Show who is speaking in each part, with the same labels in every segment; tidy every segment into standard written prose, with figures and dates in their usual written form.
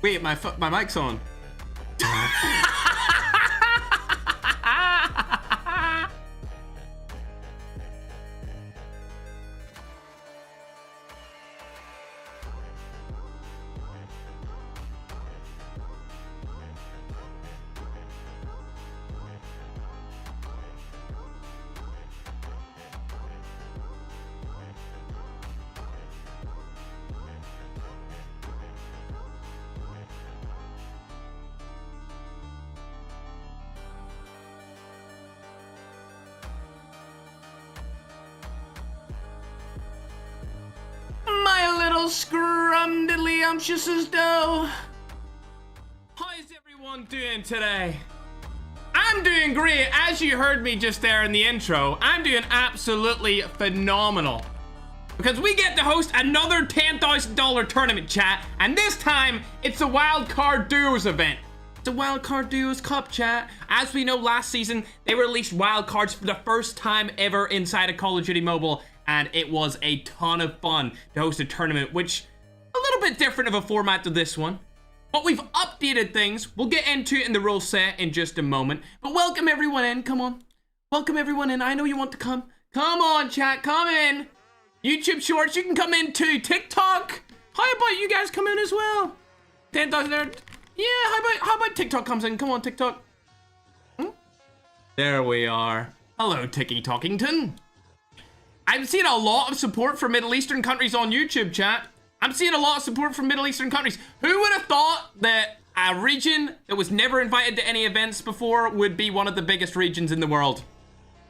Speaker 1: Wait, my mic's on. Scrumdiddlyumptious as dough. How is everyone doing today? I'm doing great. As you heard me just there in the intro, I'm doing absolutely phenomenal because we get to host another $10,000 tournament, chat, and this time it's a WILDCARD Duos event. It's a WILDCARD Duos Cup, chat. As we know, last season they released wildcards for the first time ever inside of Call of Duty Mobile, and it was a ton of fun to host a tournament, which a little bit different of a format to this one. But we've updated things. We'll get into it in the rule set in just a moment. But welcome everyone in. Come on. Welcome everyone in. I know you want to come. Come on, chat. Come in. YouTube Shorts, you can come in too. TikTok. How about you guys come in as well? 10,000 there. Yeah, how about TikTok comes in? Come on, TikTok. There we are. Hello, Ticky Talkington. I'm seeing a lot of support from Middle Eastern countries on YouTube, chat. I'm seeing a lot of support from Middle Eastern countries. Who would have thought that a region that was never invited to any events before would be one of the biggest regions in the world?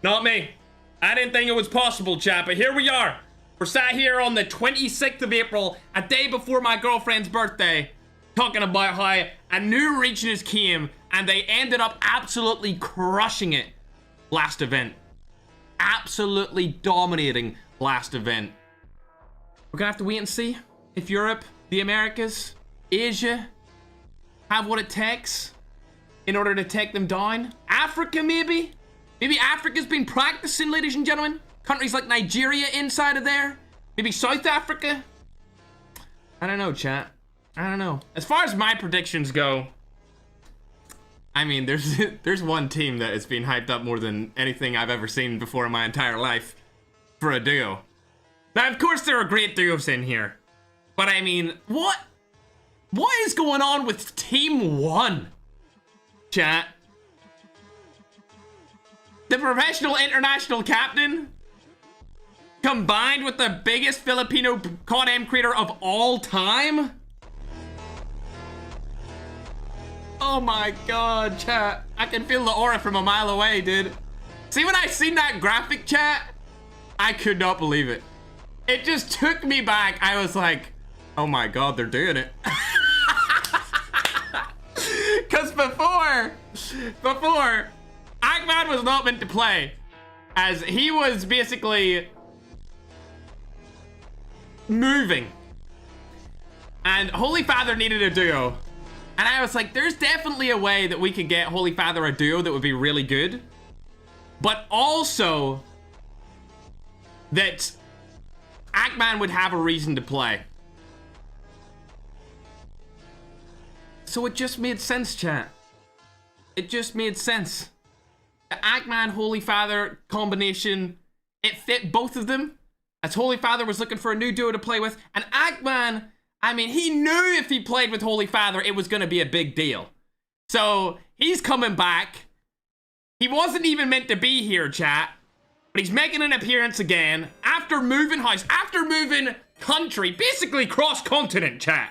Speaker 1: Not me. I didn't think it was possible, chat, but here we are. We're sat here on the 26th of April, a day before my girlfriend's birthday, talking about how a new region has came and they ended up absolutely crushing it last event. Absolutely dominating last event. We're gonna have to wait and see if Europe, the Americas, Asia have what it takes in order to take them down. Africa, maybe? Maybe Africa's been practicing, ladies and gentlemen. Countries like Nigeria inside of there. Maybe South Africa. I don't know, chat. I don't know. As far as my predictions go, I mean, there's one team that has been hyped up more than anything I've ever seen before in my entire life for a duo. Now, of course, there are great duos in here. But I mean, what is going on with Team 1? Chat. The professional international captain combined with the biggest Filipino COD M creator of all time? Oh my god, chat. I can feel the aura from a mile away, dude. See, when I seen that graphic, chat, I could not believe it. It just took me back. I was like, oh my god, they're doing it. Because before, Ahmad was not meant to play, as he was basically moving. And Holy Father needed a duo. And I was like, there's definitely a way that we could get Holy Father a duo that would be really good. But also that Ahmad would have a reason to play. So it just made sense, chat. It just made sense. The Ahmad Holy Father combination, it fit both of them. As Holy Father was looking for a new duo to play with. And Ahmad, I mean, he knew if he played with Holy Father, it was going to be a big deal. So he's coming back. He wasn't even meant to be here, chat. But he's making an appearance again after moving house, after moving country, basically cross-continent, chat.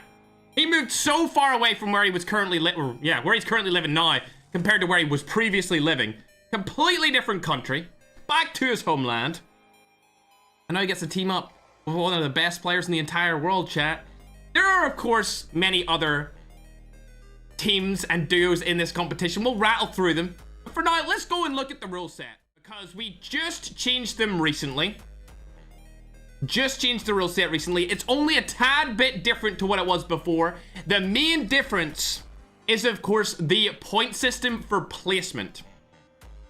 Speaker 1: He moved so far away from where he was currently where he's currently living now compared to where he was previously living. Completely different country, back to his homeland. And now he gets to team up with one of the best players in the entire world, chat. There are, of course, many other teams and duos in this competition. We'll rattle through them. But for now, let's go and look at the rule set, because we just changed them recently. Just changed the rule set recently. It's only a tad bit different to what it was before. The main difference is, of course, the point system for placement.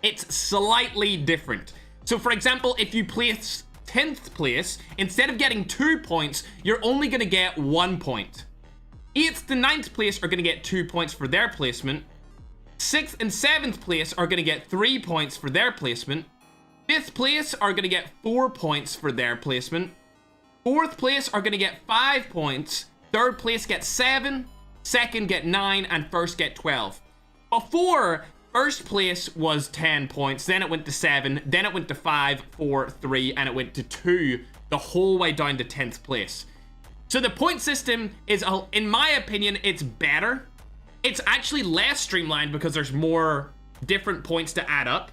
Speaker 1: It's slightly different. So, for example, if you place 10th place, instead of getting 2 points, you're only going to get 1 point. 8th to 9th place are going to get 2 points for their placement. 6th and 7th place are going to get 3 points for their placement. 5th place are going to get 4 points for their placement. 4th place are going to get 5 points. 3rd place gets 7. 2nd get 9. And 1st get 12. Before, 1st place was 10 points. Then it went to 7. Then it went to 5, 4, 3. And it went to 2 the whole way down to 10th place. So the point system is, in my opinion, it's better. It's actually less streamlined because there's more different points to add up.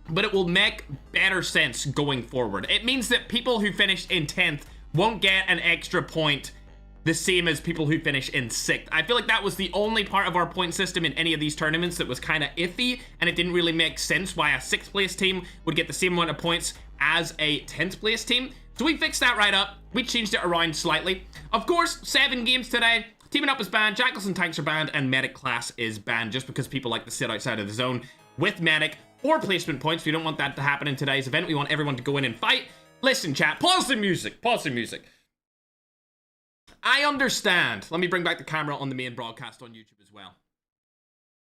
Speaker 1: But it will make better sense going forward. It means that people who finished in 10th won't get an extra point the same as people who finish in 6th. I feel like that was the only part of our point system in any of these tournaments that was kind of iffy, and it didn't really make sense why a 6th place team would get the same amount of points as a 10th place team. So we fixed that right up. We changed it around slightly. Of course, 7 games today. Teaming Up is banned, Jackals and Tanks are banned, and Medic class is banned just because people like to sit outside of the zone with Medic for placement points. We don't want that to happen in today's event. We want everyone to go in and fight. Listen, chat, pause the music. Pause the music. I understand. Let me bring back the camera on the main broadcast on YouTube as well.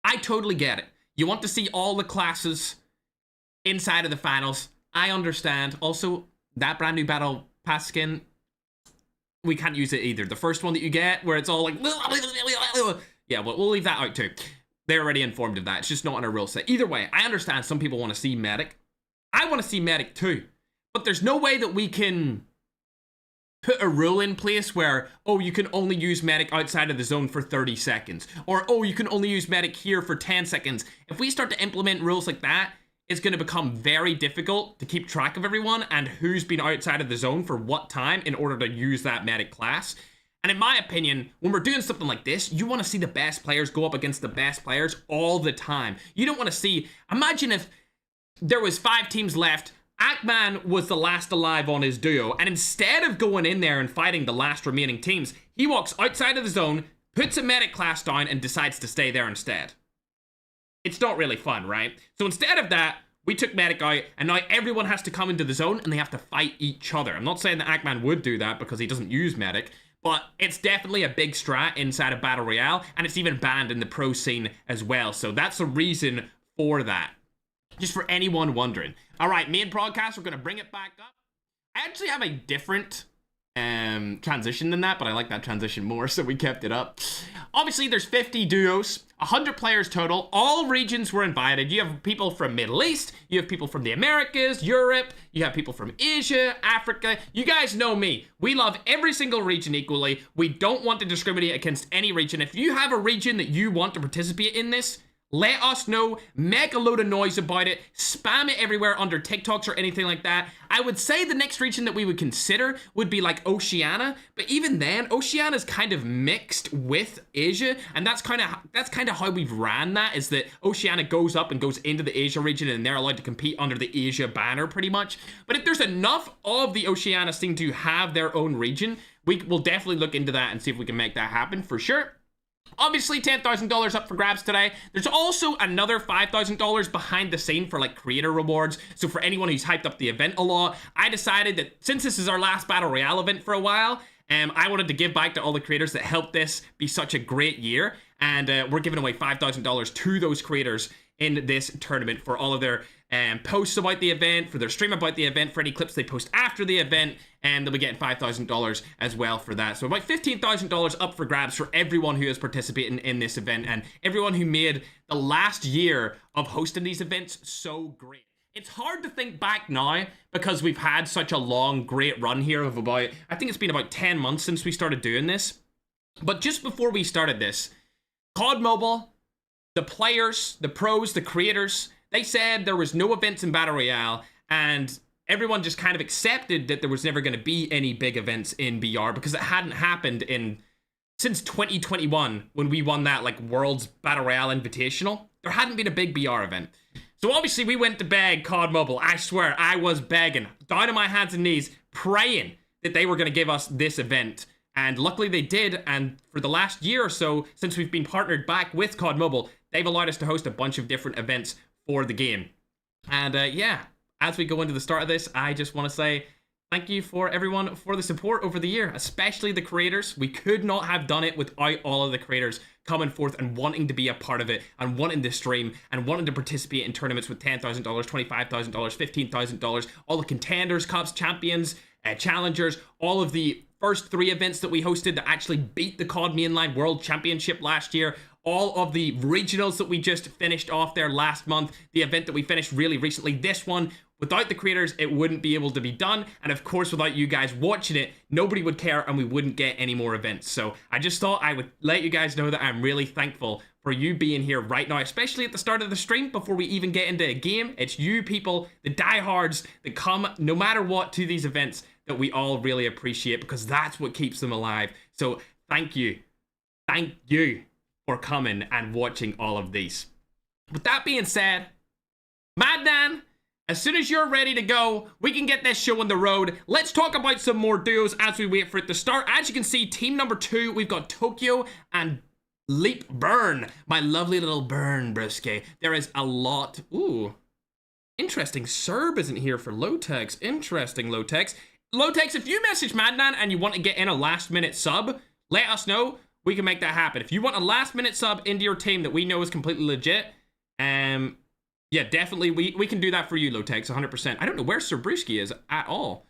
Speaker 1: I totally get it. You want to see all the classes inside of the finals. I understand. Also, that brand new Battle Pass skin, we can't use it either. The first one that you get, where it's all like... Yeah, well, we'll leave that out too. They're already informed of that. It's just not in a rule set. Either way, I understand some people want to see Medic. I want to see Medic too. But there's no way that we can put a rule in place where, oh, you can only use Medic outside of the zone for 30 seconds. Or, oh, you can only use Medic here for 10 seconds. If we start to implement rules like that, it's going to become very difficult to keep track of everyone and who's been outside of the zone for what time in order to use that Medic class. And in my opinion, when we're doing something like this, you want to see the best players go up against the best players all the time. You don't want to see... Imagine if there was 5 teams left, Ackman was the last alive on his duo, and instead of going in there and fighting the last remaining teams, he walks outside of the zone, puts a Medic class down, and decides to stay there instead. It's not really fun, right? So instead of that, we took Medic out, and now everyone has to come into the zone, and they have to fight each other. I'm not saying that Ackman would do that because he doesn't use Medic, but it's definitely a big strat inside of Battle Royale, and it's even banned in the pro scene as well. So that's the reason for that. Just for anyone wondering. All right, main broadcast, we're going to bring it back up. I actually have a different transition than that, but I like that transition more, so we kept it up. Obviously, there's 50 duos, 100 players total. All regions were invited. You have people from Middle East, you have people from the Americas, Europe, you have people from Asia, Africa. You guys know me. We love every single region equally. We don't want to discriminate against any region. If you have a region that you want to participate in this, let us know, make a load of noise about it, spam it everywhere under TikToks or anything like that. I would say the next region that we would consider would be like Oceania, but even then, Oceania is kind of mixed with Asia, and that's kind of how we've ran that, is that Oceania goes up and goes into the Asia region, and they're allowed to compete under the Asia banner pretty much. But if there's enough of the Oceania scene to have their own region, we will definitely look into that and see if we can make that happen for sure. Obviously, $10,000 up for grabs today. There's also another $5,000 behind the scene for like creator rewards. So for anyone who's hyped up the event a lot, I decided that since this is our last Battle Royale event for a while, I wanted to give back to all the creators that helped this be such a great year. And we're giving away $5,000 to those creators in this tournament for all of their posts about the event, for their stream about the event, for any clips they post after the event, and they'll be getting $5,000 as well for that. So about $15,000 up for grabs for everyone who is participating in this event and everyone who made the last year of hosting these events so great. It's hard to think back now because we've had such a long, great run here of about, I think it's been about 10 months since we started doing this. But just before we started this, COD Mobile, the players, the pros, the creators, they said there was no events in Battle Royale, and everyone just kind of accepted that there was never going to be any big events in BR because it hadn't happened since 2021 when we won that like World's Battle Royale Invitational. There hadn't been a big BR event. So obviously we went to beg COD Mobile. I swear, I was begging, down on my hands and knees, praying that they were going to give us this event. And luckily they did, and for the last year or so, since we've been partnered back with COD Mobile, they've allowed us to host a bunch of different events for the game. And yeah, as we go into the start of this, I just want to say Thank you for everyone for the support over the year, especially the creators. We could not have done it without all of the creators coming forth and wanting to be a part of it and wanting to stream and wanting to participate in tournaments with $10,000, $25,000, $15,000, all the contenders, cups, champions, challengers, all of the first 3 events that we hosted that actually beat the COD Mainline World Championship last year, all of the regionals that we just finished off there last month, the event that we finished really recently, this one. Without the creators, it wouldn't be able to be done. And of course, without you guys watching it, nobody would care and we wouldn't get any more events. So I just thought I would let you guys know that I'm really thankful for you being here right now, especially at the start of the stream before we even get into a game. It's you people, the diehards that come no matter what to these events that we all really appreciate because that's what keeps them alive. So thank you. Thank you for coming and watching all of these. With that being said, Madman, as soon as you're ready to go, we can get this show on the road. Let's talk about some more duos as we wait for it to start. As you can see, team number 2, we've got Tokyo and Leap Burn. My lovely little Burn, broski. There is a lot. Ooh. Interesting. Serb isn't here for Lotex. Interesting, Lotex. Lotex, if you message Madman and you want to get in a last-minute sub, let us know. We can make that happen. If you want a last-minute sub into your team that we know is completely legit, yeah, definitely, we can do that for you, Lotex, 100%. I don't know where Sir Brewski is at all.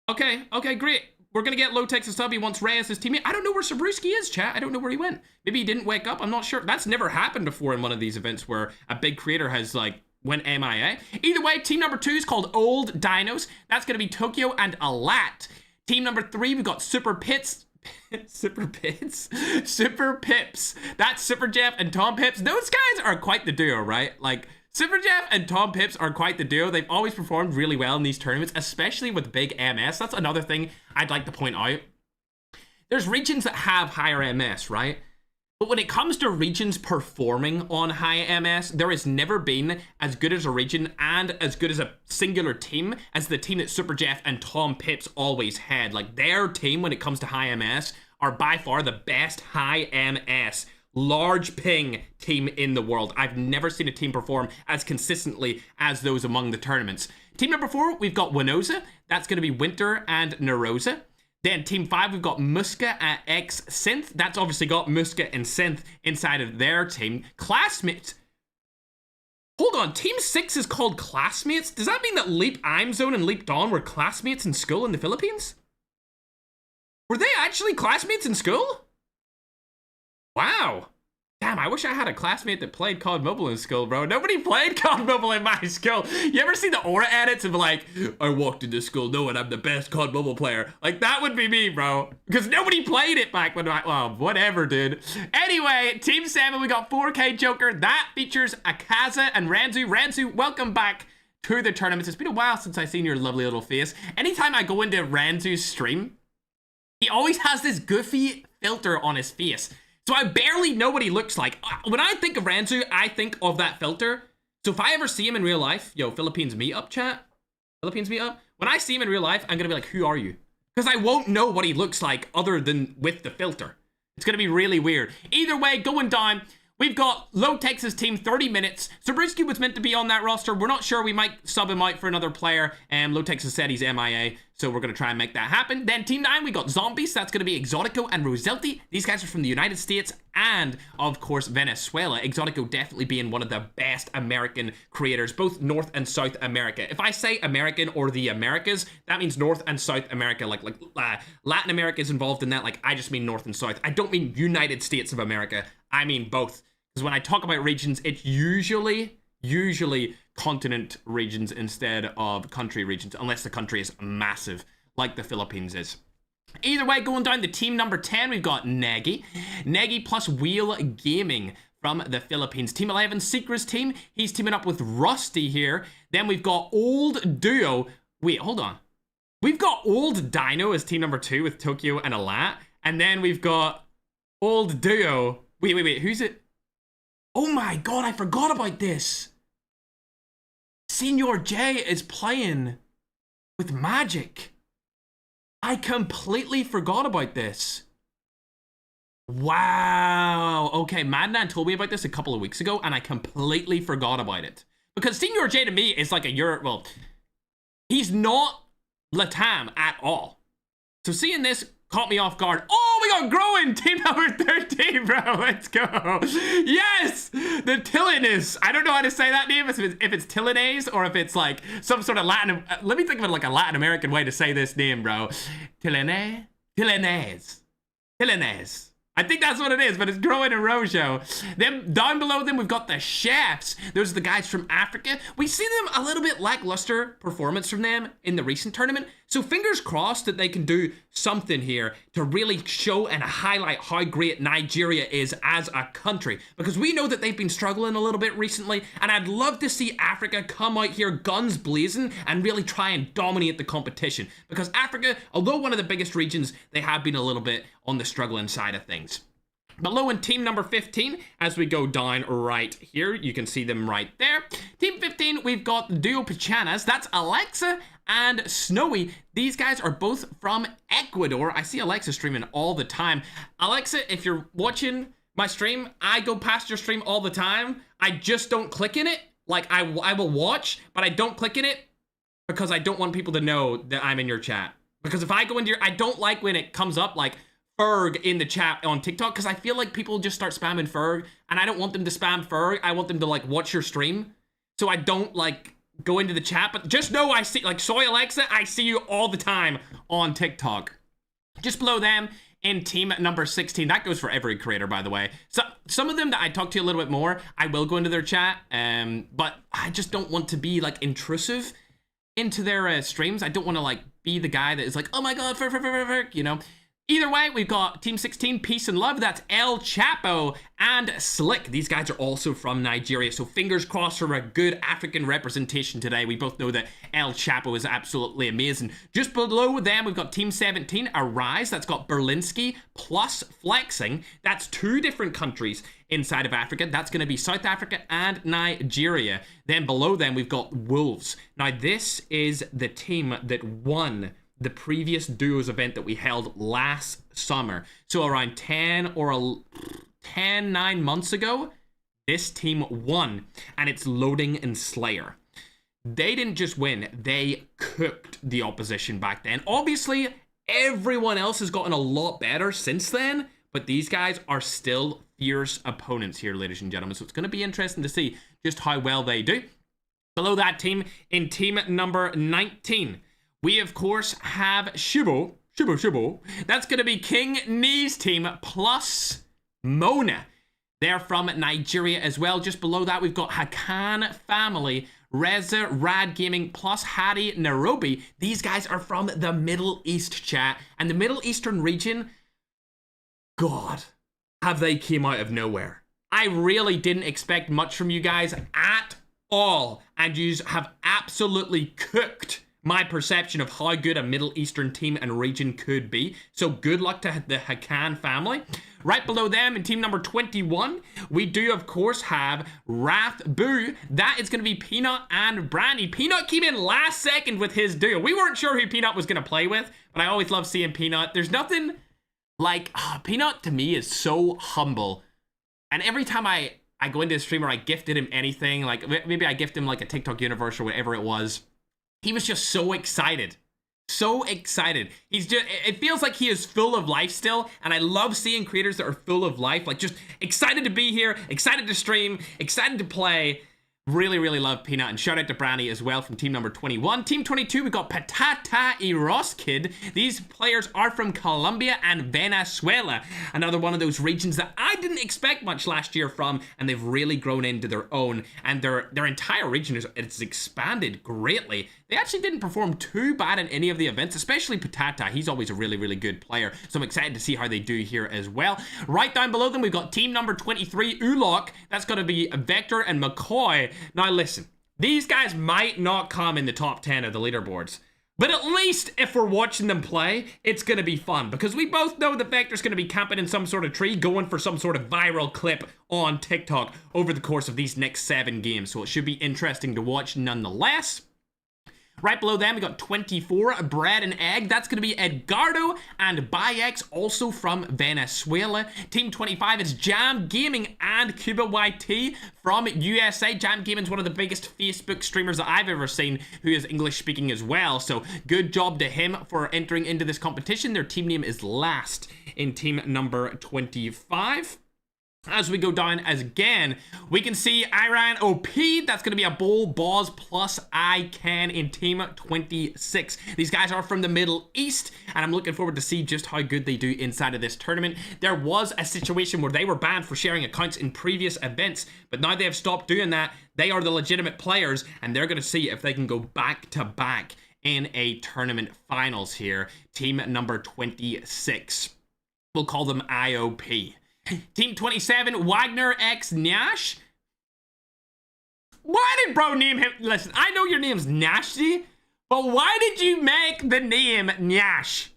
Speaker 1: Okay, great. We're going to get Lotex a sub. He wants Ray as his teammate. I don't know where Sir Brewski is, chat. I don't know where he went. Maybe he didn't wake up. I'm not sure. That's never happened before in one of these events where a big creator has, like, went MIA. Either way, team number 2 is called Old Dinos. That's going to be Tokyo and Alat. Team number 3, we've got Super Pits. Super Pips? Super Pips. That's Super Jeff and Tom Pips. Those guys are quite the duo, right? Like, Super Jeff and Tom Pips are quite the duo. They've always performed really well in these tournaments, especially with big MS. That's another thing I'd like to point out. There's regions that have higher MS, right? But when it comes to regions performing on high MS, there has never been as good as a region and as good as a singular team as the team that Super Jeff and Tom Pips always had. Like, their team, when it comes to high MS, are by far the best high MS large ping team in the world. I've never seen a team perform as consistently as those among the tournaments. Team number 4, we've got Winoza. That's going to be Winter and Narosa. Then team 5, we've got Muska at X Synth. That's obviously got Muska and Synth inside of their team. Classmates. Hold on, team 6 is called Classmates? Does that mean that Leap Zone and Leap Dawn were classmates in school in the Philippines? Were they actually classmates in school? Wow. Damn, I wish I had a classmate that played COD Mobile in school, bro. Nobody played COD Mobile in my school. You ever see the aura edits of like, I walked into school knowing I'm the best COD Mobile player? Like, that would be me, bro. Because nobody played it back when I, well, whatever, dude. Anyway, Team 7, we got 4K Joker. That features Akaza and Ranzu. Ranzu, welcome back to the tournaments. It's been a while since I've seen your lovely little face. Anytime I go into Ranzu's stream, he always has this goofy filter on his face. So I barely know what he looks like. When I think of Ranzu, I think of that filter. So if I ever see him in real life, yo, Philippines meetup chat, Philippines meetup. When I see him in real life, I'm gonna be like, who are you? Because I won't know what he looks like other than with the filter. It's gonna be really weird. Either way, going down, we've got Low Texas team, 30 minutes. Zabriskie was meant to be on that roster. We're not sure. We might sub him out for another player. And Low Texas said he's MIA, so we're going to try and make that happen. Then team 9, we got Zombies. That's going to be Exotico and Roselti. These guys are from the United States and, of course, Venezuela. Exotico definitely being one of the best American creators, both North and South America. If I say American or the Americas, that means North and South America. Like Latin America is involved in that. Like, I just mean North and South. I don't mean United States of America. I mean both. Because when I talk about regions, it's usually continent regions instead of country regions, unless the country is massive, like the Philippines is. Either way, going down to team number 10, we've got Negi. Negi plus Wheel Gaming from the Philippines. Team 11, Secret's team. He's teaming up with Rusty here. Then we've got Old Duo. Wait, hold on. We've got Old Dino as team number 2 with Tokyo and Alat. And then we've got Old Duo. Wait, who's it? Oh my god, I forgot about this. Senior J is playing with Magic. I completely forgot about this. Wow. Okay, Madman told me about this a couple of weeks ago, and I completely forgot about it. Because Senior J to me is like a Europe, well, he's not Latam at all. So seeing this caught me off guard. Oh, we got growing team number 13, bro. Let's go. Yes, the Tillinese. I don't know how to say that name, if it's Tillinese or if it's like some sort of Latin. Let me think of it like a Latin American way to say this name, bro. Tillinese. I think that's what it is, but it's Growing and Rojo. Then down below them, we've got the Chefs. Those are the guys from Africa. We see them a little bit lackluster performance from them in the recent tournament. So fingers crossed that they can do something here to really show and highlight how great Nigeria is as a country. Because we know that they've been struggling a little bit recently, and I'd love to see Africa come out here guns blazing and really try and dominate the competition. Because Africa, although one of the biggest regions, they have been a little bit on the struggling side of things. Below in team number 15, as we go down right here, you can see them right there. Team 15, we've got the duo Pachanas. That's Alexa and Snowy. These guys are both from Ecuador. I see Alexa streaming all the time. Alexa, if you're watching my stream, I go past your stream all the time. I just don't click in it. Like, I will watch, but I don't click in it because I don't want people to know that I'm in your chat. Because if I go into your, I don't like when it comes up like Ferg in the chat on TikTok, because I feel like people just start spamming Ferg, and I don't want them to spam Ferg. I want them to like watch your stream, so I don't like go into the chat. But just know I see, like, Soy Alexa, I see you all the time on TikTok. Just below them in team number 16, that goes for every creator, by the way. So some of them that I talk to a little bit more, I will go into their chat, but I just don't want to be like intrusive into their streams. I don't want to like be the guy that is like, oh my god, you know. Either way, we've got Team 16, Peace and Love. That's El Chapo and Slick. These guys are also from Nigeria, so fingers crossed for a good African representation today. We both know that El Chapo is absolutely amazing. Just below them, we've got Team 17, Arise. That's got Berlinski plus Flexing. That's two different countries inside of Africa. That's going to be South Africa and Nigeria. Then below them, we've got Wolves. Now, this is the team that won the previous duos event that we held last summer. So around 9 months ago, this team won, and it's Loading and Slayer. They didn't just win, they cooked the opposition back then. Obviously, everyone else has gotten a lot better since then, but these guys are still fierce opponents here, ladies and gentlemen. So it's going to be interesting to see just how well they do. Below that team, in team number 19, we, of course, have Shibo. That's going to be King Knee's team plus Mona. They're from Nigeria as well. Just below that, we've got Hakan Family, Reza Rad Gaming plus Hadi Nairobi. These guys are from the Middle East, chat. And the Middle Eastern region, God, have they came out of nowhere. I really didn't expect much from you guys at all. And you have absolutely cooked my perception of how good a Middle Eastern team and region could be. So good luck to the Hakan family. Right below them in team number 21, we do of course have Wrath Boo. That is going to be Peanut and Brandy. Peanut came in last second with his duo. We weren't sure who Peanut was going to play with, but I always love seeing Peanut. There's nothing like, Peanut to me is so humble. And every time I go into a stream or I gifted him anything, like maybe I gift him like a TikTok universe or whatever it was, he was just so excited. So excited. He's just, it feels like he is full of life still. And I love seeing creators that are full of life. Like just excited to be here, excited to stream, excited to play. Really, really love Peanut. And shout out to Brandy as well from team number 21. Team 22, we got Patata y Roskid. These players are from Colombia and Venezuela. Another one of those regions that I didn't expect much last year from, and they've really grown into their own. And their entire region it's expanded greatly. They actually didn't perform too bad in any of the events, especially Patata. He's always a really, really good player. So I'm excited to see how they do here as well. Right down below them, we've got team number 23, Ulok. That's going to be Vector and McCoy. Now listen, these guys might not come in the top 10 of the leaderboards, but at least if we're watching them play, it's going to be fun, because we both know that Vector's going to be camping in some sort of tree, going for some sort of viral clip on TikTok over the course of these next 7 games, so it should be interesting to watch nonetheless. Right below them, we got 24, Bread and Egg. That's going to be Edgardo and Bayex, also from Venezuela. Team 25 is Jam Gaming and Cuba YT from USA. Jam Gaming is one of the biggest Facebook streamers that I've ever seen who is English speaking as well. So good job to him for entering into this competition. Their team name is last in team number 25. As we go down as again, we can see Iran OP. That's going to be a Bull Boz plus I Can in team 26. These guys are from the Middle East, and I'm looking forward to see just how good they do inside of this tournament. There was a situation where they were banned for sharing accounts in previous events, but now they have stopped doing that. They are the legitimate players, and they're going to see if they can go back to back in a tournament finals here. Team number 26. We'll call them IOP. Team 27, Wagner X Nash. Why did bro name him? Listen, I know your name's Nasty, but why did you make the name Nash?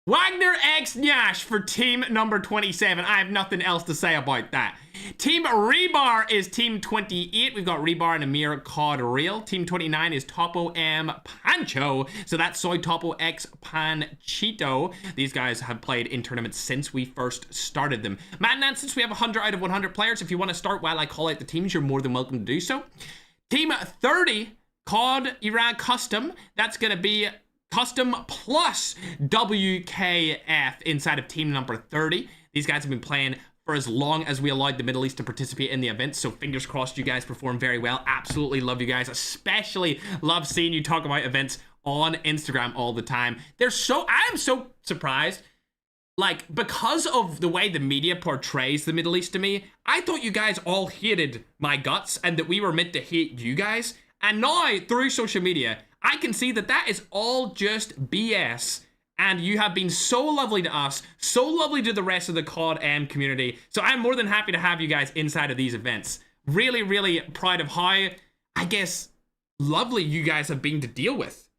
Speaker 1: Wagner X Nash for team number 27. I have nothing else to say about that. Team Rebar is team 28. We've got Rebar and Amir COD Real. Team 29 is Topo M Pancho. So that's Soy Topo X Panchito. These guys have played in tournaments since we first started them. Madnan, since we have 100 out of 100 players, if you want to start while I call out the teams, you're more than welcome to do so. Team 30, COD Iran Custom. That's going to be Custom plus WKF inside of team number 30. These guys have been playing for as long as we allowed the Middle East to participate in the event, so fingers crossed you guys perform very well. Absolutely love you guys, especially love seeing you talk about events on Instagram all the time. I am so surprised, like, because of the way the media portrays the Middle East to me. I thought you guys all hated my guts and that we were meant to hate you guys, and now through social media I can see that that is all just BS, and you have been so lovely to us, so lovely to the rest of the COD community. So I'm more than happy to have you guys inside of these events. Really, really proud of how, I guess, lovely you guys have been to deal with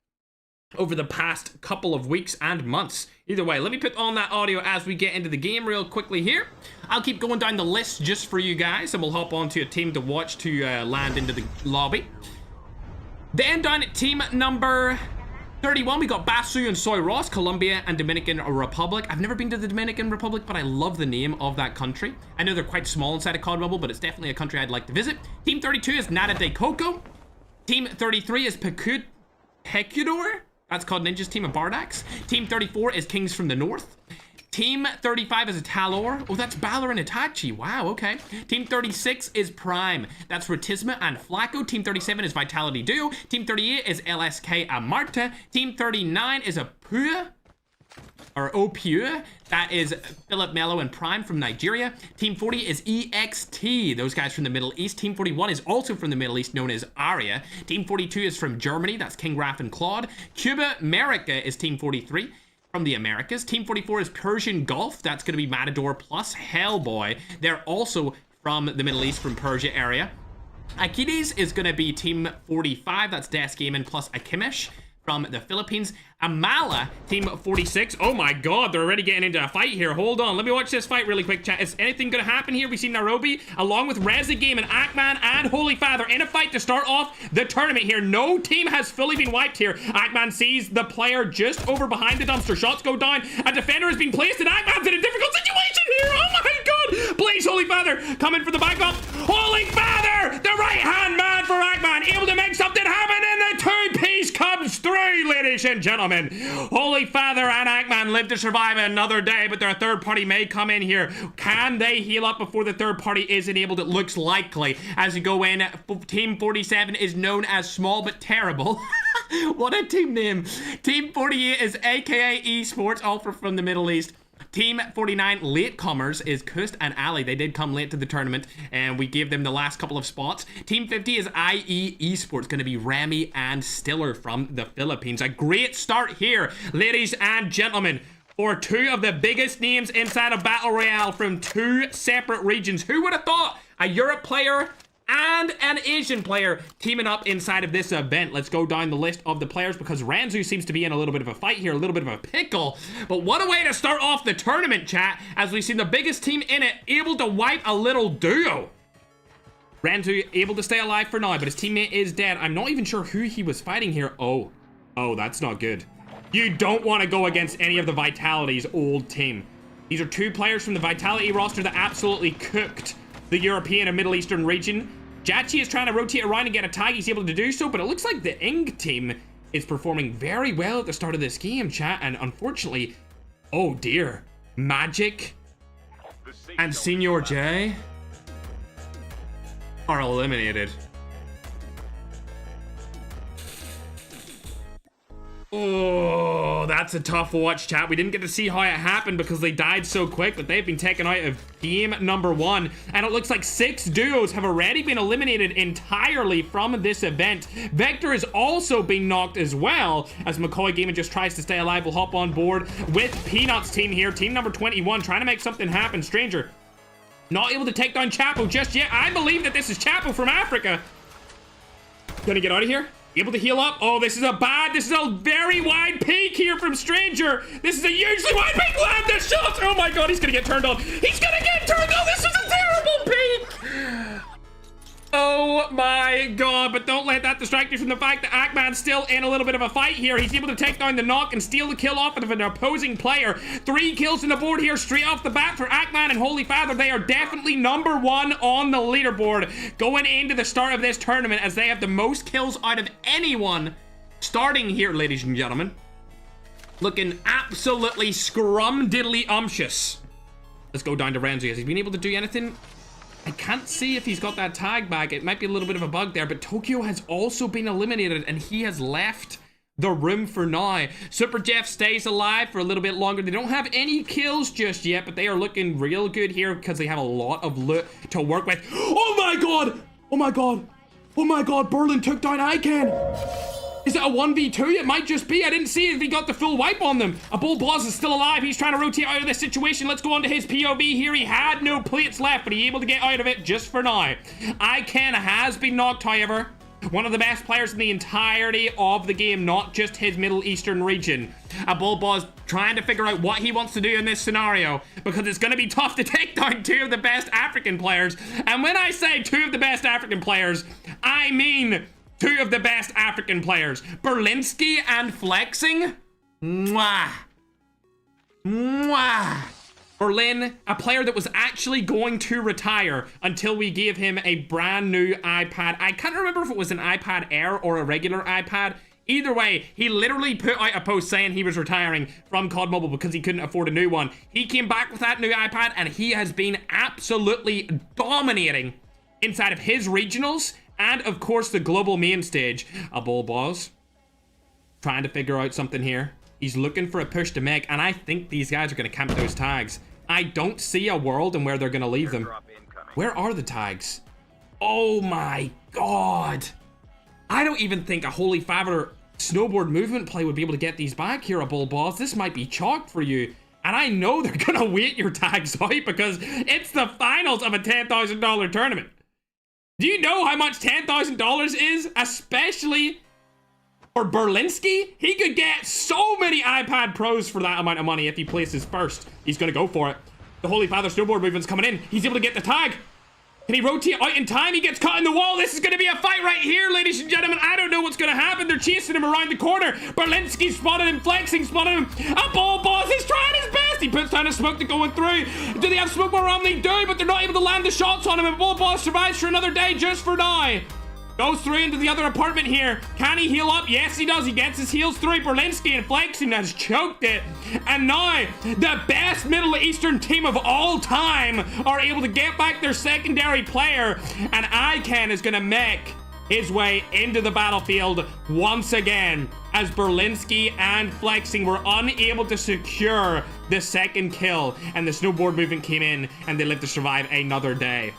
Speaker 1: over the past couple of weeks and months. Either way, let me put on that audio as we get into the game real quickly here. I'll keep going down the list just for you guys, and we'll hop onto a team to watch to land into the lobby. Then down at team number 31, we got Basu and Soy Ross, Colombia and Dominican Republic. I've never been to the Dominican Republic, but I love the name of that country. I know they're quite small inside of COD Mobile, but it's definitely a country I'd like to visit. Team 32 is Nada de Coco. Team 33 is Pecudor. That's called Ninja's team of Bardax. Team 34 is Kings from the North. Team 35 is a Talor. Oh, that's Balor and Itachi. Wow, okay. Team 36 is Prime. That's Rotisma and Flacco. Team 37 is Vitality Duo. Team 38 is LSK Amarta. Team 39 is a Pua, or Opua. That is Philip Mello and Prime from Nigeria. Team 40 is EXT, those guys from the Middle East. Team 41 is also from the Middle East, known as Aria. Team 42 is from Germany. That's King Raph and Claude. Cuba America is Team 43. From the Americas. Team 44 is Persian Gulf. That's going to be Matador plus Hellboy. They're also from the Middle East, from Persia area. Akides is going to be Team 45. That's Des Gaming plus Akimesh from the Philippines. Amala, Team 46. Oh my god, they're already getting into a fight here. Hold on, let me watch this fight really quick, chat. Is anything going to happen here? We see Nairobi along with Reza Game and Akman and Holy Father in a fight to start off the tournament here. No team has fully been wiped here. Akman sees the player just over behind the dumpster. Shots go down. A defender has been placed and Akman's in a difficult situation here. Oh my god. Please, Holy Father, coming for the back up. Holy Father, the right hand man for Akman, able to make something happen, and the two-piece comes through, ladies and gentlemen. Holy Father and Akman live to survive another day, but their third party may come in here. Can they heal up before the third party is enabled? It looks likely. As you go in, Team 47 is known as Small But Terrible. What a team name. Team 48 is AKA Esports, all from the Middle East. Team 49 latecomers is Kust and Ali. They did come late to the tournament, and we gave them the last couple of spots. Team 50 is IE Esports, going to be Remy and Stiller from the Philippines. A great start here, ladies and gentlemen, for two of the biggest names inside of Battle Royale from two separate regions. Who would have thought a Europe player and an Asian player teaming up inside of this event? Let's go down the list of the players, because Ranzu seems to be in a little bit of a fight here, a little bit of a pickle. But what a way to start off the tournament, chat, as we've seen the biggest team in it able to wipe a little duo. Renzu able to stay alive for now, but his teammate is dead. I'm not even sure who he was fighting here. Oh, that's not good. You don't want to go against any of the Vitality's old team. These are two players from the Vitality roster that absolutely cooked the European and Middle Eastern region. Jachi is trying to rotate around and get a tag. He's able to do so, but it looks like the Ing team is performing very well at the start of this game, chat, and unfortunately, oh dear, Magic and Senior J are eliminated. Oh, that's a tough watch, chat. We didn't get to see how it happened because they died so quick, but they've been taken out of game number 1. And it looks like 6 duos have already been eliminated entirely from this event. Vector has also been knocked as well, as McCoy Gaming just tries to stay alive. We'll hop on board with Peanuts team here. Team number 21 trying to make something happen. Stranger not able to take down Chapo just yet. I believe that this is Chapo from Africa. Gonna get out of here. Able to heal up. Oh, this is a very wide peak here from Stranger. This is a hugely wide peak. Land the shots. Oh my god, he's gonna get turned on. He's gonna get turned on. This is a terrible peak. Oh my god, but don't let that distract you from the fact that Ackman's still in a little bit of a fight here. He's able to take down the knock and steal the kill off of an opposing player. 3 kills on the board here straight off the bat for Ackman and Holy Father. They are definitely number 1 on the leaderboard going into the start of this tournament, as they have the most kills out of anyone starting here, ladies and gentlemen. Looking absolutely scrum-diddly-umptious. Let's go down to Renzi. Has he been able to do anything? I can't see if he's got that tag back. It might be a little bit of a bug there, but Tokyo has also been eliminated and he has left the room for now. Super Jeff stays alive for a little bit longer. They don't have any kills just yet, but they are looking real good here because they have a lot of loot to work with. Oh my god! Oh my god! Oh my god, Berlin took down ICANN! Is it a 1v2? It might just be. I didn't see if he got the full wipe on them. A Bull Boss is still alive. He's trying to rotate out of this situation. Let's go on to his POV here. He had no plates left, but he able to get out of it just for now. ICANN has been knocked, however. One of the best players in the entirety of the game, not just his Middle Eastern region. A Bull Boss trying to figure out what he wants to do in this scenario, because it's going to be tough to take down 2 of the best African players. And when I say 2 of the best African players, I mean 2 of the best African players. Berlinski and Flexing. Mwah. Mwah. Berlin, a player that was actually going to retire until we gave him a brand new iPad. I can't remember if it was an iPad Air or a regular iPad. Either way, he literally put out a post saying he was retiring from COD Mobile because he couldn't afford a new one. He came back with that new iPad and he has been absolutely dominating inside of his regionals and, of course, the global main stage. A Bull Boss trying to figure out something here. He's looking for a push to make, and I think these guys are going to camp those tags. I don't see a world in where they're going to leave them. Where are the tags? Oh my god. I don't even think a Holy Father snowboard movement play would be able to get these back here, a Bull Boss. This might be chalk for you. And I know they're going to wait your tags out because it's the finals of a $10,000 tournament. Do you know how much $10,000 is? Especially for Berlinski? He could get so many iPad Pros for that amount of money if he places first. He's gonna go for it. The Holy Father snowboard movement's coming in. He's able to get the tag. Can he rotate out in time? He gets caught in the wall. This is gonna be a fight right here, ladies and gentlemen. I don't know what's gonna happen. They're chasing him around the corner. Berlinski spotted him, Flexing spotted him. A Bull Boss is trying his best. He puts down a smoke to going through. Do they have smoke around? They do, but they're not able to land the shots on him. And Bull Boss survives for another day just for now. Goes through into the other apartment here. Can he heal up? Yes, he does. He gets his heals through. Berlinski and Flexing has choked it. And now, the best Middle Eastern team of all time are able to get back their secondary player. And ICANN is going to make his way into the battlefield once again, as Berlinski and Flexing were unable to secure the second kill. And the snowboard movement came in, and they lived to survive another day.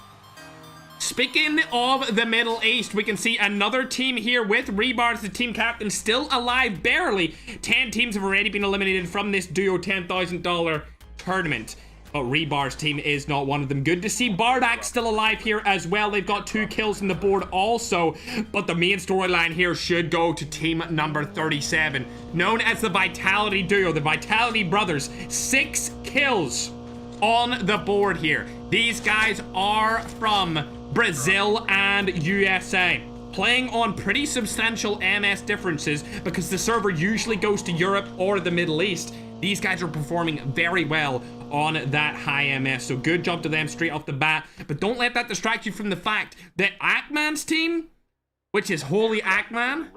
Speaker 1: Speaking of the Middle East, we can see another team here with Rebars, the team captain, still alive barely. 10 teams have already been eliminated from this duo $10,000 tournament. But Rebars' team is not one of them. Good to see Bardak still alive here as well. They've got 2 kills on the board also. But the main storyline here should go to team number 37, known as the Vitality Duo, the Vitality Brothers. 6 kills on the board here. These guys are from Brazil, and USA. Playing on pretty substantial MS differences because the server usually goes to Europe or the Middle East. These guys are performing very well on that high MS, so good job to them straight off the bat. But don't let that distract you from the fact that Ackman's team, which is Holy Ackman,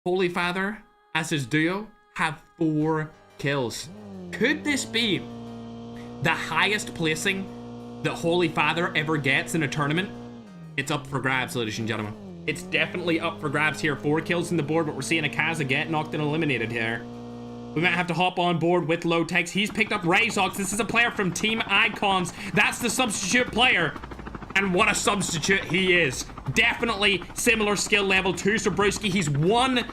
Speaker 1: Holy Father as his duo, have 4 kills. Could this be the highest placing that Holy Father ever gets in a tournament? It's up for grabs, ladies and gentlemen. It's definitely up for grabs here. 4 kills on the board, but we're seeing Akaza get knocked and eliminated here. We might have to hop on board with Low-Tex. He's picked up Razox. This is a player from Team Icons. That's the substitute player. And what a substitute he is. Definitely similar skill level to Zabruski. He's won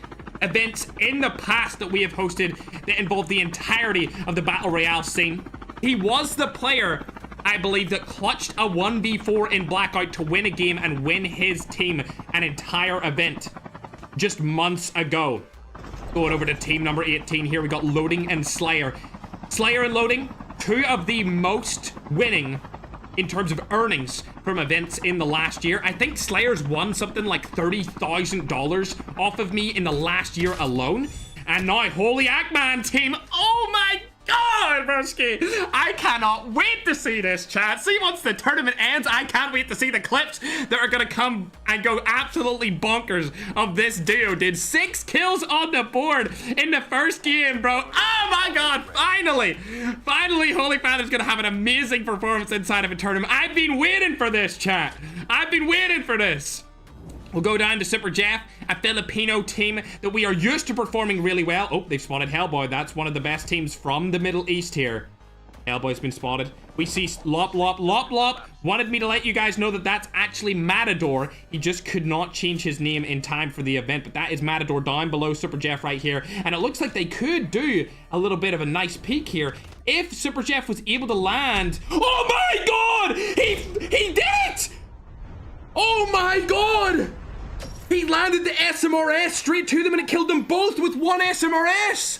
Speaker 1: events in the past that we have hosted that involve the entirety of the Battle Royale scene. He was the player, I believe, that clutched a 1v4 in Blackout to win a game and win his team an entire event just months ago. Going over to team number 18 here, we got Loading and Slayer. Slayer and Loading, 2 of the most winning in terms of earnings from events in the last year. I think Slayer's won something like $30,000 off of me in the last year alone. And now Holy Ackman team, oh my God, broski! I cannot wait to see this, chat. See, once the tournament ends, I can't wait to see the clips that are gonna come and go absolutely bonkers of this duo, dude. 6 kills on the board in the first game, bro. Oh my God, finally! Finally, Holy Father's gonna have an amazing performance inside of a tournament. I've been waiting for this, chat. I've been waiting for this. We'll go down to Super Jeff, a Filipino team that we are used to performing really well. Oh, they've spotted Hellboy. That's one of the best teams from the Middle East here. Hellboy's been spotted. We see Lop. Wanted me to let you guys know that that's actually Matador. He just could not change his name in time for the event, but that is Matador down below Super Jeff right here. And it looks like they could do a little bit of a nice peek here if Super Jeff was able to land. Oh my God! He did it! Oh my God! He landed the SMRS straight to them and it killed them both with 1 SMRS!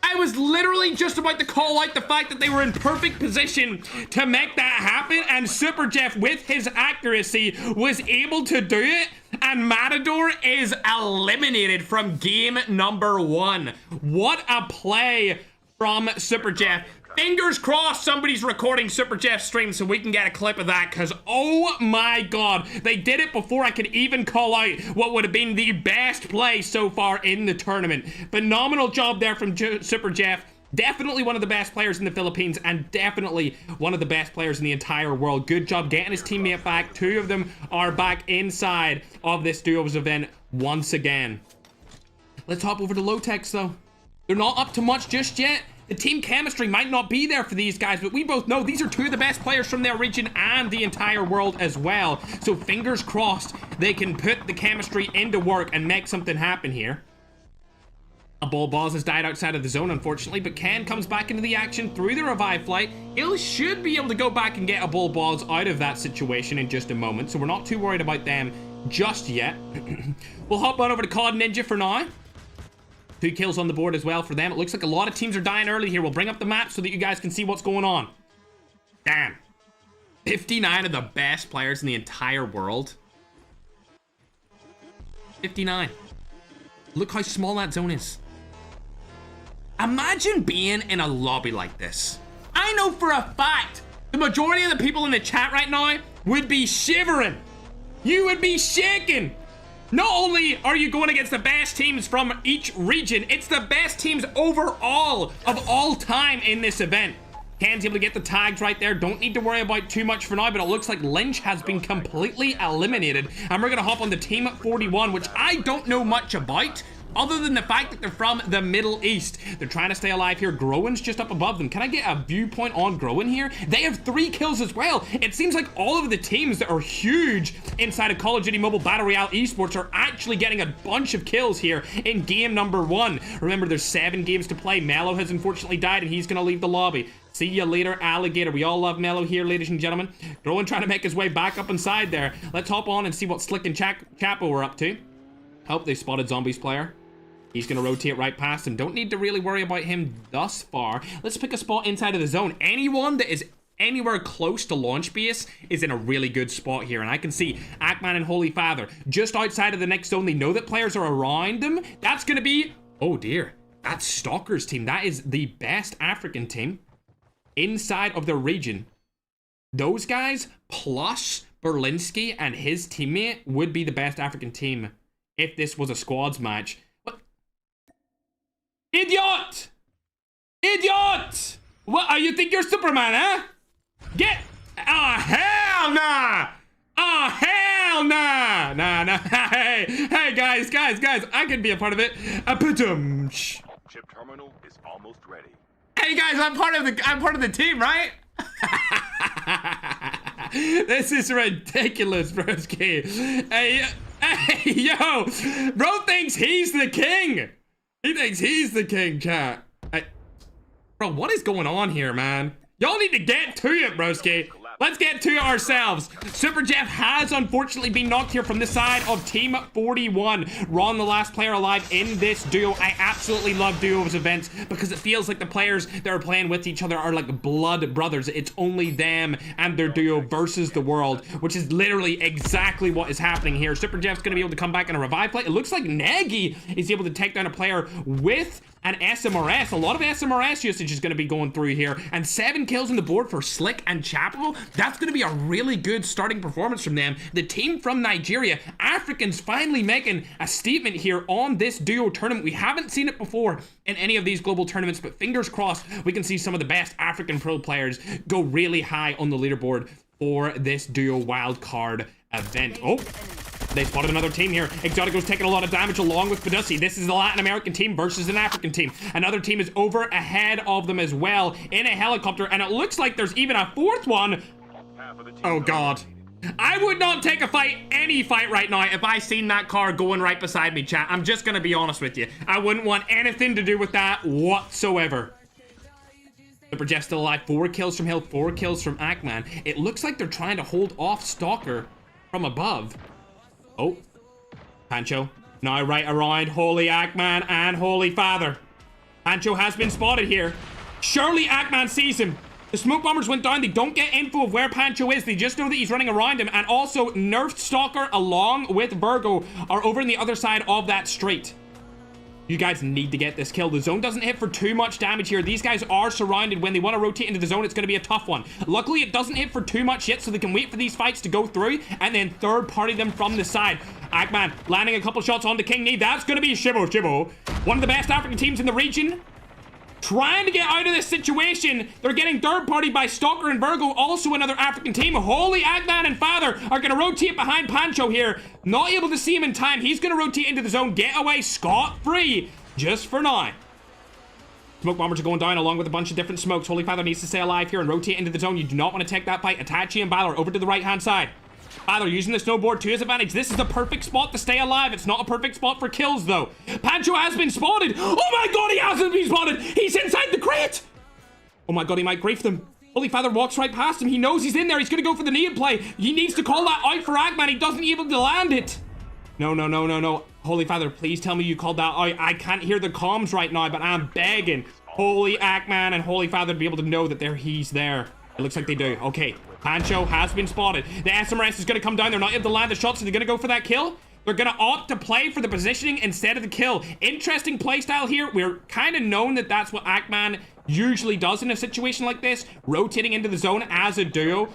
Speaker 1: I was literally just about to call out the fact that they were in perfect position to make that happen, and Super Jeff, with his accuracy, was able to do it, and Matador is eliminated from game number 1. What a play from Super Jeff. Fingers crossed somebody's recording Super Jeff's stream so we can get a clip of that, because oh my God, they did it before I could even call out what would have been the best play so far in the tournament. Phenomenal job there from Super Jeff. Definitely one of the best players in the Philippines and definitely one of the best players in the entire world. Good job getting his teammate back. 2 of them are back inside of this duos event once again. Let's hop over to Low-Tex though. They're not up to much just yet. The team chemistry might not be there for these guys, but we both know these are 2 of the best players from their region and the entire world as well. So fingers crossed they can put the chemistry into work and make something happen here. A Bull Balls has died outside of the zone, unfortunately, but Ken comes back into the action through the revive flight. He should be able to go back and get a Bull Balls out of that situation in just a moment, so we're not too worried about them just yet. We'll hop on over to COD Ninja for now. 2 kills on the board as well for them. It looks like a lot of teams are dying early here. We'll bring up the map so that you guys can see what's going on. Damn. 59 of the best players in the entire world. 59. Look how small that zone is. Imagine being in a lobby like this. I know for a fact the majority of the people in the chat right now would be shivering. You would be shaking. Not only are you going against the best teams from each region, it's the best teams overall of all time in this event. Ken's able to get the tags right there. Don't need to worry about too much for now, but it looks like Lynch has been completely eliminated. And we're going to hop on the team 41, which I don't know much about, other than the fact that they're from the Middle East. They're trying to stay alive here. Groen's just up above them. Can I get a viewpoint on Groen here? They have 3 kills as well. It seems like all of the teams that are huge inside of Call of Duty Mobile Battle Royale Esports are actually getting a bunch of kills here in game number 1. Remember, there's 7 games to play. Mello has unfortunately died, and he's going to leave the lobby. See ya later, alligator. We all love Mello here, ladies and gentlemen. Groen trying to make his way back up inside there. Let's hop on and see what Slick and Chapo are up to. Hope they spotted Zombies player. He's going to rotate right past him. Don't need to really worry about him thus far. Let's pick a spot inside of the zone. Anyone that is anywhere close to launch base is in a really good spot here. And I can see Ackman and Holy Father just outside of the next zone. They know that players are around them. That's going to be, oh dear, that's Stalker's team. That is the best African team inside of the region. Those guys plus Berlinski and his teammate would be the best African team if this was a squads match. What? Idiot! Idiot! What, you think you're Superman, huh? Get, oh hell nah! Oh hell nah! Nah. Hey guys, I can be a part of it.
Speaker 2: Chip terminal is almost ready.
Speaker 1: Hey guys, I'm part of the team, right? This is ridiculous, broski. Hey, yo, bro thinks he's the king. He thinks he's the king, chat. Bro, what is going on here, man? Y'all need to get to it, broski. Let's get to it ourselves. Super Jeff has unfortunately been knocked here from the side of Team 41. Ron, the last player alive in this duo. I absolutely love duos events because it feels like the players that are playing with each other are like blood brothers. It's only them and their duo versus the world, which is literally exactly what is happening here. Super Jeff's going to be able to come back in a revive play. It looks like Nagy is able to take down a player with an SMRS. A lot of SMRS usage is going to be going through here. And 7 kills on the board for Slick and Chapel. That's going to be a really good starting performance from them. The team from Nigeria, Africans finally making a statement here on this duo tournament. We haven't seen it before in any of these global tournaments, but fingers crossed we can see some of the best African pro players go really high on the leaderboard for this duo wildcard event. Oh, they spotted another team here. Exotico's taking a lot of damage along with Badussi. This is a Latin American team versus an African team. Another team is over ahead of them as well in a helicopter, and it looks like there's even a fourth one. Oh God. I would not take a fight, any fight right now, if I seen that car going right beside me, chat. I'm just gonna be honest with you. I wouldn't want anything to do with that whatsoever. Super Jeff still alive. 4 kills from Hill, 4 kills from Ackman. It looks like they're trying to hold off Stalker from above. Oh, Pancho, now right around Holy Ackman and Holy Father. Pancho has been spotted here. Surely Ackman sees him. The smoke bombers went down. They don't get info of where Pancho is. They just know that he's running around him. And also, Nerfed Stalker along with Virgo are over on the other side of that straight. You guys need to get this kill. The zone doesn't hit for too much damage here. These guys are surrounded. When they want to rotate into the zone, it's going to be a tough one. Luckily, it doesn't hit for too much yet, so they can wait for these fights to go through and then third party them from the side. Ackman landing a couple shots on the King Knee. That's going to be Shibo. One of the best African teams in the region. Trying to get out of this situation. They're getting third party by Stalker and Virgo, also another African team. Holy Ackman and Father are going to rotate behind Pancho here. Not able to see him in time. He's going to rotate into the zone. Get away scot-free just for now. Smoke bombers are going down along with a bunch of different smokes. Holy Father needs to stay alive here and rotate into the zone. You do not want to take that fight. Itachi and Balor over to the right-hand side. Father using the snowboard to his advantage. This is the perfect spot to stay alive. It's not a perfect spot for kills, though. Pancho has been spotted. Oh my God, he hasn't been spotted. He's inside the crate. Oh my God, he might grief them. Holy Father walks right past him. He knows he's in there. He's going to go for the knee and play. He needs to call that out for Ackman. He doesn't able to land it. No. Holy Father, please tell me you called that out. I can't hear the comms right now, but I'm begging Holy Ackman and Holy Father to be able to know that he's there. It looks like they do. Okay, Pancho has been spotted. The SMRS is going to come down. They're not able to land the shot, so they're going to go for that kill. They're going to opt to play for the positioning instead of the kill. Interesting playstyle here. We're kind of known that that's what Ackman usually does in a situation like this, rotating into the zone as a duo.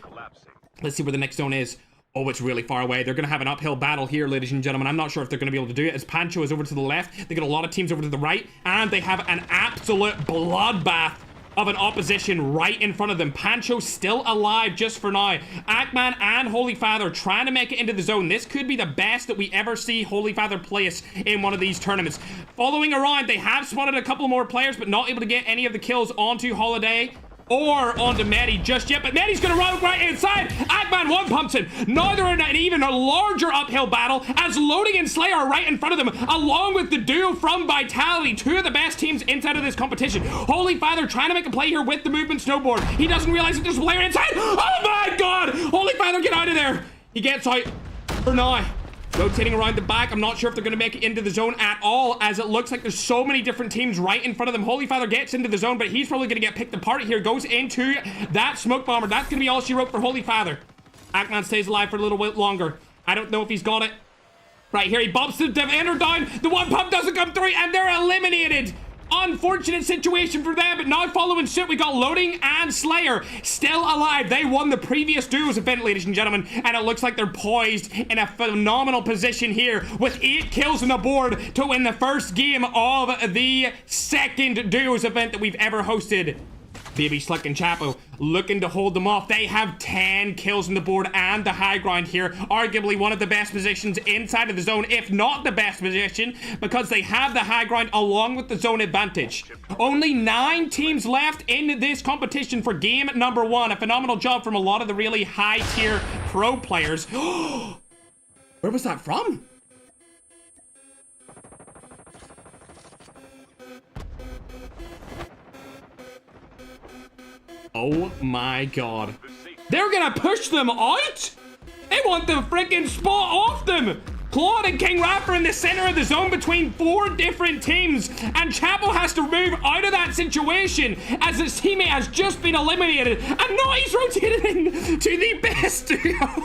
Speaker 1: Let's see where the next zone is. Oh, it's really far away. They're going to have an uphill battle here, ladies and gentlemen. I'm not sure if they're going to be able to do it, as Pancho is over to the left. They got a lot of teams over to the right, and they have an absolute bloodbath of an opposition right in front of them. Pancho still alive just for now. Ackman and Holy Father trying to make it into the zone. This could be the best that we ever see Holy Father place in one of these tournaments. Following around, they have spotted a couple more players, but not able to get any of the kills onto Holiday or onto Medi just yet, but Medi's gonna run right inside. Ackman one pumps him. Now they're in an even a larger uphill battle as Loading and Slayer are right in front of them, along with the duo from Vitality, two of the best teams inside of this competition. Holy Father trying to make a play here with the movement snowboard. He doesn't realize that there's a player inside. Oh my God! Holy Father, get out of there. He gets out for now. Rotating around the back. I'm not sure if they're going to make it into the zone at all, as it looks like there's so many different teams right in front of them. Holy Father gets into the zone, but he's probably going to get picked apart here. Goes into that smoke bomber. That's going to be all she wrote for Holy Father. Ackman stays alive for a little bit longer. I don't know if he's got it. Right here, he bumps the defender down. The one pump doesn't come through, and they're eliminated. Unfortunate situation for them, but now following suit, we got Loading and Slayer still alive. They won the previous duos event, ladies and gentlemen, and it looks like they're poised in a phenomenal position here with 8 kills on the board to win the first game of the second duos event that we've ever hosted. Baby Slick and Chapo looking to hold them off. They have 10 kills on the board and the high ground here. Arguably one of the best positions inside of the zone, if not the best position, because they have the high ground along with the zone advantage. Only 9 teams left in this competition for game number 1. A phenomenal job from a lot of the really high tier pro players. Where was that from? Oh my god. They're gonna push them out? They want the freaking spot off them! Claude and King Raph are in the center of the zone between 4 different teams, and Chapo has to move out of that situation as his teammate has just been eliminated, and now he's rotated into the best duo.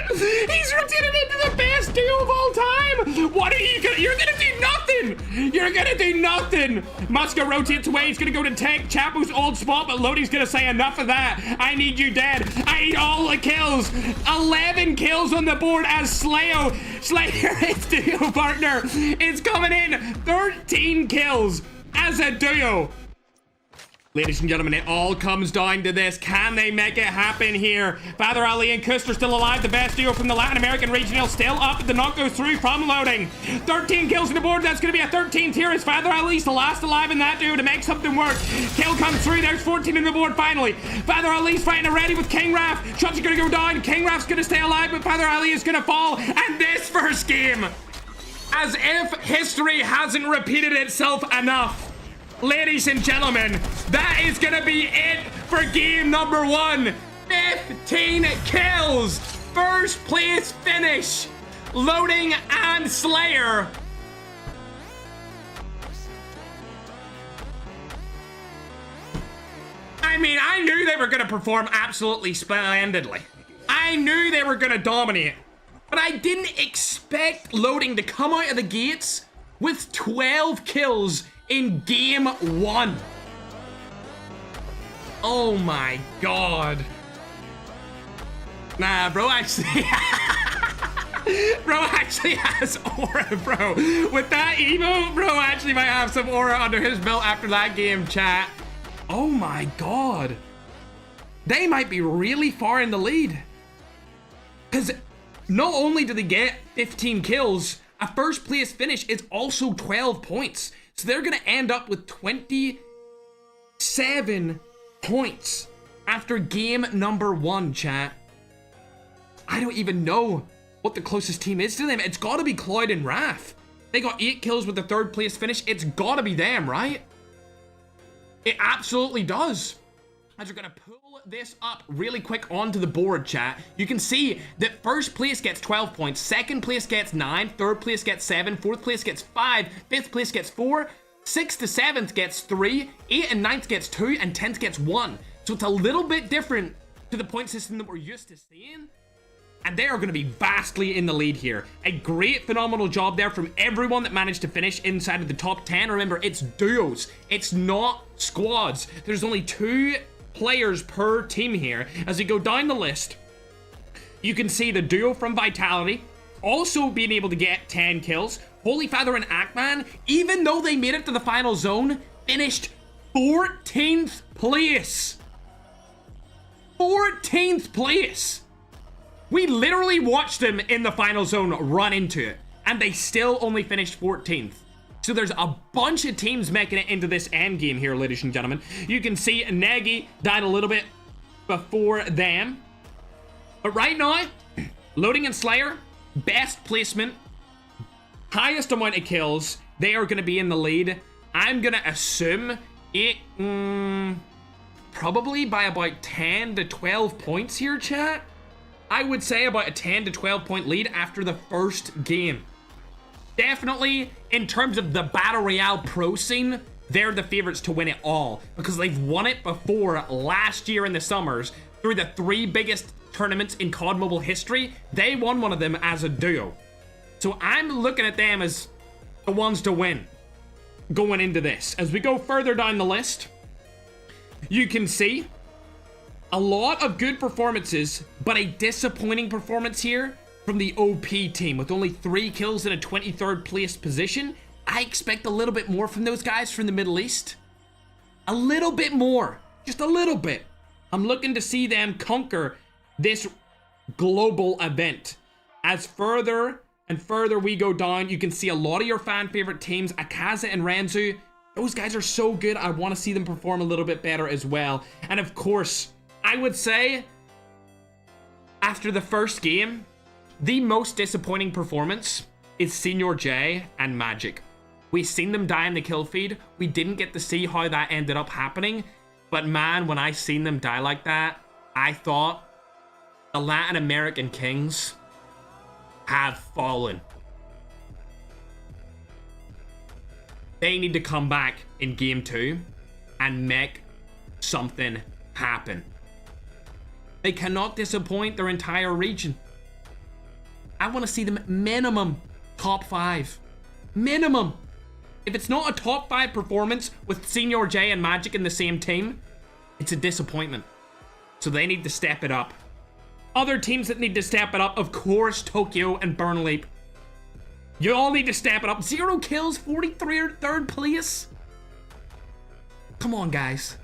Speaker 1: He's rotated into the best duo of all time! What are you gonna— you're gonna do nothing! You're gonna do nothing! Muska rotates away, he's gonna go to take Chapo's old spot, but Loading's gonna say enough of that. I need you dead. I need all the kills. 11 kills on the board as Slayer, his duo partner, is coming in. 13 kills as a duo. Ladies and gentlemen, it all comes down to this. Can they make it happen here? Father Ali and Kuster still alive. The best duo from the Latin American regional still up. The knock goes through from Loading. 13 kills on the board. That's going to be a 13th here as Father Ali's the last alive in that duo to make something work. Kill comes through. There's 14 on the board finally. Father Ali's fighting already with King Raph. Shots are going to go down. King Raph's going to stay alive, but Father Ali is going to fall. And this first game, as if history hasn't repeated itself enough, ladies and gentlemen, that is gonna be it for game number 1. 15 kills. First place finish. Loading and Slayer. I mean, I knew they were gonna perform absolutely splendidly. I knew they were gonna dominate. But I didn't expect Loading to come out of the gates with 12 kills in game 1. Oh my god. Nah, bro actually bro actually has aura, bro. With that emo, bro actually might have some aura under his belt after that game, chat. Oh my god. They might be really far in the lead. Because not only do they get 15 kills, a first place finish is also 12 points. So they're going to end up with 27 points after game number 1, chat. I don't even know what the closest team is to them. It's got to be Cloud and Raph. They got 8 kills with the 3rd place finish. It's got to be them, right? It absolutely does. As we're going to pull this up really quick onto the board, chat, you can see that first place gets 12 points, second place gets 9, third place gets 7, fourth place gets 5, fifth place gets 4, 6th to 7th gets 3, 8th and 9th gets 2, and 10th gets 1. So it's a little bit different to the point system that we're used to seeing. And they are going to be vastly in the lead here. A great, phenomenal job there from everyone that managed to finish inside of the top 10. Remember, it's duos. It's not squads. There's only 2 players per team here. As we go down the list, you can see the duo from Vitality also being able to get 10 kills. Holy Father and Ackman, even though they made it to the final zone, finished 14th place. 14th place. We literally watched them in the final zone run into it, and they still only finished 14th. So there's a bunch of teams making it into this end game here, ladies and gentlemen. You can see Nagy died a little bit before them. But right now, Loading and Slayer, best placement, highest amount of kills. They are going to be in the lead. I'm going to assume it probably by about 10 to 12 points here, chat. I would say about a 10 to 12 point lead after the first game. Definitely, in terms of the Battle Royale pro scene, they're the favorites to win it all because they've won it before last year in the summers through the 3 biggest tournaments in COD Mobile history. They won one of them as a duo. So I'm looking at them as the ones to win going into this. As we go further down the list, you can see a lot of good performances, but a disappointing performance here from the OP team with only 3 kills in a 23rd place position. I expect a little bit more from those guys from the Middle East. A little bit more, just a little bit. I'm looking to see them conquer this global event. As further and further we go down, you can see a lot of your fan favorite teams, Akaza and Ranzu. Those guys are so good. I want to see them perform a little bit better as well. And of course, I would say after the first game, the most disappointing performance is Senior J and Magic. We seen them die in the kill feed. We didn't get to see how that ended up happening. But man, when I seen them die like that, I thought the Latin American Kings have fallen. They need to come back in game 2 and make something happen. They cannot disappoint their entire region. I want to see them minimum top 5. Minimum. If it's not a top 5 performance with Senior J and Magic in the same team, it's a disappointment. So they need to step it up. Other teams that need to step it up, of course, Tokyo and Burnleap. You all need to step it up. 0 kills, 43rd place. Come on, guys.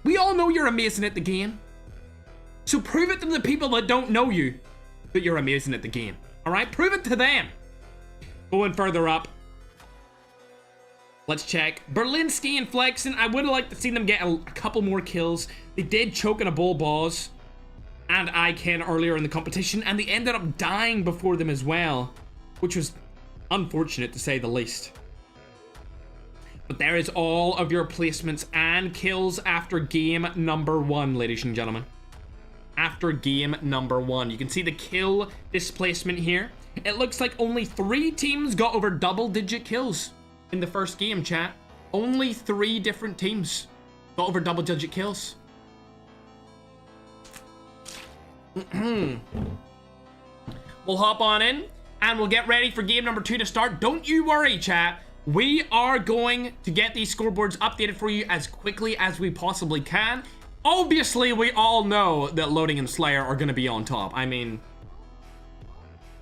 Speaker 1: We all know you're amazing at the game. So prove it to the people that don't know you that you're amazing at the game. Alright? Prove it to them. Going further up. Let's check. Berlinski and Flexen. I would have liked to see them get a couple more kills. They did choke in a bull boss and Iken earlier in the competition, and they ended up dying before them as well, which was unfortunate to say the least. But there is all of your placements and kills after game number 1, ladies and gentlemen. After game number 1. You can see the kill displacement here. It looks like only 3 teams got over double-digit kills in the first game, chat. Only 3 different teams got over double-digit kills. We'll hop on in and we'll get ready for game number 2 to start. Don't you worry, chat. We are going to get these scoreboards updated for you as quickly as we possibly can. Obviously, we all know that Loading and Slayer are going to be on top. I mean,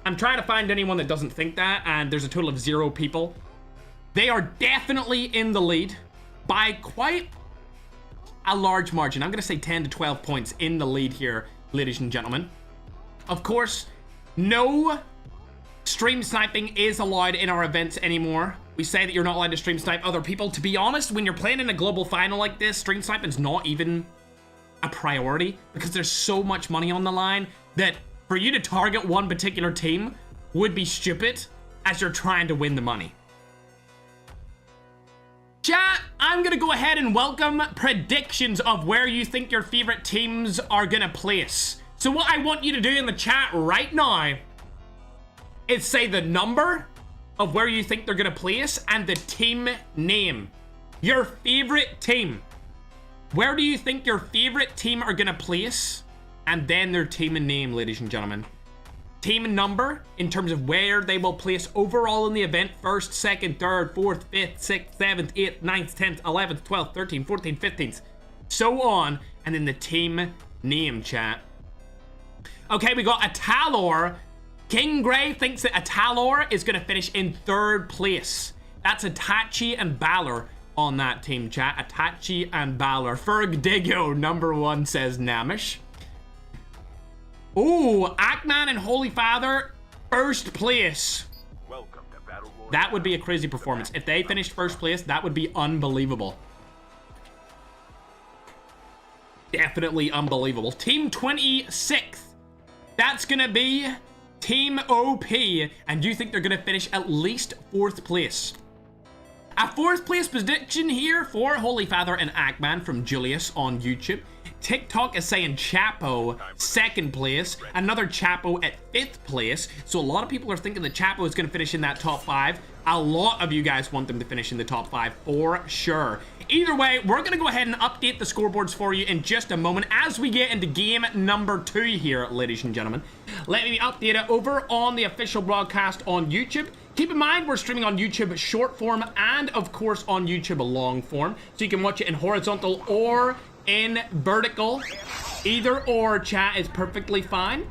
Speaker 1: I'm trying to find anyone that doesn't think that, and there's a total of 0 people. They are definitely in the lead by quite a large margin. I'm going to say 10 to 12 points in the lead here, ladies and gentlemen. Of course, no stream sniping is allowed in our events anymore. We say that you're not allowed to stream snipe other people. To be honest, when you're playing in a global final like this, stream sniping's not even a priority because there's so much money on the line that for you to target one particular team would be stupid as you're trying to win the money. Chat, I'm gonna go ahead and welcome predictions of where you think your favorite teams are gonna place. So what I want you to do in the chat right now is say the number of where you think they're gonna place and the team name. Your favorite team. Where do you think your favorite team are gonna place? And then their team and name, ladies and gentlemen. Team number in terms of where they will place overall in the event. 1st, 2nd, 3rd, 4th, 5th, 6th, 7th, 8th, 9th, 10th, 11th, 12th, 13th, 14th, 15th. So on. And then the team name, chat. Okay, we got Atalor. King Gray thinks that Atalor is going to finish in 3rd place. That's Itachi and Balor on that team, chat. Itachi and Balor. Ferg Digo, number 1, says Namish. Ooh, Ackman and Holy Father, 1st place.
Speaker 2: Welcome to Battle Royale.
Speaker 1: That would be a crazy performance. If they finished 1st place, that would be unbelievable. Definitely unbelievable. Team 26th. That's going to be Team OP. And you think they're going to finish at least 4th place. A 4th place prediction here for Holy Father and Ackman from Julius on YouTube. TikTok is saying Chapo 2nd place, another Chapo at 5th place. So a lot of people are thinking that Chapo is going to finish in that top 5. A lot of you guys want them to finish in the top 5 for sure. Either way, we're going to go ahead and update the scoreboards for you in just a moment as we get into game number 2 here, ladies and gentlemen. Let me update it over on the official broadcast on YouTube. Keep in mind, we're streaming on YouTube short form and, of course, on YouTube long form. So you can watch it in horizontal or in vertical. Either or, chat, is perfectly fine.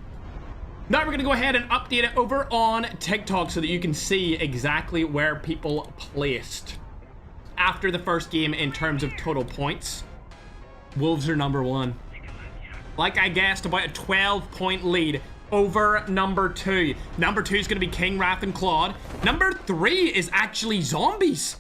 Speaker 1: Now we're going to go ahead and update it over on TikTok so that you can see exactly where people placed after the first game in terms of total points. Wolves are number 1. Like I guessed, about a 12-point lead over number 2. Number 2 is going to be King, Wrath, and Claude. Number 3 is actually Zombies.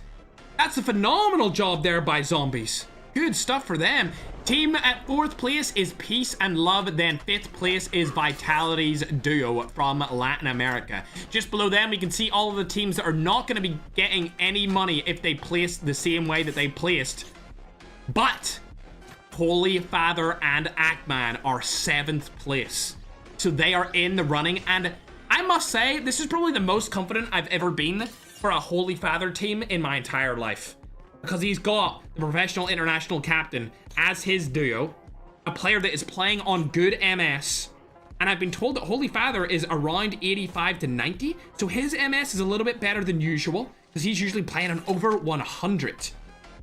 Speaker 1: That's a phenomenal job there by Zombies. Good stuff for them. Team at 4th place is Peace and Love. Then 5th place is Vitality's duo from Latin America. Just below them, we can see all of the teams that are not going to be getting any money if they place the same way that they placed. But Holy Father and Ackman are 7th place. So they are in the running. And I must say, this is probably the most confident I've ever been for a Holy Father team in my entire life. Because he's got the professional international captain as his duo, a player that is playing on good MS, and I've been told that Holy Father is around 85 to 90, so his MS is a little bit better than usual, because he's usually playing on over 100.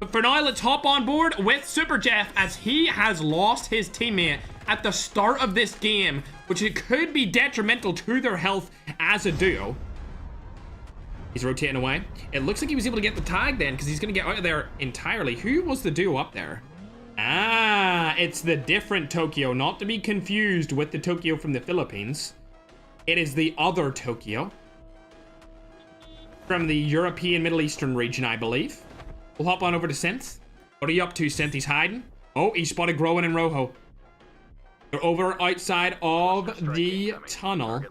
Speaker 1: But for now, let's hop on board with Super Jeff, as he has lost his teammate at the start of this game, which it could be detrimental to their health as a duo. He's rotating away. It looks like he was able to get the tag then, because he's going to get out of there entirely. Who was the duo up there? Ah, it's the different Tokyo, not to be confused with the Tokyo from the Philippines. It is the other Tokyo from the European Middle Eastern region, I believe. We'll hop on over to Synth. What are you up to, Synth? He's hiding. Oh, he spotted Groen and Rojo. They're over outside of the tunnel.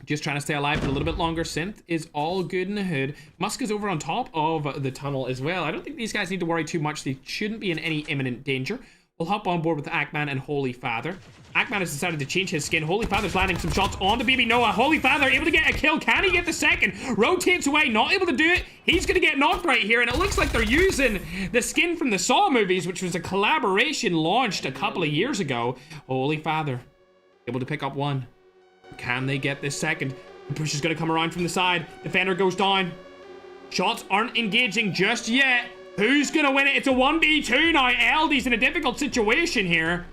Speaker 1: Just trying to stay alive for a little bit longer. Synth is all good in the hood. Musk is over on top of the tunnel as well. I don't think these guys need to worry too much. They shouldn't be in any imminent danger. We'll hop on board with Ackman and Holy Father. Ackman has decided to change his skin. Holy Father's landing some shots on the BB Noah. Holy Father able to get a kill. Can he get the second? Rotates away, not able to do it. He's going to get knocked right here, and it looks like they're using the skin from the Saw movies, which was a collaboration launched a couple of years ago. Holy Father able to pick up one. Can they get this second? The push is going to come around from the side. Defender goes down. Shots aren't engaging just yet. Who's going to win it? It's a 1v2 now. LD's in a difficult situation here.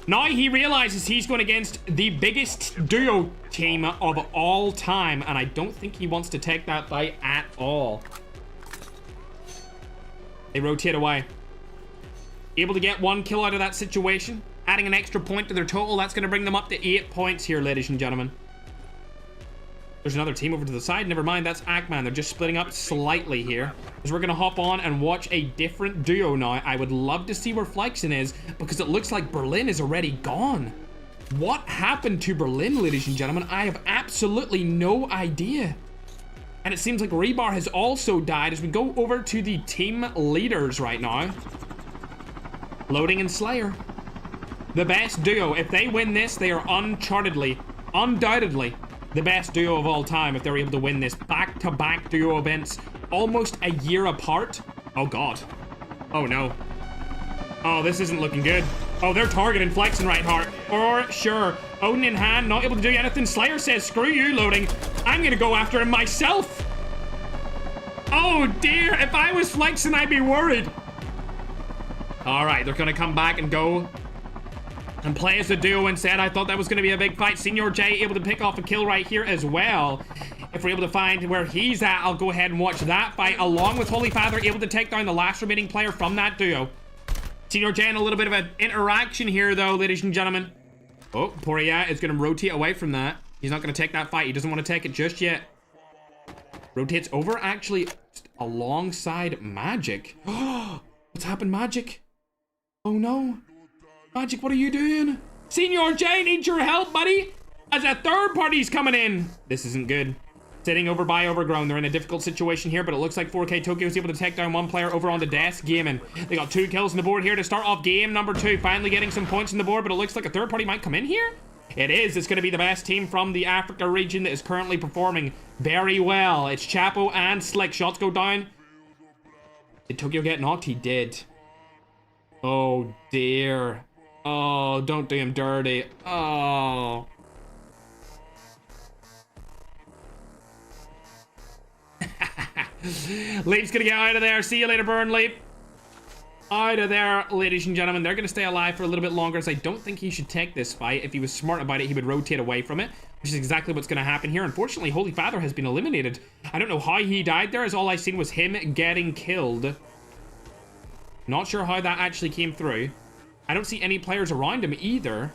Speaker 1: Now he realizes he's going against the biggest duo team of all time, and I don't think he wants to take that fight at all. They rotate away. Able to get one kill out of that situation. Adding an extra point to their total. That's going to bring them up to 8 points here, ladies and gentlemen. There's another team over to the side. Never mind, that's Ackman. They're just splitting up slightly here. As we're going to hop on and watch a different duo now. I would love to see where Flexen is, because it looks like Berlin is already gone. What happened to Berlin, ladies and gentlemen? I have absolutely no idea. And it seems like Rebar has also died as we go over to the team leaders right now. Loading and Slayer. The best duo. If they win this, they are undoubtedly the best duo of all time if they're able to win this. Back-to-back duo events, almost a year apart. Oh, God. Oh, no. Oh, this isn't looking good. Oh, they're targeting Flexen right hard. For sure. Odin in hand, not able to do anything. Slayer says, screw you, Loading. I'm going to go after him myself. Oh, dear. If I was Flexen, I'd be worried. All right, they're going to come back and go and play as a duo instead. I thought that was going to be a big fight. Senior J able to pick off a kill right here as well. If we're able to find where he's at, I'll go ahead and watch that fight, along with Holy Father able to take down the last remaining player from that duo. Senior J in a little bit of an interaction here, though, ladies and gentlemen. Oh, Poria is going to rotate away from that. He's not going to take that fight. He doesn't want to take it just yet. Rotates over, actually, alongside Magic. What's happened, Magic? Oh, no. Magic, what are you doing? Senior J needs your help, buddy, as a third party's coming in. This isn't good. Sitting over by Overgrown. They're in a difficult situation here, but it looks like 4K Tokyo is able to take down one player over on the desk gaming. They got 2 kills on the board here to start off game number 2. Finally getting some points on the board, but it looks like a third party might come in here. It is. It's going to be the best team from the Africa region that is currently performing very well. It's Chapo and Slick. Shots go down. Did Tokyo get knocked? He did. Oh, dear. Oh, don't do him dirty. Oh. Leap's gonna get out of there. See you later, Burn Leap. Out of there, ladies and gentlemen. They're gonna stay alive for a little bit longer, as I don't think he should take this fight. If he was smart about it, he would rotate away from it, which is exactly what's gonna happen here. Unfortunately, Holy Father has been eliminated. I don't know how he died there, as all I seen was him getting killed. Not sure how that actually came through. I don't see any players around him either.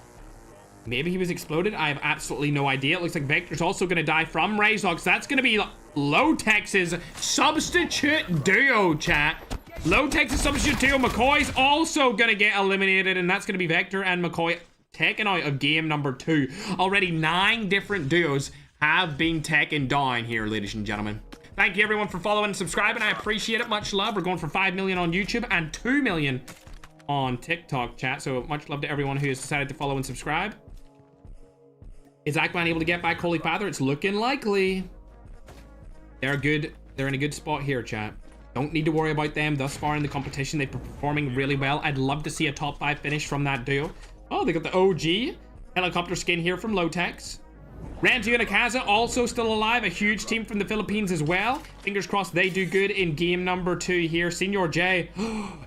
Speaker 1: Maybe he was exploded. I have absolutely no idea. It looks like Vector's also going to die from Razog. So that's going to be Low-Tech's substitute duo, chat. Low-Tech's substitute duo. McCoy's also going to get eliminated. And that's going to be Vector and McCoy taken out of game number 2. Already 9 different duos have been taken down here, ladies and gentlemen. Thank you, everyone, for following and subscribing. I appreciate it. Much love. We're going for 5 million on YouTube and 2 million on TikTok, chat. So much love to everyone who has decided to follow and subscribe. Is Aquaman able to get back Holy Father? It's looking likely. They're good. They're in a good spot here, chat. Don't need to worry about them thus far in the competition. They've been performing really well. I'd love to see a top 5 finish from that duo. Oh, they got the OG helicopter skin here from Low-Tech's. Rantu and Akaza also still alive. A huge team from the Philippines as well. Fingers crossed they do good in game number 2 here. Senior J.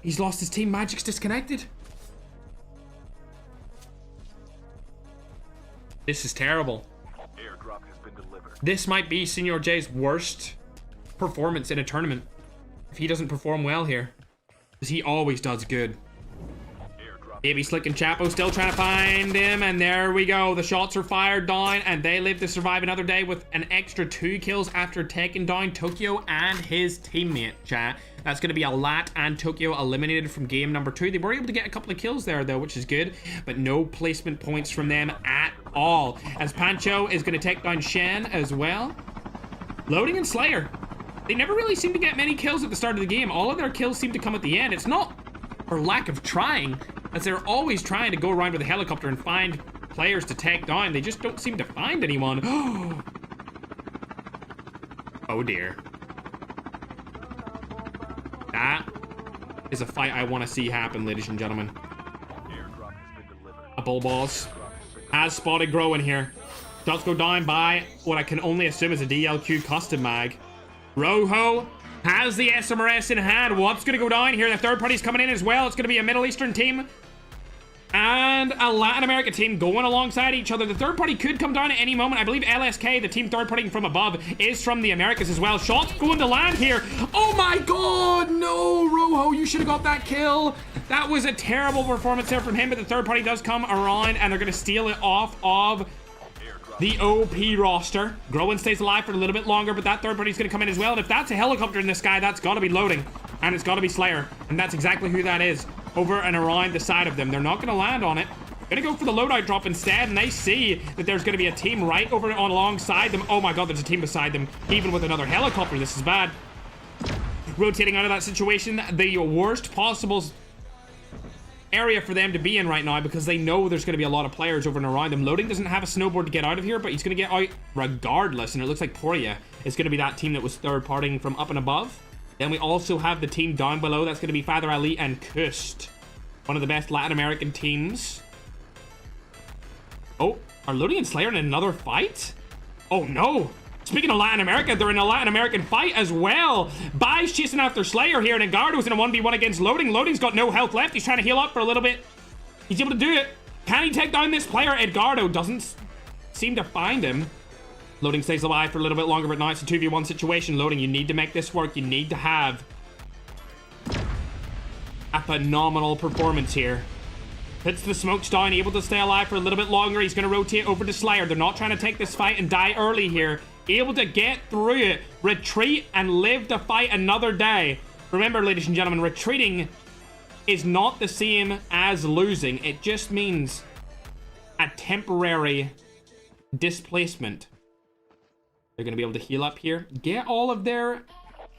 Speaker 1: He's lost his team. Magic's disconnected. This is terrible.
Speaker 2: Airdrop has been delivered.
Speaker 1: This might be Senior J's worst performance in a tournament. If he doesn't perform well here. Because he always does good. Baby Slick and Chapo still trying to find him. And there we go. The shots are fired down. And they live to survive another day with an extra 2 kills after taking down Tokyo and his teammate, chat. That's going to be a Lat and Tokyo eliminated from game number 2. They were able to get a couple of kills there, though, which is good. But no placement points from them at all. As Pancho is going to take down Shen as well. Loading and Slayer. They never really seem to get many kills at the start of the game. All of their kills seem to come at the end. It's not for lack of trying, as they're always trying to go around with a helicopter and find players to take down. They just don't seem to find anyone. Oh dear. That is a fight I want to see happen, ladies and gentlemen. A bull boss has spotted Grow in here. Does go down by what I can only assume is a DLQ custom mag. Rojo has the SMRS in hand. What's going to go down here? The third party's coming in as well. It's going to be a Middle Eastern team and a Latin America team going alongside each other. The third party could come down at any moment. I believe LSK, the team third partying from above, is from the Americas as well. Shots going to land here. Oh my god, no, Rojo, you should have got that kill. That was a terrible performance there from him, but the third party does come around and they're going to steal it off of the OP roster. Groen stays alive for a little bit longer, but that third party's going to come in as well. And if that's a helicopter in the sky, that's got to be Loading. And it's got to be Slayer. And that's exactly who that is. Over and around the side of them. They're not going to land on it. Going to go for the loadout drop instead. And they see that there's going to be a team right over on alongside them. Oh my god, there's a team beside them. Even with another helicopter. This is bad. Rotating out of that situation. The worst possible area for them to be in right now, because they know there's going to be a lot of players over and around them. Loading doesn't have a snowboard to get out of here, but he's going to get out regardless. And it looks like Poria is going to be that team that was third partying from up and above. Then we also have the team down below. That's going to be Father Ali and Kust. One of the best Latin American teams. Oh, are Loading and Slayer in another fight? Oh no. Speaking of Latin America, they're in a Latin American fight as well. Bai's chasing after Slayer here, and Edgardo's in a 1v1 against Loading. Loading's got no health left. He's trying to heal up for a little bit. He's able to do it. Can he take down this player? Edgardo doesn't seem to find him. Loading stays alive for a little bit longer, but now it's a 2v1 situation. Loading, you need to make this work. You need to have a phenomenal performance here. Hits the smokes down, able to stay alive for a little bit longer. He's going to rotate over to Slayer. They're not trying to take this fight and die early here. Able to get through it, retreat, and live to fight another day. Remember, ladies and gentlemen, retreating is not the same as losing. It just means a temporary displacement. They're going to be able to heal up here. Get all of their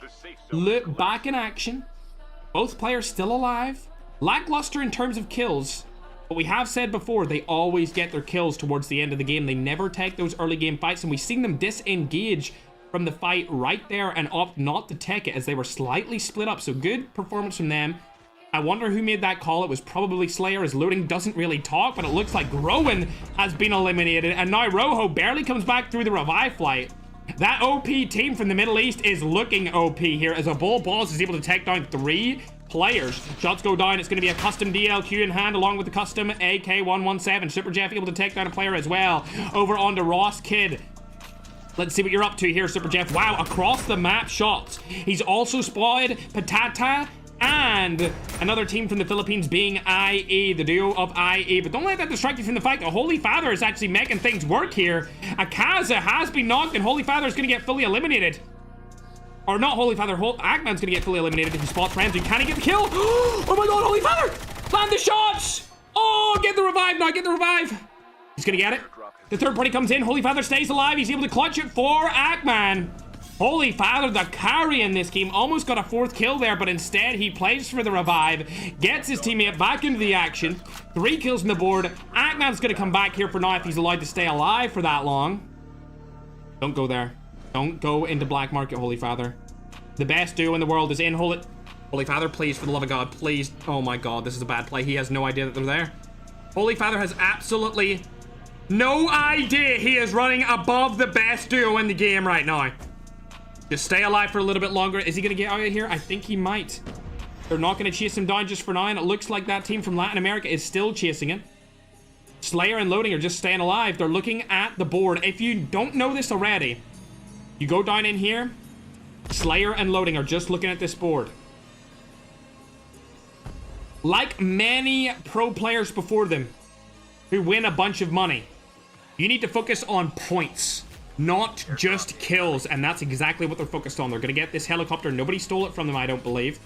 Speaker 2: The safe zone
Speaker 1: loot back in action. Both players still alive. Lackluster in terms of kills. But we have said before, they always get their kills towards the end of the game. They never take those early game fights. And we've seen them disengage from the fight right there and opt not to take it as they were slightly split up. So good performance from them. I wonder who made that call. It was probably Slayer, as Loading doesn't really talk, but it looks like Rowan has been eliminated. And now Rojo barely comes back through the revive flight. That OP team from the Middle East is looking OP here as a Bull Boss is able to take down 3 players. Shots go down. It's going to be a custom DLQ in hand along with the custom AK-117. Super Jeff able to take down a player as well. Over onto Ross Kid. Let's see what you're up to here, Super Jeff. Wow, across the map shots. He's also spotted Patata and another team from the Philippines being IE, the duo of IE. But don't let that distract you from the fact that Holy Father is actually making things work here. Akaza has been knocked and Holy Father is going to get fully eliminated. Or not Holy Father, Ackman's going to get fully eliminated if he spots Ramsey. Can he get the kill? Oh my god, Holy Father! Land the shots! Oh, get the revive now, get the revive! He's going to get it. The third party comes in. Holy Father stays alive. He's able to clutch it for Ackman. Holy Father, the carry in this game, almost got a 4th kill there, but instead he plays for the revive, gets his teammate back into the action. 3 kills on the board. Ackman's going to come back here for now if he's allowed to stay alive for that long. Don't go there. Don't go into Black Market, Holy Father. The best duo in the world is in. Holy Father, please, for the love of God, please. Oh my god, this is a bad play. He has no idea that they're there. Holy Father has absolutely no idea he is running above the best duo in the game right now. Just stay alive for a little bit longer. Is he going to get out of here? I think he might. They're not going to chase him down just for now, and it looks like that team from Latin America is still chasing him. Slayer and Loading are just staying alive. They're looking at the board. If you don't know this already, you go down in here. Slayer and Loading are just looking at this board. Like many pro players before them who win a bunch of money, you need to focus on points, not just kills, and that's exactly what they're focused on. They're going to get this helicopter. Nobody stole it from them, I don't believe.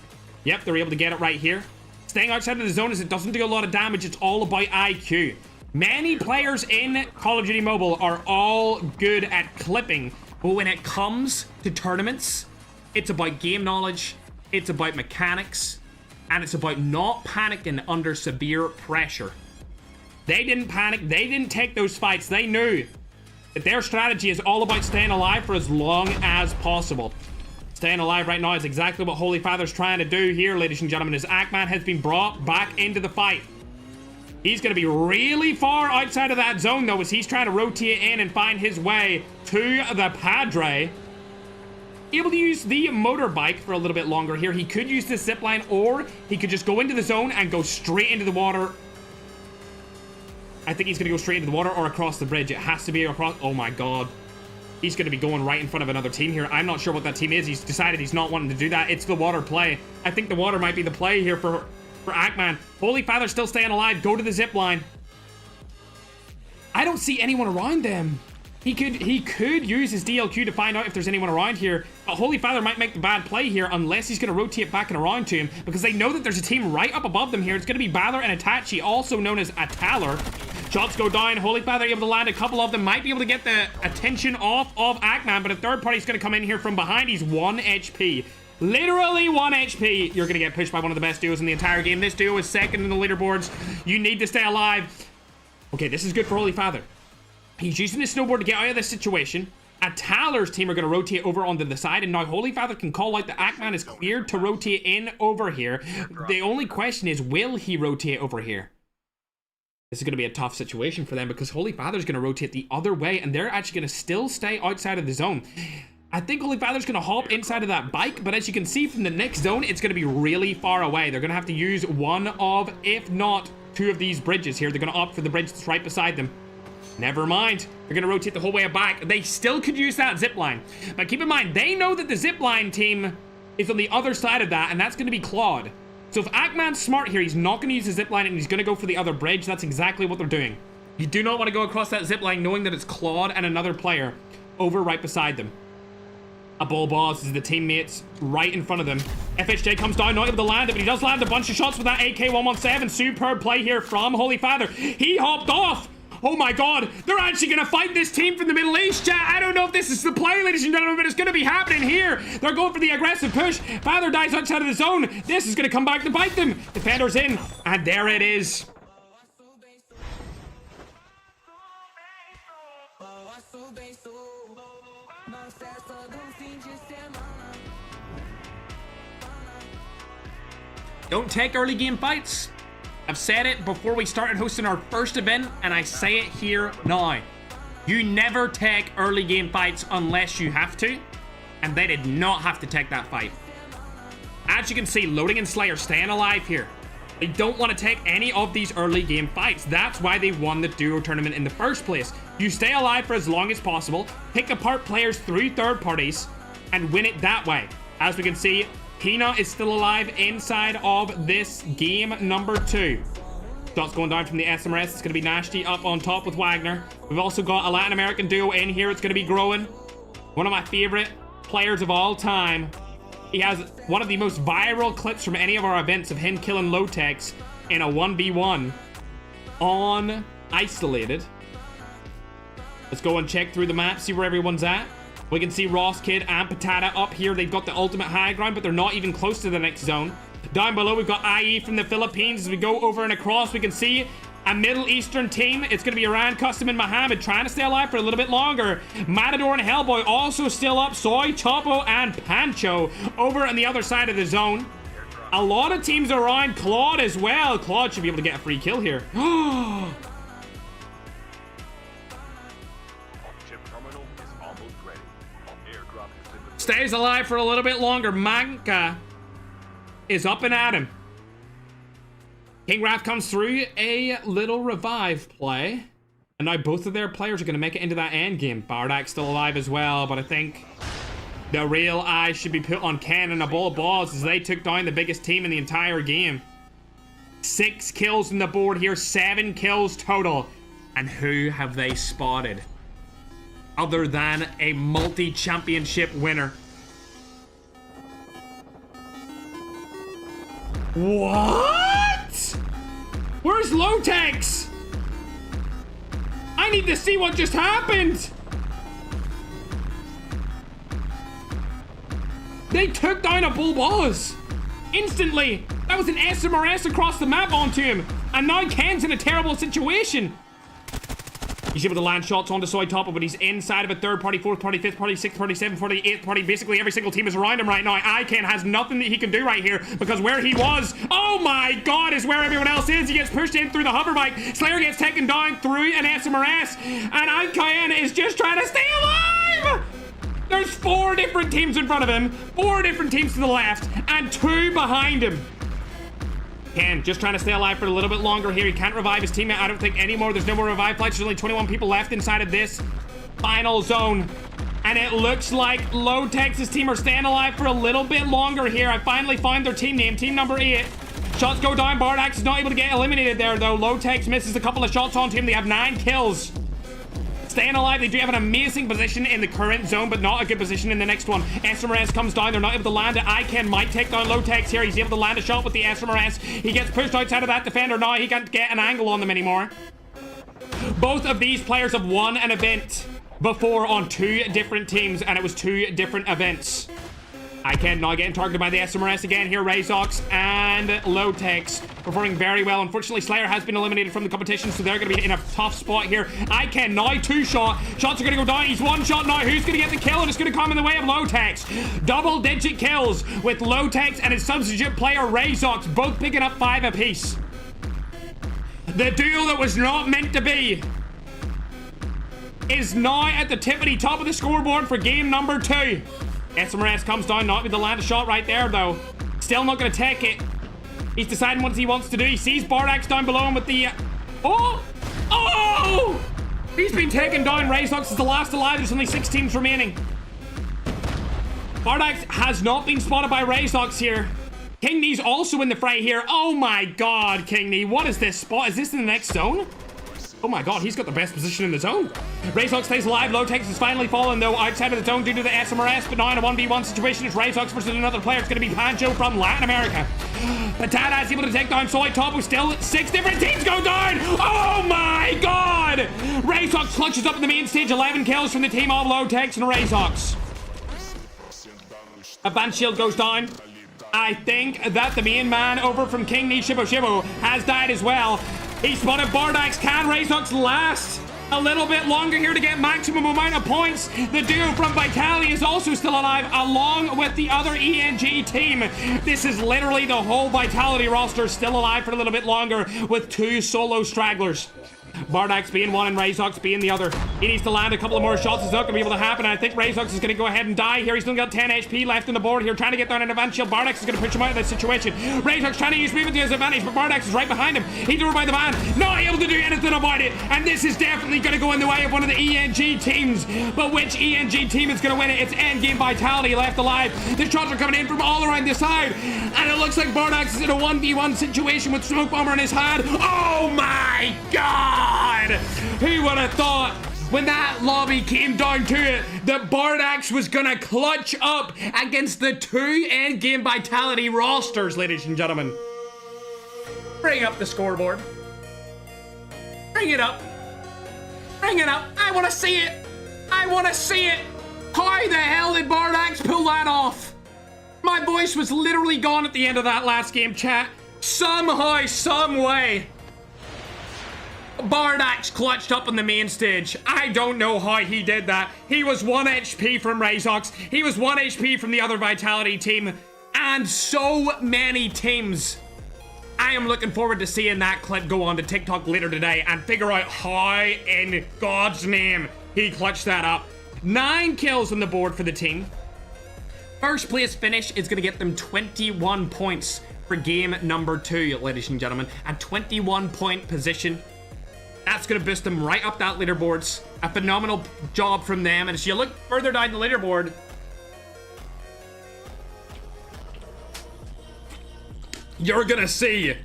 Speaker 1: Yep, they're able to get it right here. Staying outside of the zone as it doesn't do a lot of damage. It's all about IQ. Many players in Call of Duty Mobile are all good at clipping, but when it comes to tournaments, it's about game knowledge, it's about mechanics, and it's about not panicking under severe pressure. They didn't panic. They didn't take those fights. They knew that their strategy is all about staying alive for as long as possible. Staying alive right now is exactly what Holy Father's trying to do here, ladies and gentlemen, as Ackman has been brought back into the fight. He's going to be really far outside of that zone, though, as he's trying to rotate in and find his way to the Padre. Able to use the motorbike for a little bit longer here. He could use the zipline, or he could just go into the zone and go straight into the water. I think he's going to go straight into the water or across the bridge. It has to be across. Oh my god. He's going to be going right in front of another team here. I'm not sure what that team is. He's decided he's not wanting to do that. It's the water play. I think the water might be the play here for Ackman. Holy Father still staying alive. Go to the zip line. I don't see anyone around them. He could use his DLQ to find out if there's anyone around here. But Holy Father might make the bad play here unless he's going to rotate back and around to him, because they know that there's a team right up above them here. It's going to be Balor and Itachi, also known as Ataler. Shots go down. Holy Father able to land a couple of them. Might be able to get the attention off of Ackman, but a third party's going to come in here from behind. He's 1 HP. Literally 1 HP. You're going to get pushed by one of the best duos in the entire game. This duo is second in the leaderboards. You need to stay alive. Okay, this is good for Holy Father. He's using his snowboard to get out of this situation. Ataler's team are going to rotate over onto the side, and now Holy Father can call out that Ackman is cleared to rotate in over here. The only question is, will he rotate over here? This is going to be a tough situation for them, because Holy Father's going to rotate the other way, and they're actually going to still stay outside of the zone. I think Holy Father's going to hop inside of that bike, but as you can see from the next zone, it's going to be really far away. They're going to have to use one of, if not two of these bridges here. They're going to opt for the bridge that's right beside them. Never mind. They're going to rotate the whole way back. They still could use that zipline. But keep in mind, they know that the zipline team is on the other side of that, and that's going to be Claude. So if Ackman's smart here, he's not going to use the zipline, and he's going to go for the other bridge. That's exactly what they're doing. You do not want to go across that zipline knowing that it's Claude and another player over right beside them. A Bull Boss is the teammates right in front of them. FHJ comes down, not able to land it, but he does land a bunch of shots with that AK-117. Superb play here from Holy Father. He hopped off.
Speaker 3: Oh my god, they're actually gonna fight this team from the Middle East, chat. I don't know if this is the play, ladies and gentlemen, but it's gonna be happening here. They're going for the aggressive push. Father dies outside of the zone. This is gonna come back to bite them. Defender's in, and there it is. Don't take early game fights. I've said it before we started hosting our first event, and I say it here now. You never take early game fights unless you have to, and they did not have to take that fight. As you can see, Loading and Slayer staying alive here. They don't want to take any of these early game fights. That's why they won the duo tournament in the first place. You stay alive for as long as possible, pick apart players through third parties, and win it that way. As we can see, Hina is still alive inside of this game number 2. Shots going down from the SMRS. It's going to be Nasty up on top with Wagner. We've also got a Latin American duo in here. It's going to be growing. One of my favorite players of all time. He has one of the most viral clips from any of our events of him killing Lotex in a 1v1 on Isolated. Let's go and check through the map, see where everyone's at. We can see Ross Kid and Patata up here. They've got the ultimate high ground, but they're not even close to the next zone. Down below, we've got IE from the Philippines. As we go over and across, we can see a Middle Eastern team. It's going to be Iran, Custom, and Mohammed trying to stay alive for a little bit longer. Matador and Hellboy also still up. Soy, Chopo, and Pancho over on the other side of the zone. A lot of teams around. Claude as well. Claude should be able to get a free kill here. Stays alive for a little bit longer. Manka is up and at him. King Wrath comes through. A little revive play. And now both of their players are going to make it into that end game. Bardak's still alive as well, but I think the real eye should be put on Ken and a ball of balls as they took down the biggest team in the entire game. 6 kills on the board here. 7 kills total. And who have they spotted other than a multi-championship winner? What? Where's Lotex? I need to see what just happened. They took down a bull boss instantly. That was an SMRS across the map onto him, and now Ken's in a terrible situation. He's able to land shots onto Soy Topo, but he's inside of a third party, fourth party, fifth party, sixth party, seventh party, eighth party. Basically, every single team is around him right now. Iken has nothing that he can do right here because where he was, oh my god, is where everyone else is. He gets pushed in through the hover bike. Slayer gets taken down through an SMRS, and Iken is just trying to stay alive. There's 4 different teams in front of him, 4 different teams to the left, and 2 behind him. Ken just trying to stay alive for a little bit longer here. He can't revive his teammate, I don't think, anymore. There's no more revive flights. There's only 21 people left inside of this final zone. And it looks like Lotex's team are staying alive for a little bit longer here. I finally found their team name, team number 8. Shots go down. Bardax is not able to get eliminated there, though. Lotex misses a couple of shots onto him. They have 9 kills. Staying alive. They do have an amazing position in the current zone, but not a good position in the next one. SMRS comes down. They're not able to land it. Iken might take down Lotex here. He's able to land a shot with the SMRS. He gets pushed outside of that defender. Now he can't get an angle on them anymore. Both of these players have won an event before on 2 different teams, and it was 2 different events. Iken now getting targeted by the SMRS again here. Razox and Lotex performing very well. Unfortunately, Slayer has been eliminated from the competition, so they're going to be in a tough spot here. Iken now 2-shot. Shots are going to go down. He's 1 shot now. Who's going to get the kill? And it's going to come in the way of Lotex. Double-digit kills with Lotex and his substitute player Razox, both picking up 5 apiece. The duel that was not meant to be is now at the tippity top of the scoreboard for game number 2. SMRS comes down, not with the land a shot right there, though. Still not going to take it. He's deciding what he wants to do. He sees Bardax down below him with the... Oh! He's been taken down. Razox is the last alive. There's only 6 teams remaining. Bardax has not been spotted by Razox here. King Knee's also in the fray here. Oh my god, King Knee. What is this spot? Is this in the next zone? Oh my god, he's got the best position in the zone. Razox stays alive. Lotex has finally fallen, though, outside of the zone due to the SMRS, but now in a 1v1 situation, it's Razox versus another player. It's going to be Pancho from Latin America. Patata is able to take down Soy Topo. Still 6 different teams go down. Oh my god! Razorx clutches up in the main stage. 11 kills from the team of Low-Tex and Razorx. Advanced shield goes down. I think that the main man over from King Ni Shibo Shibo has died as well. He spotted Bardax. Can Razorx last a little bit longer here to get maximum amount of points? The duo from Vitality is also still alive, along with the other ENG team. This is literally the whole Vitality roster still alive for a little bit longer, with 2 solo stragglers. Bardax being one and Razorx being the other. He needs to land a couple of more shots. It's not going to be able to happen. I think Razorx is going to go ahead and die here. He's still got 10 HP left on the board here, trying to get down an advanced shield. Bardax is going to push him out of this situation. Razorx trying to use movement to his advantage, but Bardax is right behind him. He's over by the van, not able to do anything about it. And this is definitely going to go in the way of one of the ENG teams. But which ENG team is going to win it? It's Endgame Vitality left alive. The shots are coming in from all around the side. And it looks like Bardax is in a 1v1 situation with Smoke Bomber in his hand. Oh my god! Who would have thought, when that lobby came down to it, that Bardax was gonna clutch up against the 2 Endgame Vitality rosters, ladies and gentlemen? Bring up the scoreboard. Bring it up. Bring it up. I want to see it. I want to see it. How the hell did Bardax pull that off? My voice was literally gone at the end of that last game, chat. Somehow, some way, Bardax clutched up on the main stage. I don't know how he did that. He was 1 HP from Razorx. He was 1 HP from the other Vitality team. And so many teams. I am looking forward to seeing that clip go on to TikTok later today and figure out how in God's name he clutched that up. 9 kills on the board for the team. First place finish is going to get them 21 points for game number 2, ladies and gentlemen. A 21-point position. That's going to boost them right up that leaderboards. A phenomenal job from them. And as you look further down the leaderboard, you're going to see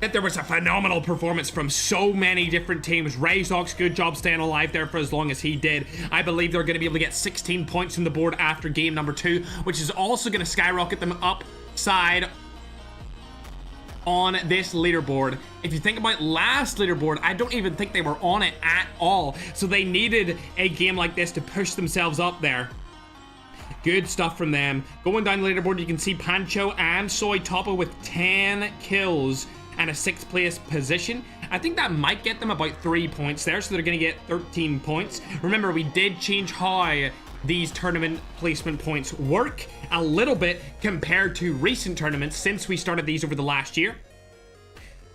Speaker 3: that there was a phenomenal performance from so many different teams. Razorx, good job staying alive there for as long as he did. I believe they're going to be able to get 16 points on the board after game number 2, which is also going to skyrocket them upside on this leaderboard. If you think about last leaderboard, I don't even think they were on it at all. So they needed a game like this to push themselves up there. Good stuff from them. Going down the leaderboard, you can see Pancho and Soy Topo with 10 kills and a 6th place position. I think that might get them about 3 points there, so they're going to get 13 points. Remember, we did change how these tournament placement points work a little bit compared to recent tournaments since we started these over the last year.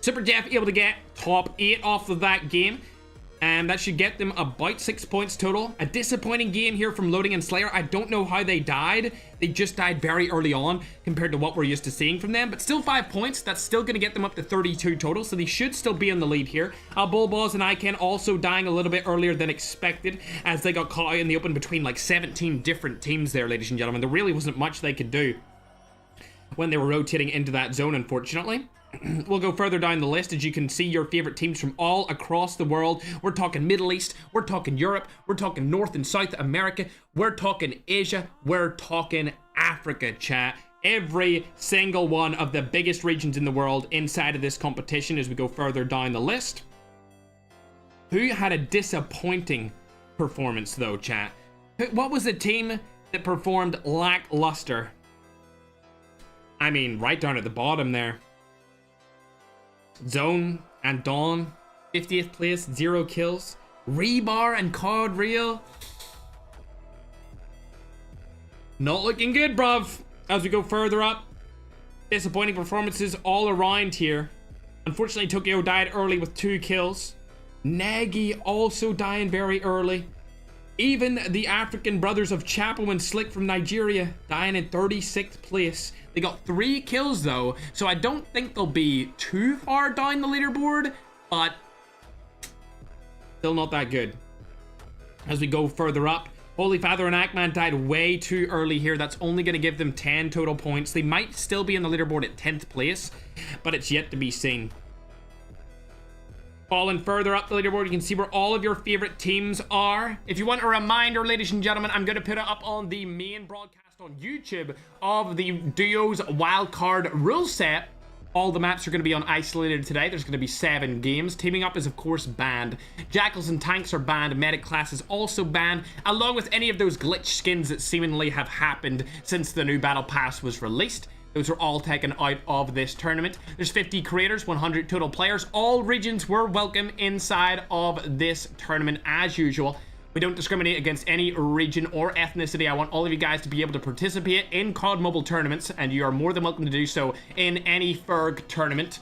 Speaker 3: Super Jeff able to get top 8 off of that game, and that should get them about 6 points total. A disappointing game here from Loading and Slayer. I don't know how they died. They just died very early on compared to what we're used to seeing from them, but still 5 points. That's still going to get them up to 32 total, so they should still be in the lead here. Bullballs and Ican also dying a little bit earlier than expected, as they got caught out in the open between like 17 different teams there, ladies and gentlemen. There really wasn't much they could do when they were rotating into that zone, unfortunately. We'll go further down the list. As you can see, your favorite teams from all across the world. We're talking Middle East, we're talking Europe, we're talking North and South America, we're talking Asia, we're talking Africa, chat. Every single one of the biggest regions in the world inside of this competition as we go further down the list. Who had a disappointing performance though, chat? What was the team that performed lackluster? I mean, right down at the bottom there. Zone and Dawn, 50th place, 0 kills. Rebar and COD Real. Not looking good, bruv. As we go further up, disappointing performances all around here. Unfortunately, Tokyo died early with 2 kills. Nagi also dying very early. Even the African brothers of Chapo and Slick from Nigeria dying in 36th place. They got 3 kills though, so I don't think they'll be too far down the leaderboard, but still not that good. As we go further up, Holy Father and Ackman died way too early here. That's only going to give them 10 total points. They might still be in the leaderboard at 10th place, but it's yet to be seen. Falling further up the leaderboard, you can see where all of your favorite teams are. If you want a reminder, ladies and gentlemen, I'm going to put it up on the main broadcast on YouTube of the Duos wildcard rule set.
Speaker 1: All the maps are going to be on Isolated today. There's going to be 7 games. Teaming up is, of course, banned. Jackals and tanks are banned. Medic class is also banned, along with any of those glitch skins that seemingly have happened since the new Battle Pass was released. Those are all taken out of this tournament. There's 50 creators, 100 total players. All regions were welcome inside of this tournament as usual. We don't discriminate against any region or ethnicity. I want all of you guys to be able to participate in COD Mobile tournaments, and you are more than welcome to do so in any FERG tournament.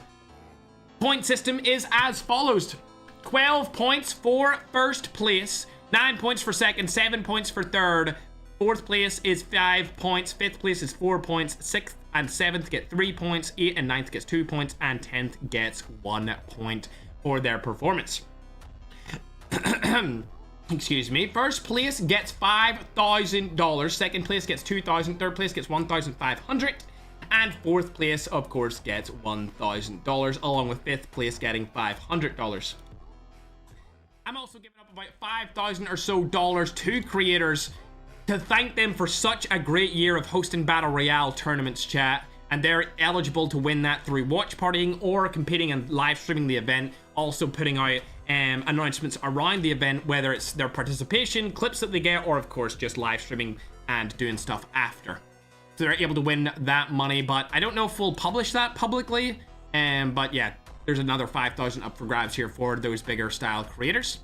Speaker 1: Point system is as follows. 12 points for first place, 9 points for second, 7 points for third. Fourth place is 5 points, fifth place is 4 points, sixth and seventh get 3 points, 8th and 9th gets 2 points, and 10th gets 1 point for their performance. Excuse me. First place gets $5,000. Second place gets $2,000. Third place gets $1,500. And fourth place, of course, gets $1,000, along with fifth place getting $500. I'm also giving up about $5,000 or so to creators to thank them for such a great year of hosting Battle Royale tournaments, chat. And they're eligible to win that through watch partying or competing and live streaming the event. Also putting out announcements around the event, whether it's their participation, clips that they get, or of course just live streaming and doing stuff after. So they're able to win that money, but I don't know if we'll publish that publicly. But yeah, there's another 5,000 up for grabs here for those bigger style creators.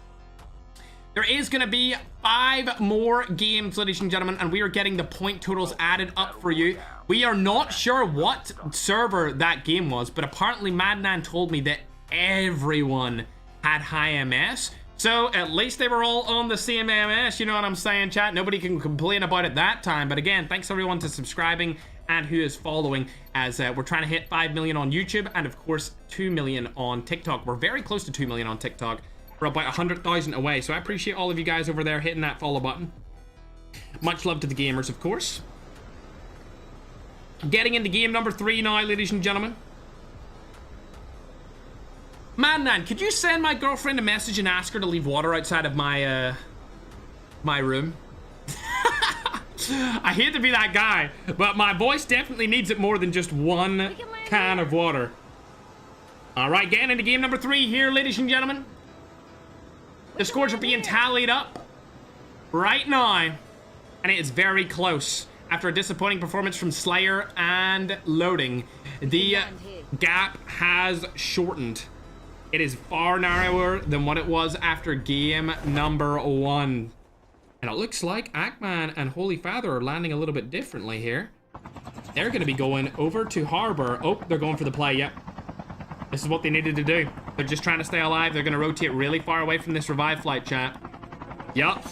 Speaker 1: There is going to be 5 more games, ladies and gentlemen, and we are getting the point totals added up for you. We are not sure what server that game was, but apparently Madnan told me that everyone had high MS. So at least they were all on the same MS, you know what I'm saying, chat? Nobody can complain about it that time. But again, thanks everyone to subscribing and who is following, as we're trying to hit 5 million on YouTube and of course 2 million on TikTok. We're very close to 2 million on TikTok. We're about 100,000 away, so I appreciate all of you guys over there hitting that follow button. Much love to the gamers, of course. Getting into game number 3 now, ladies and gentlemen. Madnan, could you send my girlfriend a message and ask her to leave water outside of my my room? I hate to be that guy, but my voice definitely needs it more than just one can of water. All right, getting into game number 3 here, ladies and gentlemen. The scores are being tallied up right now, and it is very close. After a disappointing performance from Slayer and Loading, the gap has shortened. It is far narrower than what it was after game number 1. And it looks like Ackman and Holy Father are landing a little bit differently here. They're going to be going over to Harbor. Oh, they're going for the play, yep. This is what they needed to do. They're just trying to stay alive. They're going to rotate really far away from this revive flight, chat. Yup.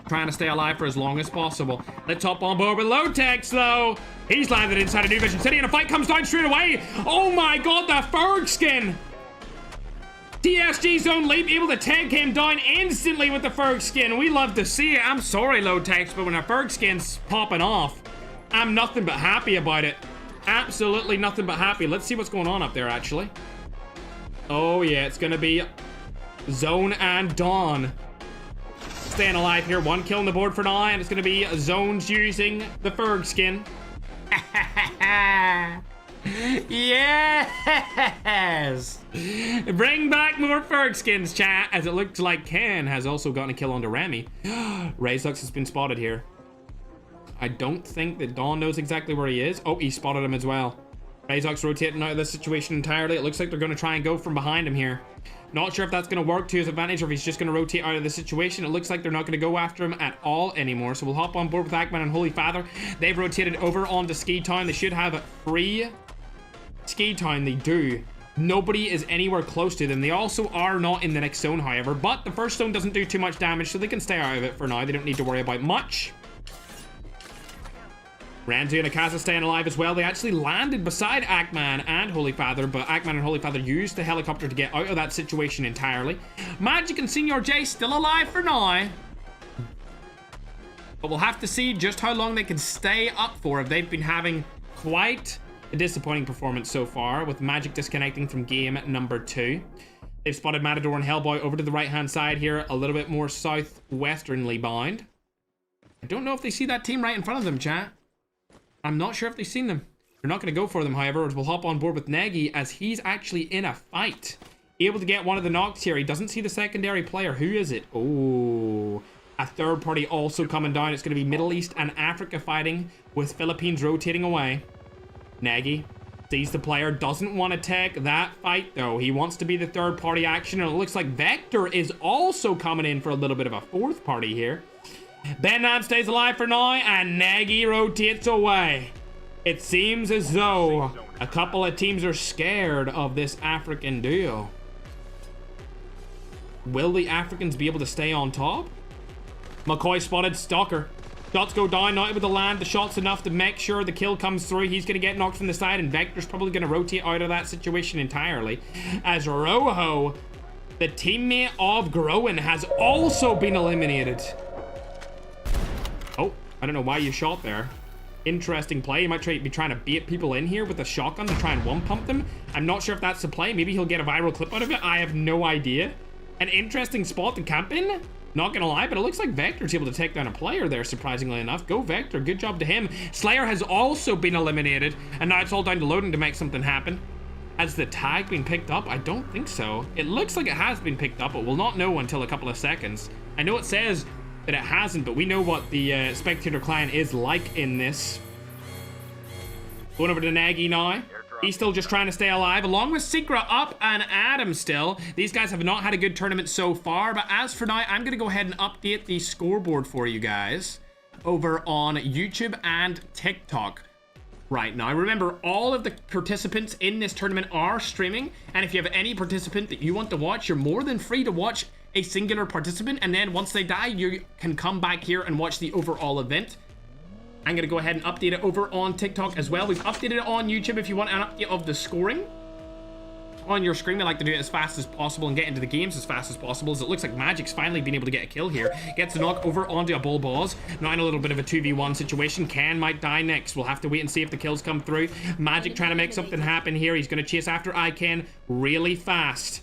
Speaker 1: Trying to stay alive for as long as possible. Let's hop on board with Lotex, though. He's landed inside a New Vision City, and a fight comes down straight away. Oh my god, the Ferg skin. TSG Zone Leap able to take him down instantly with the Ferg skin. We love to see it. I'm sorry, Lotex, but when a Ferg skin's popping off, I'm nothing but happy about it. Absolutely nothing but happy. Let's see what's going on up there, actually. Oh, yeah, it's going to be Zone and Dawn staying alive here. 1 kill on the board for now, and it's going to be Zones using the Ferg skin. Yes! Bring back more Ferg skins, chat, as it looks like Ken has also gotten a kill onto Remy. Razux has been spotted here. I don't think that Dawn knows exactly where he is. Oh, he spotted him as well. Razok's rotating out of this situation entirely. It looks like they're going to try and go from behind him here. Not sure if that's going to work to his advantage or if he's just going to rotate out of the situation. It looks like they're not going to go after him at all anymore. So we'll hop on board with Ackman and Holy Father. They've rotated over onto Ski Town. They should have free Ski Town. They do. Nobody is anywhere close to them. They also are not in the next zone, however. But the first zone doesn't do too much damage, so they can stay out of it for now. They don't need to worry about much. Ranzu and Akaza staying alive as well. They actually landed beside Ackman and Holy Father, but Ackman and Holy Father used the helicopter to get out of that situation entirely. Magic and Senior J still alive for now. But we'll have to see just how long they can stay up for, if they've been having quite a disappointing performance so far, with Magic disconnecting from game number 2. They've spotted Matador and Hellboy over to the right-hand side here, a little bit more southwesternly bound. I don't know if they see that team right in front of them, chat. I'm not sure if they've seen them.
Speaker 3: They're not going to go for them, however. We'll hop on board with Nagy as he's actually in a fight. Able to get one of the knocks here. He doesn't see the secondary player. Who is it? Oh, a third party also coming down. It's going to be Middle East and Africa fighting with Philippines rotating away. Nagy sees the player. Doesn't want to take that fight, though. He wants to be the third party action. And it looks like Vector is also coming in for a little bit of a fourth party here. Ben stays alive for now, and Nagy rotates away. It seems as though a couple of teams are scared of this African duo. Will the Africans be able to stay on top? McCoy spotted Stalker. Shots go down, not able to land the shots enough to make sure the kill comes through. He's going to get knocked from the side, and Vector's probably going to rotate out of that situation entirely. As Rojo, the teammate of Groen, has also been eliminated. Oh, I don't know why you shot there. Interesting play. He might be trying to bait people in here with a shotgun to try and one-pump them. I'm not sure if that's the play. Maybe he'll get a viral clip out of it. I have no idea. An interesting spot to camp in. Not gonna lie, but it looks like Vector's able to take down a player there, surprisingly enough. Go Vector. Good job to him. Slayer has also been eliminated, and now it's all down to loading to make something happen. Has the tag been picked up? I don't think so. It looks like it has been picked up, but we'll not know until a couple of seconds. I know it says that it hasn't, but we know what the spectator client is like in this. Going over to Nagy now. He's still just trying to stay alive, along with Secret up and Adam still. These guys have not had a good tournament so far, but as for now, I'm going to go ahead and update the scoreboard for you guys over on YouTube and TikTok right now. Remember, all of the participants in this tournament are streaming, and if you have any participant that you want to watch, you're more than free to watch a singular participant, and then once they die, you can come back here and watch the overall event. I'm gonna go ahead and update it over on TikTok as well. We've updated it on YouTube. If you want an update of the scoring on your screen, I like to do it as fast as possible and get into the games as fast as possible, as it looks like Magic's finally been able to get a kill here. Gets the knock over onto a bull boss. Now in a little bit of a 2v1 situation. Ken might die next. We'll have to wait and see if the kills come through. Magic trying to make something happen here. He's gonna chase after Iken really fast.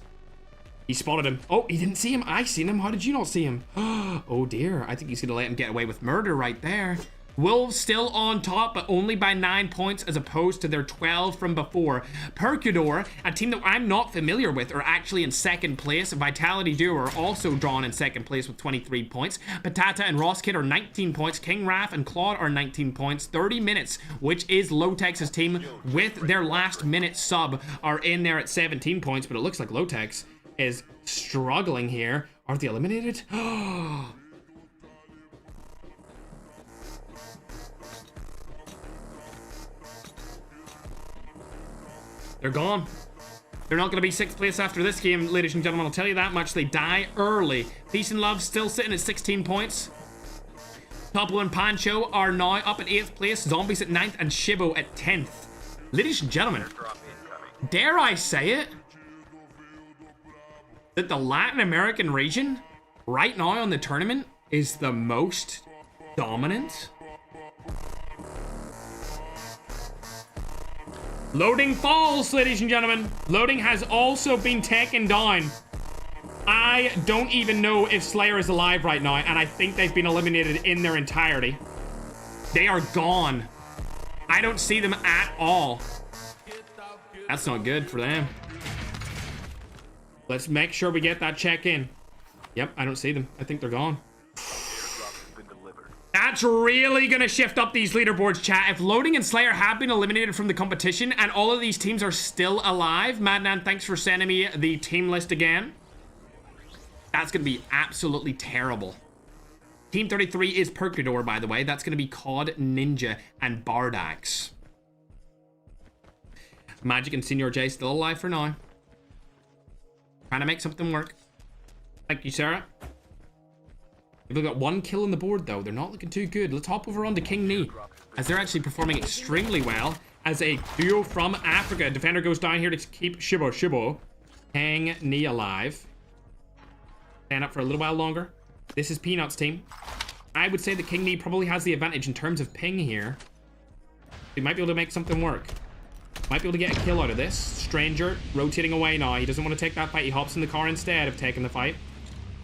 Speaker 3: He spotted him. Oh, he didn't see him. I seen him. How did you not see him? Oh dear. I think he's gonna let him get away with murder right there. Wolves still on top, but only by 9 points as opposed to their 12 from before. Percudor, a team that I'm not familiar with, are actually in second place. Vitality Duo are also drawn in second place with 23 points. Patata and Rosskid are 19 points. King Raph and Claude are 19 points. 30 minutes, which is Lowtex's team with their last minute sub, are in there at 17 points, but it looks like Lowtex is struggling here. Are they eliminated? They're gone. They're not going to be 6th place after this game, ladies and gentlemen. I'll tell you that much. They die early. Peace and Love still sitting at 16 points. Topo and Pancho are now up at 8th place. Zombies at 9th and Shibo at 10th. Ladies and gentlemen, dare I say it, that the Latin American region right now on the tournament is the most dominant? Loading falls, ladies and gentlemen. Loading has also been taken down. I don't even know if Slayer is alive right now, and I think they've been eliminated in their entirety. They are gone. I don't see them at all. That's not good for them. Let's make sure we get that check in. Yep, I don't see them. I think they're gone. That's really gonna shift up these leaderboards, chat. If Loading and Slayer have been eliminated from the competition and all of these teams are still alive, Madnan, thanks for sending me the team list again. That's gonna be absolutely terrible. Team 33 is Percudor, by the way. That's gonna be COD, Ninja, and Bardax. Magic and Senior J still alive for now. Trying to make something work. Thank you, Sarah. They've got 1 kill on the board, though. They're not looking too good. Let's hop over onto King Knee, as they're actually performing extremely well as a duo from Africa. Defender goes down here to keep Shibo. King Knee alive. Stand up for a little while longer. This is Peanut's team. I would say that King Knee probably has the advantage in terms of ping here. He might be able to make something work. Might be able to get a kill out of this. Stranger rotating away now. He doesn't want to take that fight. He hops in the car instead of taking the fight.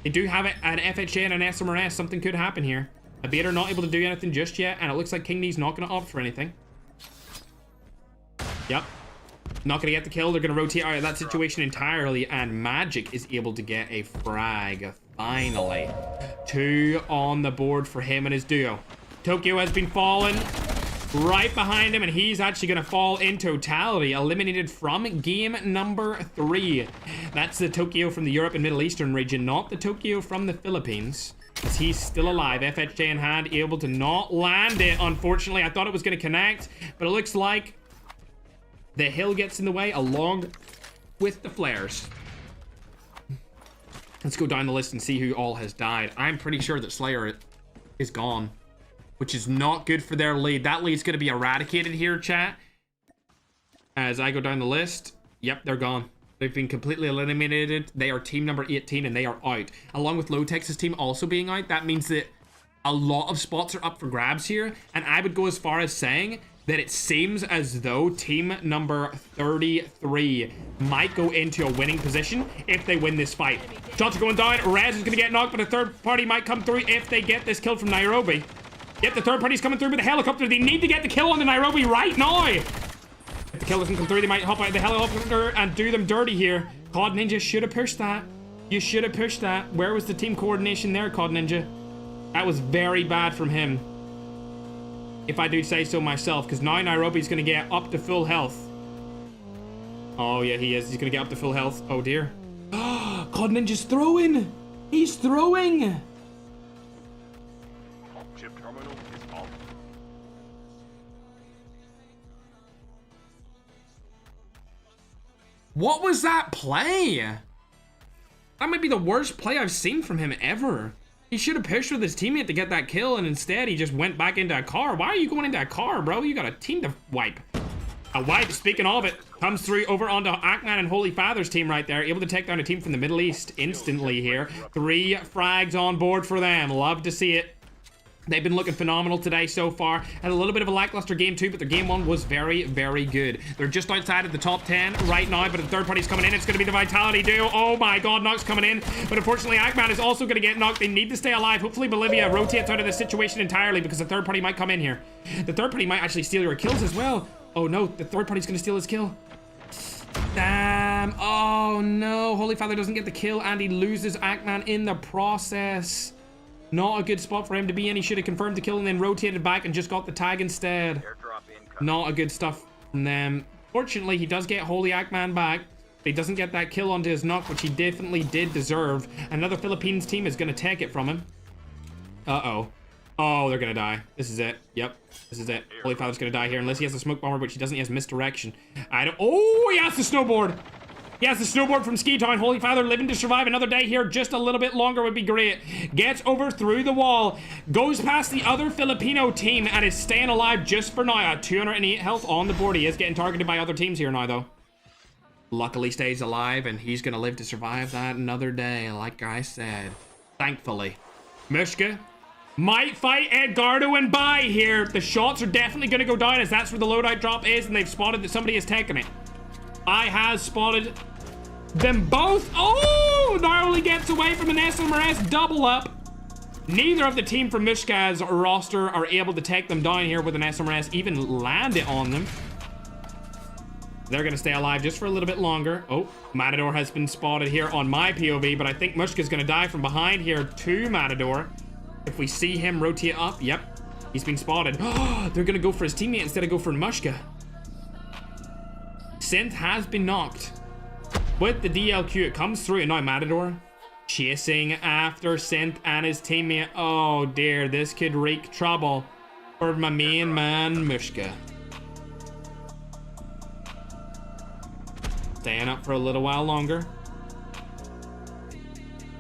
Speaker 3: They do have an FHA and an SMRS. Something could happen here. A Bader not able to do anything just yet, and it looks like King Knee's not going to opt for anything. Yep. Not gonna get the kill. They're gonna rotate out of that situation entirely, and Magic is able to get a frag. Finally. 2 on the board for him and his duo. Tokyo has been fallen right behind him, and he's actually gonna fall in totality, eliminated from game number 3. That's the Tokyo from the Europe and Middle Eastern region, not the Tokyo from the Philippines, as he's still alive. FHJ in hand, able to not land it, unfortunately. I thought it was gonna connect, but it looks like the hill gets in the way along with the flares. Let's go down the list and see who all has died. I'm pretty sure that Slayer is gone, which is not good for their lead. That lead's going to be eradicated here, chat. As I go down the list, yep, they're gone. They've been completely eliminated. They are team number 18 and they are out. Along with Low Texas team also being out, that means that a lot of spots are up for grabs here. And I would go as far as saying that it seems as though team number 33 might go into a winning position if they win this fight. Shots are going down. Rez is going to get knocked, but a third party might come through if they get this kill from Nairobi. Yep, the third party's coming through with the helicopter. They need to get the kill on the Nairobi right now. If the kill doesn't come through, they might hop out of the helicopter and do them dirty here. COD Ninja should have pushed that. You should have pushed that. Where was the team coordination there, COD Ninja? That was very bad from him, if I do say so myself, because now Nairobi's going to get up to full health. Oh, yeah, he is. He's going to get up to full health. Oh, dear. COD Ninja's throwing. He's throwing.
Speaker 2: Chip terminal is off.
Speaker 1: What was that play? That might be the worst play I've seen from him ever. He should have pushed with his teammate to get that kill, and instead he just went back into a car. Why are you going into a car, bro? You got a team to wipe. A wipe, speaking of it, comes through over onto Ackman and Holy Father's team right there. Able to take down a team from the Middle East instantly here. 3 frags on board for them. Love to see it. They've been looking phenomenal today so far. Had a little bit of a lackluster game 2, but their game 1 was very, very good. They're just outside of the top 10 right now, but the third party's coming in. It's going to be the Vitality duo. Oh my god, Knock's coming in. But unfortunately, Ackman is also going to get knocked. They need to stay alive. Hopefully, Bolivia rotates out of this situation entirely, because the third party might come in here. The third party might actually steal your kills as well. Oh no, the third party's going to steal his kill. Damn. Oh no, Holy Father doesn't get the kill, and he loses Ackman in the process. Not a good spot for him to be in. He should have confirmed the kill and then rotated back and just got the tag instead. Not a good stuff from them. Fortunately, he does get Holy Ackman back. But he doesn't get that kill onto his knock, which he definitely did deserve. Another Philippines team is going to take it from him. Uh-oh. Oh, they're going to die. This is it. Yep. This is it. Holy Father's going to die here unless he has a smoke bomber, which he doesn't. He has misdirection. Oh, he has the snowboard. He has the snowboard from Ski Town. Holy Father living to survive another day here. Just a little bit longer would be great. Gets over through the wall. Goes past the other Filipino team and is staying alive just for now. At 208 health on the board. He is getting targeted by other teams here now, though. Luckily stays alive, and he's going to live to survive that another day, like I said. Thankfully. Mushka might fight Edgardo and Bai here. The shots are definitely going to go down, as that's where the loadout drop is, and they've spotted that somebody has taken it. I has spotted them both. Oh, narrowly gets away from an SMRS double up. Neither of the team from Mishka's roster are able to take them down here with an SMRS, even land it on them. They're going to stay alive just for a little bit longer. Oh, Matador has been spotted here on my POV, but I think Mushka's going to die from behind here to Matador. If we see him rotate up, yep, he's been spotted. Oh, they're going to go for his teammate instead of go for Mushka. Synth has been knocked with the DLQ. It comes through, and now Matador chasing after Synth and his teammate. Oh dear, this could wreak trouble for my main man Mushka. Staying up for a little while longer.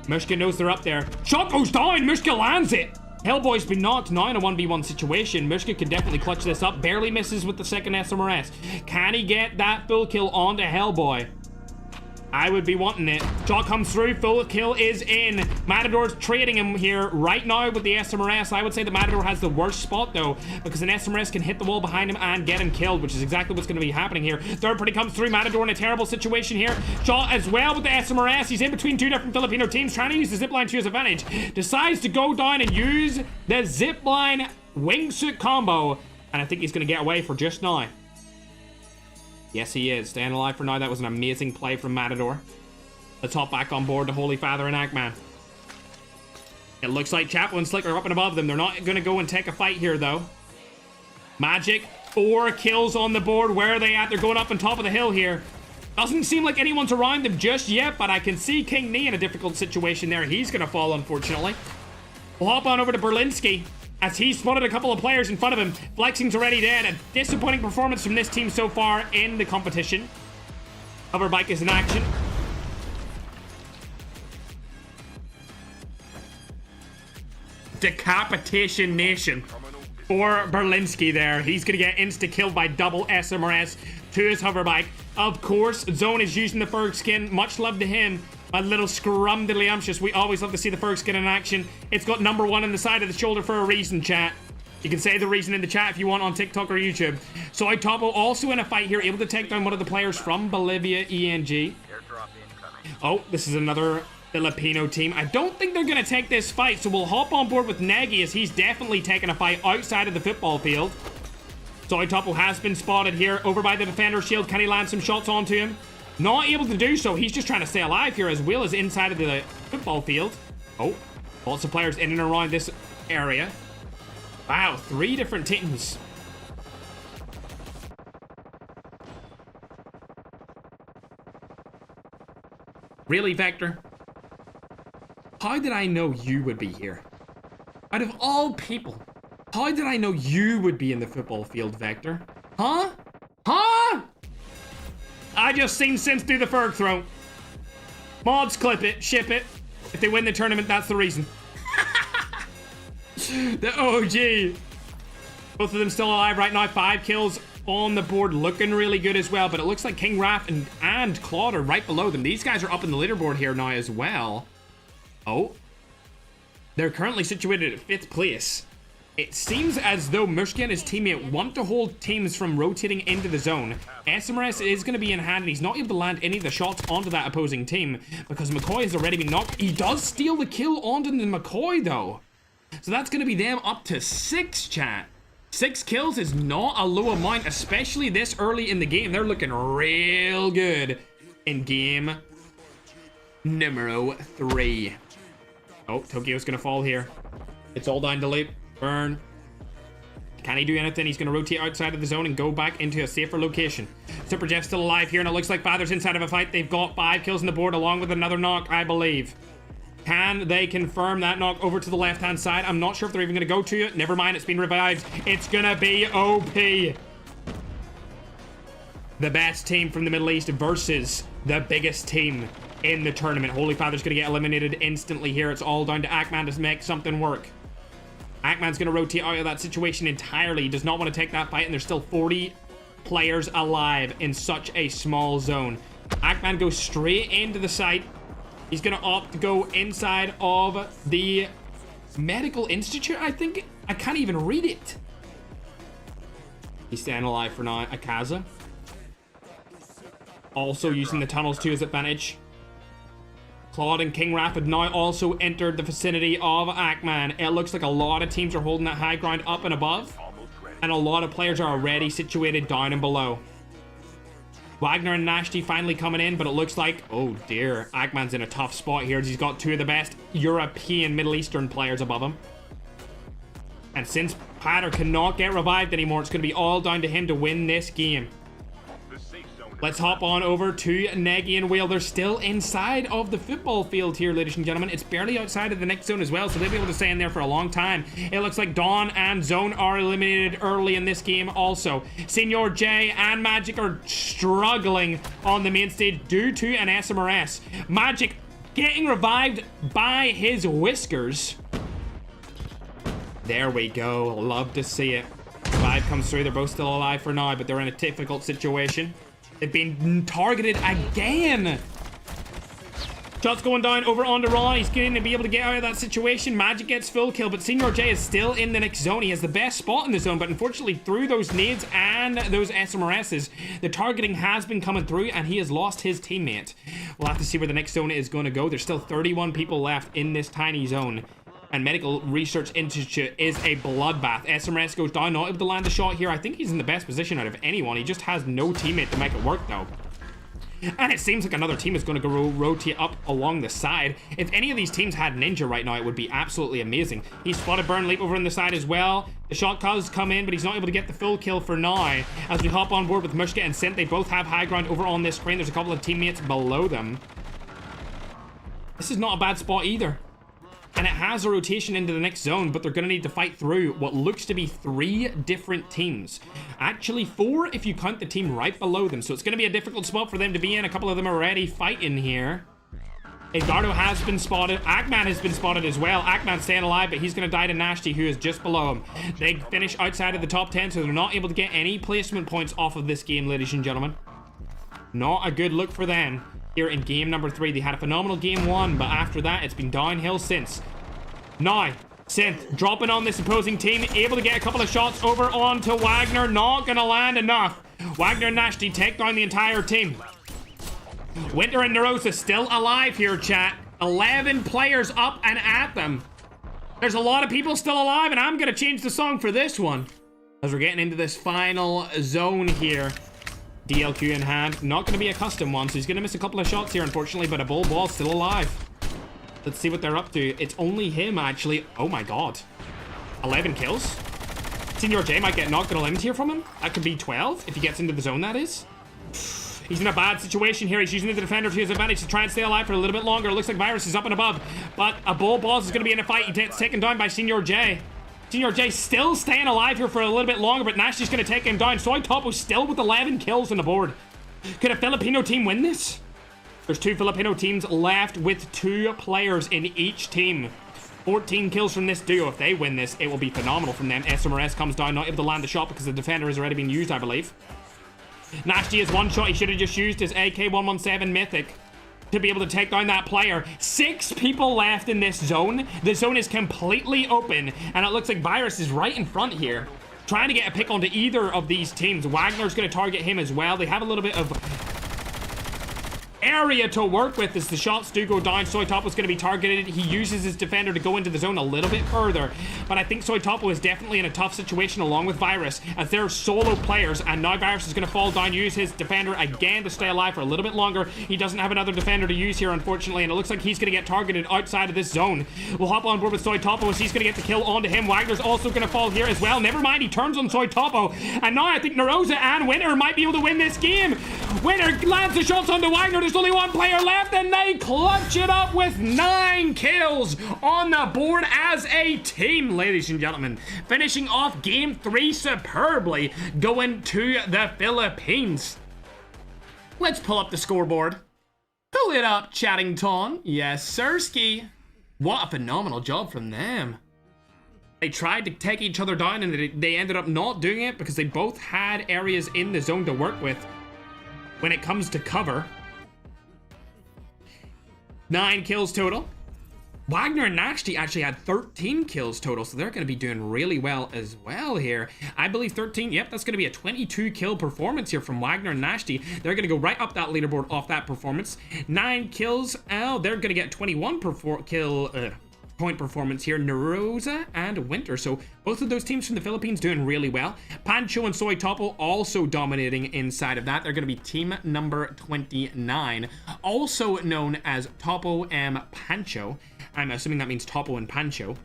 Speaker 1: Mushka knows they're up there. Shot goes down. Mushka lands it. Hellboy's been knocked now in a 1v1 situation. Mushka can definitely clutch this up. Barely misses with the second SMRS. Can he get that full kill onto Hellboy? I would be wanting it. Shot comes through. Full kill is in. Matador's trading him here right now with the SMRS. I would say the Matador has the worst spot, though, because an SMRS can hit the wall behind him and get him killed, which is exactly what's going to be happening here. Third party comes through. Matador in a terrible situation here. Shot as well with the SMRS. He's in between 2 different Filipino teams, trying to use the zipline to his advantage. Decides to go down and use the zipline wingsuit combo, and I think he's going to get away for just now.
Speaker 3: Yes, he is. Staying alive for now. That was an amazing play from Matador. Let's hop back on board the Holy Father and Ackman. It looks like Chapo and Slick are up and above them. They're not going to go and take a fight here, though. Magic, 4 kills on the board. Where are they at? They're going up on top of the hill here. Doesn't seem like anyone's around them just yet, but I can see King Nee in a difficult situation there. He's going to fall, unfortunately. We'll hop on over to Berlinski as he spotted a couple of players in front of him. Flexing's already dead. A disappointing performance from this team so far in the competition. Hoverbike is in action. Decapitation Nation for Berlinski there. He's going to get insta-killed by double SMRS to his hoverbike. Of course, Zone is using the Ferg skin. Much love to him. A little scrumdiddlyumptious. We always love to see the Ferg skin in action. It's got number 1 on the side of the shoulder for a reason, chat. You can say the reason in the chat if you want on TikTok or YouTube. So Topo also in a fight here, able to take down one of the players from Bolivia, ENG. Oh, this is another Filipino team. I don't think they're going to take this fight, so we'll hop on board with Nagy as he's definitely taking a fight outside of the football field. So Topo has been spotted here over by the defender shield. Can he land some shots onto him? Not able to do so. He's just trying to stay alive here as Will is inside of the football field. Oh, lots of players in and around this area. Wow, 3 different teams. Really, Vector? How did I know you would be here? Out of all people, how did I know you would be in the football field, Vector? Huh? Huh? I just seen Sims do the Ferg throw. Mods clip it, ship it. If they win the tournament, that's the reason. The OG. Both of them still alive right now. 5 kills on the board, looking really good as well. But it looks like King Raph and Claude are right below them. These guys are up in the leaderboard here now as well. Oh. They're currently situated at 5th place. It seems as though Mushki and his teammate want to hold teams from rotating into the zone. SMRS is going to be in hand, and he's not able to land any of the shots onto that opposing team because McCoy has already been knocked. He does steal the kill onto the McCoy, though. So that's going to be them up to 6, chat. 6 kills is not a low amount, especially this early in the game. They're looking real good in game numero 3. Oh, Tokyo's going to fall here. It's all down to Loop. Burn. Can he do anything? He's going to rotate outside of the zone and go back into a safer location. Super Jeff's still alive here, and it looks like Father's inside of a fight. They've got 5 kills on the board along with another knock, I believe. Can they confirm that knock over to the left-hand side? I'm not sure if they're even going to go to it. Never mind, it's been revived. It's going to be OP. The best team from the Middle East versus the biggest team in the tournament. Holy Father's going to get eliminated instantly here. It's all down to Ackman to make something work. Ackman's going to rotate out of that situation entirely. He does not want to take that fight, and there's still 40 players alive in such a small zone. Ackman goes straight into the site. He's going to opt to go inside of the Medical Institute, I think. I can't even read it. He's staying alive for now. Akaza. Also using the tunnels to his advantage. Claude and King Raph have now also entered the vicinity of Ackman. It looks like a lot of teams are holding that high ground up and above. And a lot of players are already situated down and below. Wagner and Nashti finally coming in, but it looks like, oh dear, Ackman's in a tough spot here. He's got 2 of the best European Middle Eastern players above him. And since Patter cannot get revived anymore, it's going to be all down to him to win this game. Let's hop on over to Nagy and Whale. They're still inside of the football field here, ladies and gentlemen. It's barely outside of the next zone as well, so they'll be able to stay in there for a long time. It looks like Dawn and Zone are eliminated early in this game also. Senior J and Magic are struggling on the main stage due to an SMRS. Magic getting revived by his whiskers. There we go. Love to see it. 5 comes through. They're both still alive for now, but they're in a difficult situation. They've been targeted again. Shots going down over onto Raw. He's going to be able to get out of that situation. Magic gets full kill, but Senior J is still in the next zone. He has the best spot in the zone, but unfortunately through those nades and those SMRSs, the targeting has been coming through, and he has lost his teammate. We'll have to see where the next zone is going to go. There's still 31 people left in this tiny zone. and Medical Research Institute is a bloodbath. SMRS goes down, not able to land a shot here. I think he's in the best position out of anyone. He just has no teammate to make it work, though. And it seems like another team is going to go rotate up along the side. If any of these teams had Ninja right now, it would be absolutely amazing. He spotted Burn Leap over on the side as well. The shot calls come in, but he's not able to get the full kill for now. As we hop on board with Mushka and Sint, they both have high ground over on this crane. There's a couple of teammates below them. This is not a bad spot either. And it has a rotation into the next zone, but they're going to need to fight through what looks to be 3 different teams. Actually 4 if you count the team right below them. So it's going to be a difficult spot for them to be in. A couple of them are already fighting here. Edgardo has been spotted. Ackman has been spotted as well. Ackman's staying alive, but he's going to die to Nashty, who is just below him. They finish outside of the top 10, so they're not able to get any placement points off of this game, ladies and gentlemen. Not a good look for them. Here in game number 3, they had a phenomenal game 1, but after that, it's been downhill since. Now, Synth dropping on this opposing team, able to get a couple of shots over onto Wagner, not gonna land enough. Wagner and Nashty take down the entire team. Winter and Nerosa still alive here, chat. 11 players up and at them. There's a lot of people still alive, and I'm gonna change the song for this one. As we're getting into this final zone here. DLQ in hand. Not going to be a custom one, so he's going to miss a couple of shots here, unfortunately, but a bull ball's still alive. Let's see what they're up to. It's only him, actually. Oh my god. 11 kills. Senior J might get knocked at a limit here from him. That could be 12, if he gets into the zone, that is. He's in a bad situation here. He's using the defender to his advantage to try and stay alive for a little bit longer. It looks like Virus is up and above, but a bull balls is going to be in a fight. He gets taken down by Senior J. Senior J still staying alive here for a little bit longer, but Nashty's going to take him down. Soy Topo still with 11 kills on the board. Could a Filipino team win this? There's 2 Filipino teams left with 2 players in each team. 14 kills from this duo. If they win this, it will be phenomenal from them. SMRS comes down, not able to land the shot because the defender has already been used, I believe. Nashty has 1 shot. He should have just used his AK-117 Mythic to be able to take down that player. 6 people left in this zone. The zone is completely open, and it looks like Virus is right in front here, trying to get a pick onto either of these teams. Wagner's going to target him as well. They have a little bit of area to work with as the shots do go down. Soy Topo is going to be targeted. He uses his defender to go into the zone a little bit further, but I think Soy Topo is definitely in a tough situation along with Virus, as they're solo players, and now Virus is going to fall down, use his defender again to stay alive for a little bit longer. He doesn't have another defender to use here, unfortunately, and it looks like he's going to get targeted outside of this zone. We'll hop on board with Soy Topo as he's going to get the kill onto him. Wagner's also going to fall here as well. Never mind, he turns on Soy Topo, and now I think Nerosa and Winter might be able to win this game. Winter lands the shots onto Wagner. There's only 1 player left, and they clutch it up with 9 kills on the board as a team, ladies and gentlemen. Finishing off game 3 superbly, going to the Philippines. Let's pull up the scoreboard. Pull it up, Chattington. Yes, sirski. What a phenomenal job from them. They tried to take each other down, and they ended up not doing it because they both had areas in the zone to work with when it comes to cover. 9 kills total. Wagner and Nashty actually had 13 kills total, so they're going to be doing really well as well here. I believe 13, yep, that's going to be a 22 kill performance here from Wagner and Nashty. They're going to go right up that leaderboard off that performance. 9 kills, oh, they're going to get 21 point performance here. Nerosa and Winter, so both of those teams from the Philippines doing really well. Pancho and Soy Topo also dominating inside of that. They're going to be team number 29, also known as Topo and Pancho. I'm assuming that means Topo and Pancho.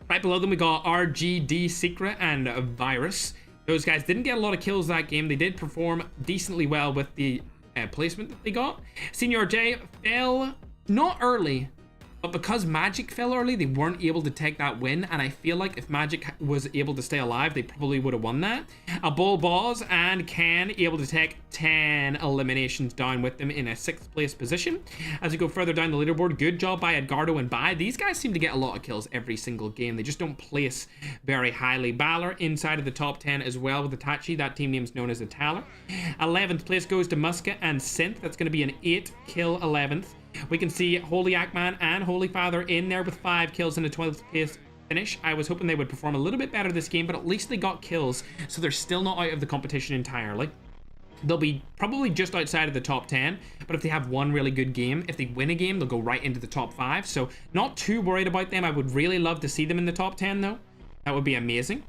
Speaker 3: Right below them we got RGD Secret and Virus. Those guys didn't get a lot of kills that game. They did perform decently well with the placement that they got. Senior J fell not early, but because Magic fell early, they weren't able to take that win, and I feel like if Magic was able to stay alive, they probably would have won that. A Bull Boz and Ken able to take 10 eliminations down with them in a 6th place position. As we go further down the leaderboard, good job by Edgardo and Bai. These guys seem to get a lot of kills every single game. They just don't place very highly. Balor inside of the top 10 as well with Itachi. That team name is known as Italer. 11th place goes to Muska and Synth. That's going to be an 8 kill 11th. We can see Holy Ackman and Holy Father in there with 5 kills in a 12th place finish. I was hoping they would perform a little bit better this game, but at least they got kills, so they're still not out of the competition entirely. they'll be probably just outside of the top 10, but if they have one really good game, if they win a game, they'll go right into the top 5. So not too worried about them. I would really love to see them in the top 10 though. That would be amazing.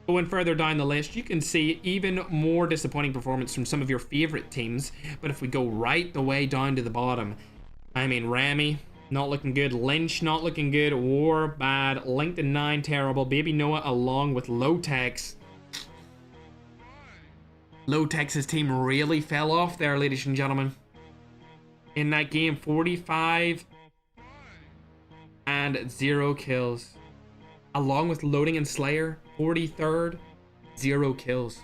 Speaker 3: Going further down the list, you can see even more disappointing performance from some of your favorite teams. But if we go right the way down to the bottom, I mean, Rami, not looking good. Lynch, not looking good. War, bad. LinkedIn 9, terrible. Baby Noah, along with Low-Tech's. Low-Tech's team really fell off there, ladies and gentlemen. In that game, 45 and 0 kills. Along with Loading and Slayer, 43rd, 0 kills.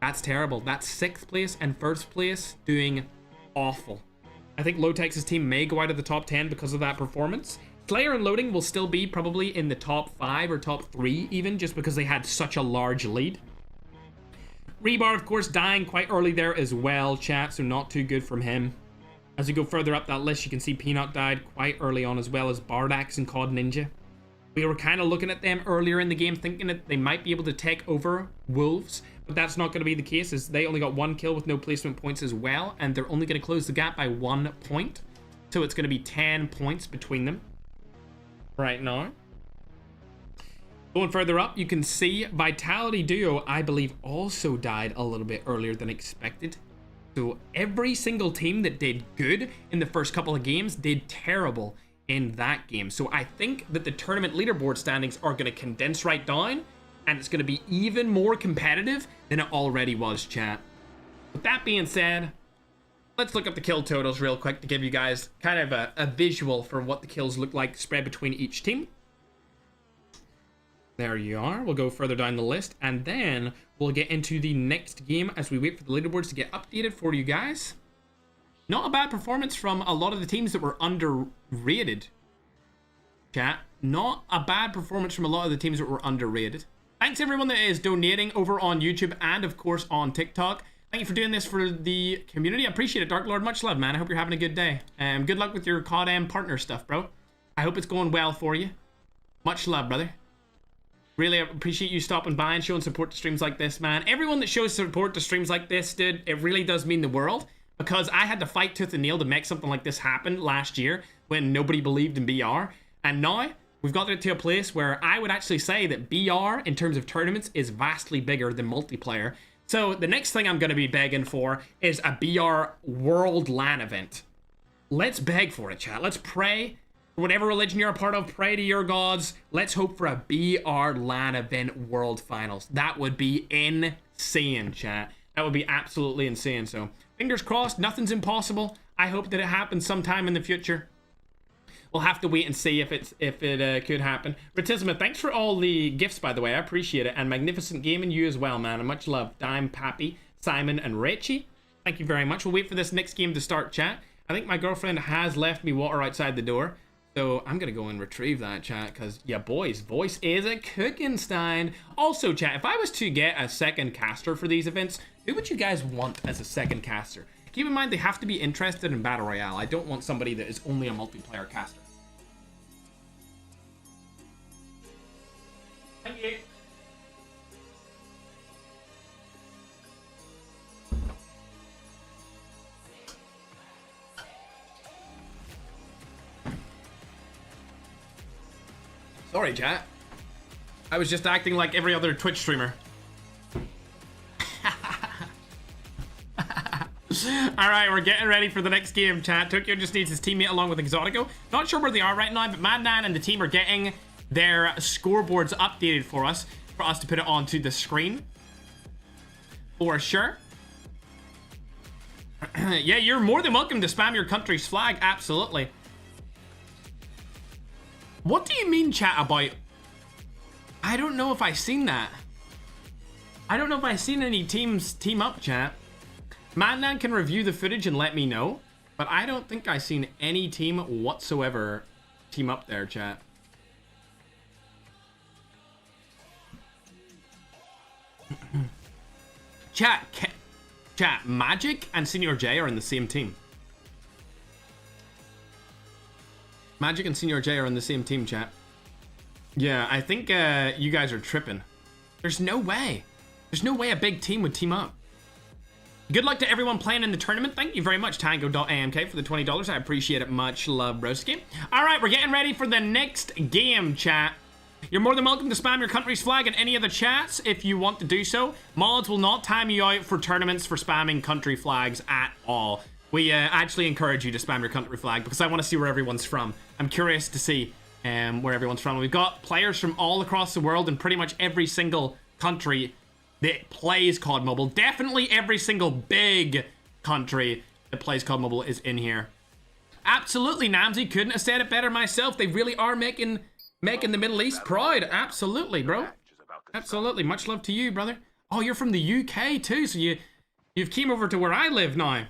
Speaker 3: That's terrible. That's 6th place and 1st place doing awful. I think Low-Tech's team may go out of the top 10 because of that performance. Slayer and Loading will still be probably in the top 5 or top 3 even, just because they had such a large lead. Rebar, of course, dying quite early there as well, chat, so not too good from him. As we go further up that list, you can see Peanut died quite early on, as well as Bardax and COD Ninja. We were kind of looking at them earlier in the game, thinking that they might be able to take over Wolves, but that's not going to be the case, as they only got 1 kill with no placement points as well, and they're only going to close the gap by 1 point. So it's going to be 10 points between them right now. Going further up, you can see Vitality Duo, I believe, also died a little bit earlier than expected. So every single team that did good in the first couple of games did terrible in that game. So I think that the tournament leaderboard standings are going to condense right down, and it's going to be even more competitive than it already was, chat. With that being said, let's look up the kill totals real quick to give you guys kind of a visual for what the kills look like spread between each team. There you are. We'll go further down the list, and then we'll get into the next game as we wait for the leaderboards to get updated for you guys. Not a bad performance from a lot of the teams that were underrated, chat. Not a bad performance from a lot of the teams that were underrated. Thanks everyone that is donating over on YouTube and of course on TikTok. Thank you for doing this for the community. I appreciate it, Dark Lord. Much love, man. I hope you're having a good day. Good luck with your COD partner stuff, bro. I hope it's going well for you. Much love, brother. Really appreciate you stopping by and showing support to streams like this, man. Everyone that shows support to streams like this, dude, it really does mean the world. Because I had to fight tooth and nail to make something like this happen last year when nobody believed in BR. And now we've got it to a place where I would actually say that BR, in terms of tournaments, is vastly bigger than multiplayer. So the next thing I'm going to be begging for is a BR World LAN event. Let's beg for it, chat. Let's pray. Whatever religion you're a part of, pray to your gods. Let's hope for a BR LAN event World Finals. That would be insane, chat. That would be absolutely insane. So fingers crossed, nothing's impossible. I hope that it happens sometime in the future. We'll have to wait and see if it could happen. Ratisma, thanks for all the gifts, by the way. I appreciate it. And Magnificent Gaming, you as well, man. And much love. Dime, Pappy, Simon, and Richie. Thank you very much. We'll wait for this next game to start, chat. I think my girlfriend has left me water outside the door. So I'm going to go and retrieve that, chat, because, yeah, boys, voice is a cooking stein. Also, chat, if I was to get a second caster for these events, who would you guys want as a second caster? Keep in mind, they have to be interested in Battle Royale. I don't want somebody that is only a multiplayer caster. Thank you. Sorry, chat. I was just acting like every other Twitch streamer. Alright, we're getting ready for the next game, chat. Tokyo just needs his teammate along with Exotico. Not sure where they are right now, but Madman and the team are getting their scoreboards updated for us to put it onto the screen. For sure. Yeah, you're more than welcome to spam your country's flag. Absolutely. What do you mean, chat, about... I don't know if I've seen that. I don't know if I've seen any teams team up, chat. Madman can review the footage and let me know, but I don't think I've seen any team whatsoever team up there, chat. Chat, Magic and Senior J are in the same team. Magic and Senior J are in the same team, chat. Yeah, I think you guys are tripping. There's no way. There's no way a big team would team up.
Speaker 1: Good luck to everyone playing in the tournament. Thank you very much, Tango.amk, for the $20. I appreciate it much. Love, broski. All right, we're getting ready for the next game, chat. You're more than welcome to spam your country's flag in any of the chats if you want to do so. Mods will not time you out for tournaments for spamming country flags at all. We actually encourage you to spam your country flag because I want to see where everyone's from. I'm curious to see where everyone's from. We've got players from all across the world and pretty much every single country that plays COD Mobile. Definitely every single big country that plays COD Mobile is in here. Absolutely, Namzi. Couldn't have said it better myself. They really are making the Middle East proud. Absolutely, bro. Absolutely. Much love to you, brother. Oh, you're from the UK too, so you've came over to where I live now.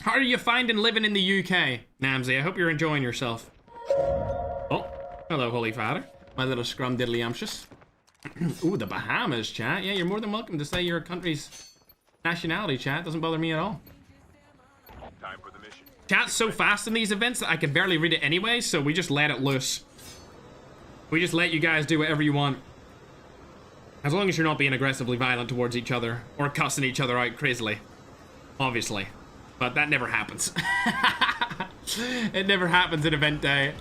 Speaker 1: How are you finding living in the UK, Namzi? I hope you're enjoying yourself. Oh, hello, Holy Father. My little scrum diddly umptious. Ooh, the Bahamas, chat. Yeah, you're more than welcome to say your country's nationality, chat. Doesn't bother me at all.
Speaker 2: Time for the mission.
Speaker 1: Chat's so fast in these events that I can barely read it anyway, so we just let it loose. We just let you guys do whatever you want. As long as you're not being aggressively violent towards each other or cussing each other out crazily. Obviously. But that never happens. It never happens in event day.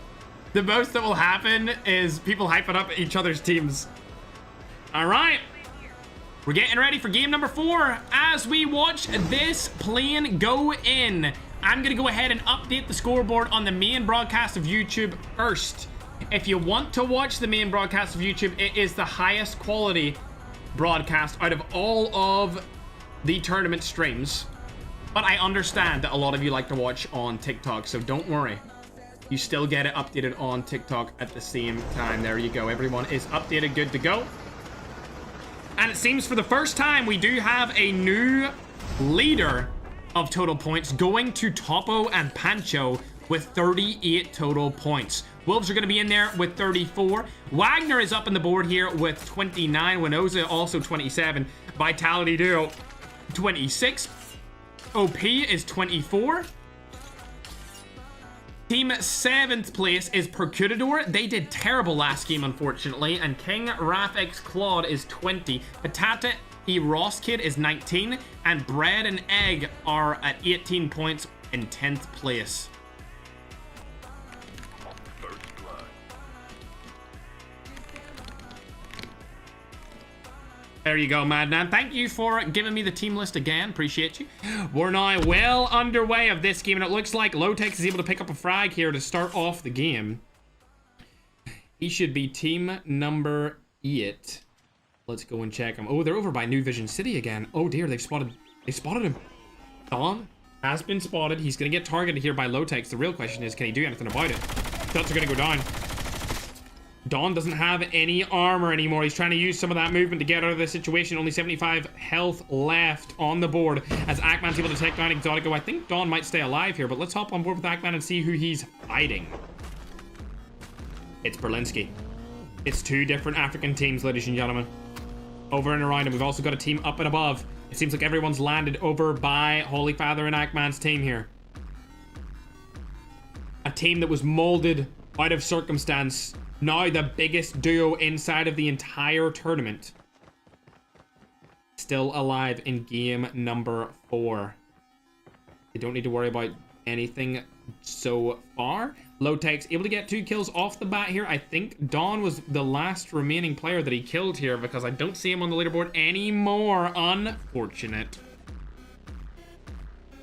Speaker 1: The most that will happen is people hyping up each other's teams. All right. We're getting ready for game number 4 as we watch this plane go in. I'm going to go ahead and update the scoreboard on the main broadcast of YouTube first. If you want to watch the main broadcast of YouTube, it is the highest quality broadcast out of all of the tournament streams. But I understand that a lot of you like to watch on TikTok, so don't worry. You still get it updated on TikTok at the same time. There you go. Everyone is updated, good to go. And it seems for the first time we do have a new leader of total points going to Topo and Pancho with 38 total points. Wolves are going to be in there with 34. Wagner is up on the board here with 29. Winoza also 27. Vitality Duo 26. OP is 24. Team 7th place is Percutador. They did terrible last game, unfortunately. And King Rafx Claude is 20. Patata E Ross Kid is 19. And Bread and Egg are at 18 points in 10th place. There you go, Madman. Thank you for giving me the team list again. Appreciate you. We're now well underway of this game, and it looks like Lotex is able to pick up a frag here to start off the game. He should be team number 8. Let's go and check him. Oh, they're over by New Vision City again. Oh dear, they spotted him. Don has been spotted. He's gonna get targeted here by Lotex. The real question is, can he do anything about it? Shots are gonna go down. Don doesn't have any armor anymore. He's trying to use some of that movement to get out of this situation. Only 75 health left on the board as Ackman's able to take down Exotico. I think Don might stay alive here, but let's hop on board with Ackman and see who he's fighting. It's Berlinski. It's 2 different African teams, ladies and gentlemen. Over and around him. We've also got a team up and above. It seems like everyone's landed over by Holy Father and Ackman's team here. A team that was molded out of circumstance. Now the biggest duo inside of the entire tournament. Still alive in game number 4. They don't need to worry about anything so far. Lotex able to get 2 kills off the bat here. I think Don was the last remaining player that he killed here because I don't see him on the leaderboard anymore. Unfortunate.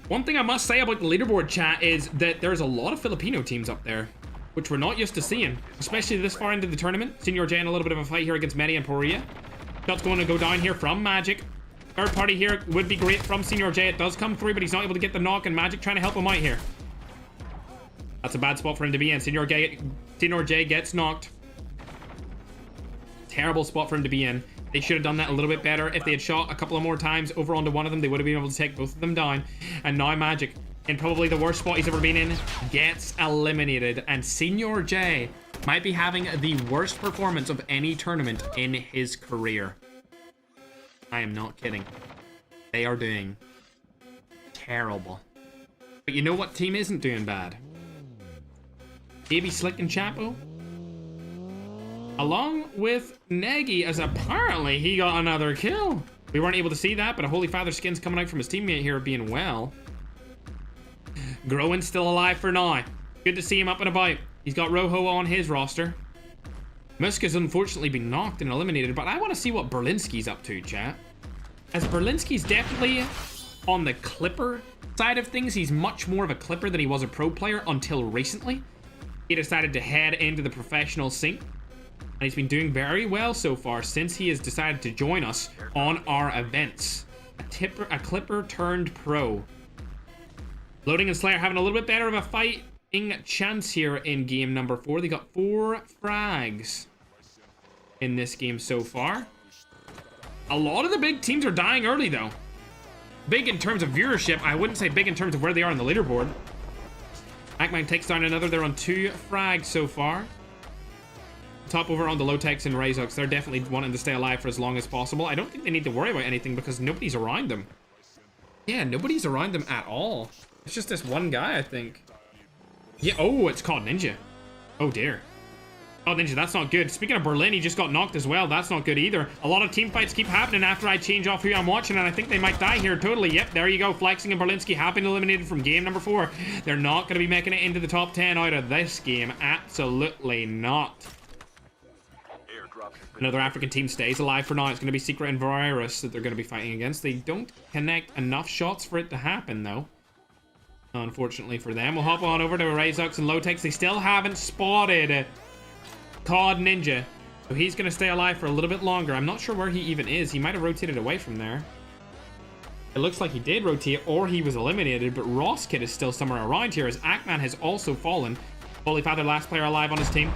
Speaker 1: One thing I must say about the leaderboard, chat, is that there's a lot of Filipino teams up there, which we're not used to seeing, especially this far into the tournament. Senior J in a little bit of a fight here against Medi and Poria. Shot's going to go down here from Magic. Third party here would be great from Senior J. It does come through, but he's not able to get the knock, and Magic trying to help him out here. That's a bad spot for him to be in. Senior J gets knocked. Terrible spot for him to be in. They should have done that a little bit better. If they had shot a couple of more times over onto one of them, they would have been able to take both of them down. And now Magic, in probably the worst spot he's ever been in, gets eliminated. And Senior J might be having the worst performance of any tournament in his career. I am not kidding. They are doing terrible. But you know what team isn't doing bad? Baby Slick and Chapo. Along with Nagy, as apparently he got another kill.
Speaker 3: We weren't able to see that, but a Holy Father skin's coming out from his teammate here being well. Groen's still alive for now. Good to see him up and about. He's got Rojo on his roster. Musk has unfortunately been knocked and eliminated, but I want to see what Berlinski's up to, chat. As Berlinski's definitely on the Clipper side of things. He's much more of a Clipper than he was a pro player until recently. He decided to head into the professional scene. And he's been doing very well so far since he has decided to join us on our events. A Clipper turned pro. Loading and Slayer having a little bit better of a fighting chance here in game number 4. They got 4 frags in this game so far. A lot of the big teams are dying early though. Big in terms of viewership. I wouldn't say big in terms of where they are on the leaderboard. Acman takes down another. They're on 2 frags so far. Top over on the Low-Techs and Razooks. They're definitely wanting to stay alive for as long as possible. I don't think they need to worry about anything because nobody's around them. Yeah, nobody's around them at all. It's just this one guy, I think. Yeah, oh, it's COD Ninja. Oh, dear. COD Ninja, that's not good. Speaking of Berlin, he just got knocked as well. That's not good either. A lot of team fights keep happening after I change off who I'm watching, and I think they might die here totally. Yep, there you go. Flexing and Berlinski have been eliminated from game number 4. They're not going to be making it into the top 10 out of this game. Absolutely not. Another African team stays alive for now. It's going to be Secret and Virus that they're going to be fighting against. They don't connect enough shots for it to happen, though. Unfortunately for them. We'll hop on over to Razooks and Low-Techs. They still haven't spotted COD Ninja. So he's going to stay alive for a little bit longer. I'm not sure where he even is. He might have rotated away from there. It looks like he did rotate, or he was eliminated, but Rosskid is still somewhere around here as Ackman has also fallen. Holy Father, last player alive on his team.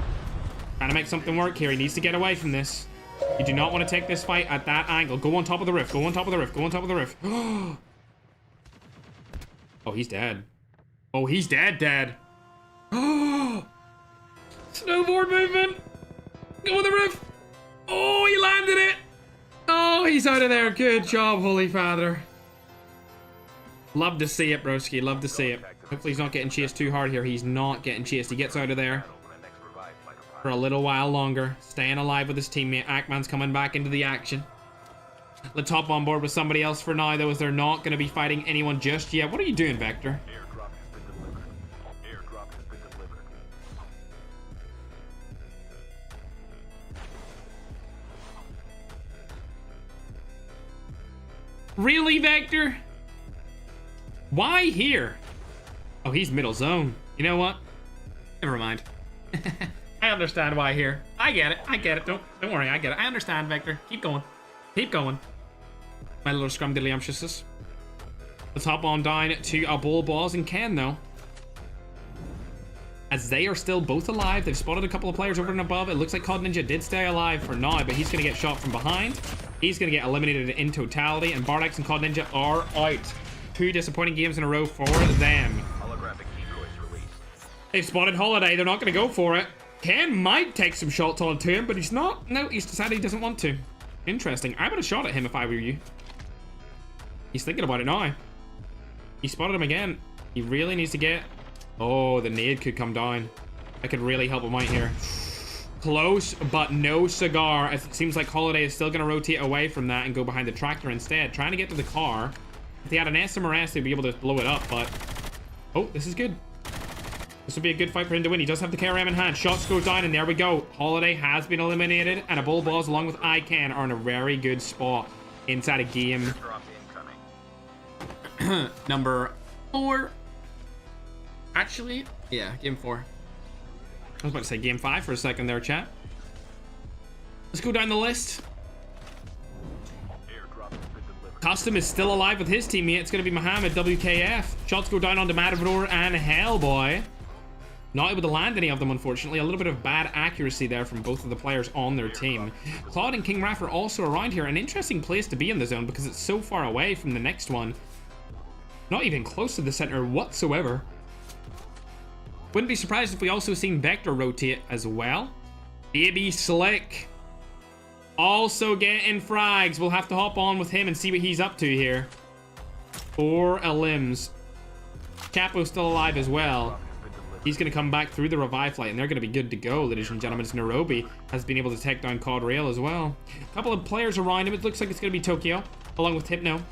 Speaker 3: Trying to make something work here. He needs to get away from this. You do not want to take this fight at that angle. Go on top of the rift. Go on top of the rift. Go on top of the rift. Oh, he's dead. Oh, he's dead, Dad. Oh, snowboard movement. Go on the rift. Oh, he landed it. Oh, he's out of there. Good job, Holy Father. Love to see it, broski. Love to see it. Hopefully he's not getting chased too hard here. He's not getting chased. He gets out of there for a little while longer, staying alive with his teammate. Ackman's coming back into the action. Let's hop on board with somebody else for now, though, as they're not going to be fighting anyone just yet. What are you doing, Vector?
Speaker 2: Airdrop has been delivered. Airdrop has been delivered.
Speaker 3: Really, Vector? Why here? Oh, he's middle zone. You know what? Never mind. I understand why here. I get it. I get it. Don't worry. I get it. I understand, Vector. Keep going. Keep going. My little scrumdiddlyumptious. Let's hop on down to a Bull Balls and Ken, though. As they are still both alive. They've spotted a couple of players over and above. It looks like COD Ninja did stay alive for now, but he's going to get shot from behind. He's going to get eliminated in totality, and Bardax and COD Ninja are out. 2 disappointing games in a row for them.
Speaker 2: Holographic decoys released.
Speaker 3: They've spotted Holiday. They're not going to go for it. Ken might take some shots onto him, but he's not. No, he's decided he doesn't want to. Interesting. I would have shot at him if I were you. He's thinking about it now. He spotted him again. He really needs to get... Oh, the nade could come down. That could really help him out here. Close, but no cigar. It seems like Holiday is still going to rotate away from that and go behind the tractor instead. Trying to get to the car. If they had an SMRS, they'd be able to blow it up, but... Oh, this is good. This would be a good fight for him to win. He does have the KRM in hand. Shots go down, and there we go. Holiday has been eliminated, and a Bull Balls along with ICANN are in a very good spot inside a game. Number 4. Actually, yeah, game 4. I was about to say game 5 for a second there, chat. Let's go down the list. Custom is still alive with his teammate. It's going to be Mohammed WKF. Shots go down onto Matador and Hellboy. Not able to land any of them, unfortunately. A little bit of bad accuracy there from both of the players on their team. Claude and King Raff are also around here. An interesting place to be in the zone because it's so far away from the next one. Not even close to the center whatsoever. Wouldn't be surprised if we also seen Vector rotate as well. Baby Slick also getting frags. We'll have to hop on with him and see what he's up to here. 4 elims. Capo's still alive as well. He's going to come back through the revive flight, and they're going to be good to go, ladies and gentlemen. As Nairobi has been able to take down COD Rail as well. A couple of players around him. It looks like it's going to be Tokyo, along with Hypno.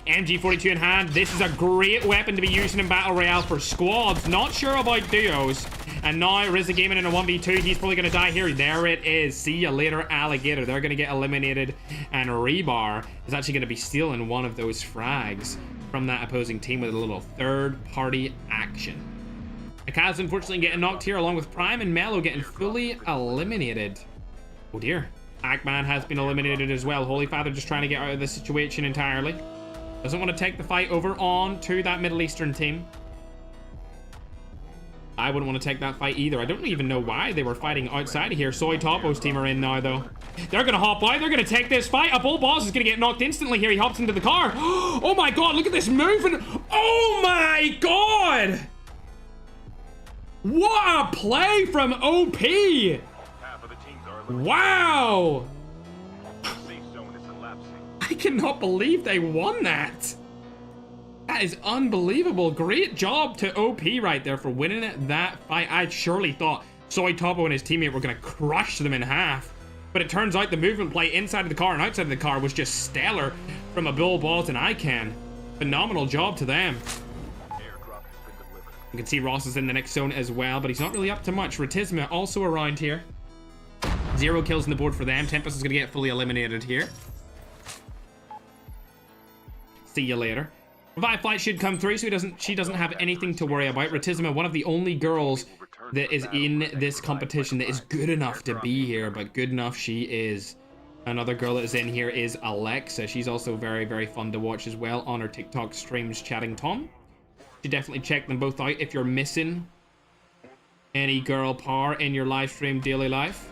Speaker 3: MG42 in hand. This is a great weapon to be using in Battle Royale for squads. Not sure about duos. And now Rizza Gaming in a 1v2. He's probably going to die here. There it is. See you later, alligator. They're going to get eliminated. And Rebar is actually going to be stealing one of those frags from that opposing team with a little third-party action. Akaz unfortunately getting knocked here, along with Prime and Mello getting fully eliminated. Oh dear. Ackman has been eliminated as well. Holy Father just trying to get out of the situation entirely. Doesn't want to take the fight over on to that Middle Eastern team. I wouldn't want to take that fight either. I don't even know why they were fighting outside of here. Soy Topo's team are in now, though. They're going to hop out. They're going to take this fight. A Bull Boss is going to get knocked instantly here. He hops into the car. Oh my god, look at this movement. Oh my god! What a play from OP!
Speaker 2: Half of the teams are eliminated.
Speaker 3: Wow!
Speaker 2: The safe zone is collapsing.
Speaker 3: I cannot believe they won that. That is unbelievable. Great job to OP right there for winning that fight. I surely thought Soy Topo and his teammate were going to crush them in half. But it turns out the movement play inside of the car and outside of the car was just stellar from a Bull Balls and ICANN. Phenomenal job to them.
Speaker 2: Airdrop has been delivered.
Speaker 3: You can see Ross is in the next zone as well, but he's not really up to much. Ratisma also around here. 0 kills on the board for them. Tempest is going to get fully eliminated here. See you later. Revive Flight should come through, so she doesn't have anything to worry about. Ratisma, one of the only girls that is in this competition that is good enough to be here, but good enough she is. Another girl that is in here is Alexa. She's also very, very fun to watch as well on her TikTok streams, chatting Tom. You should definitely check them both out if you're missing any girl power in your live stream daily life.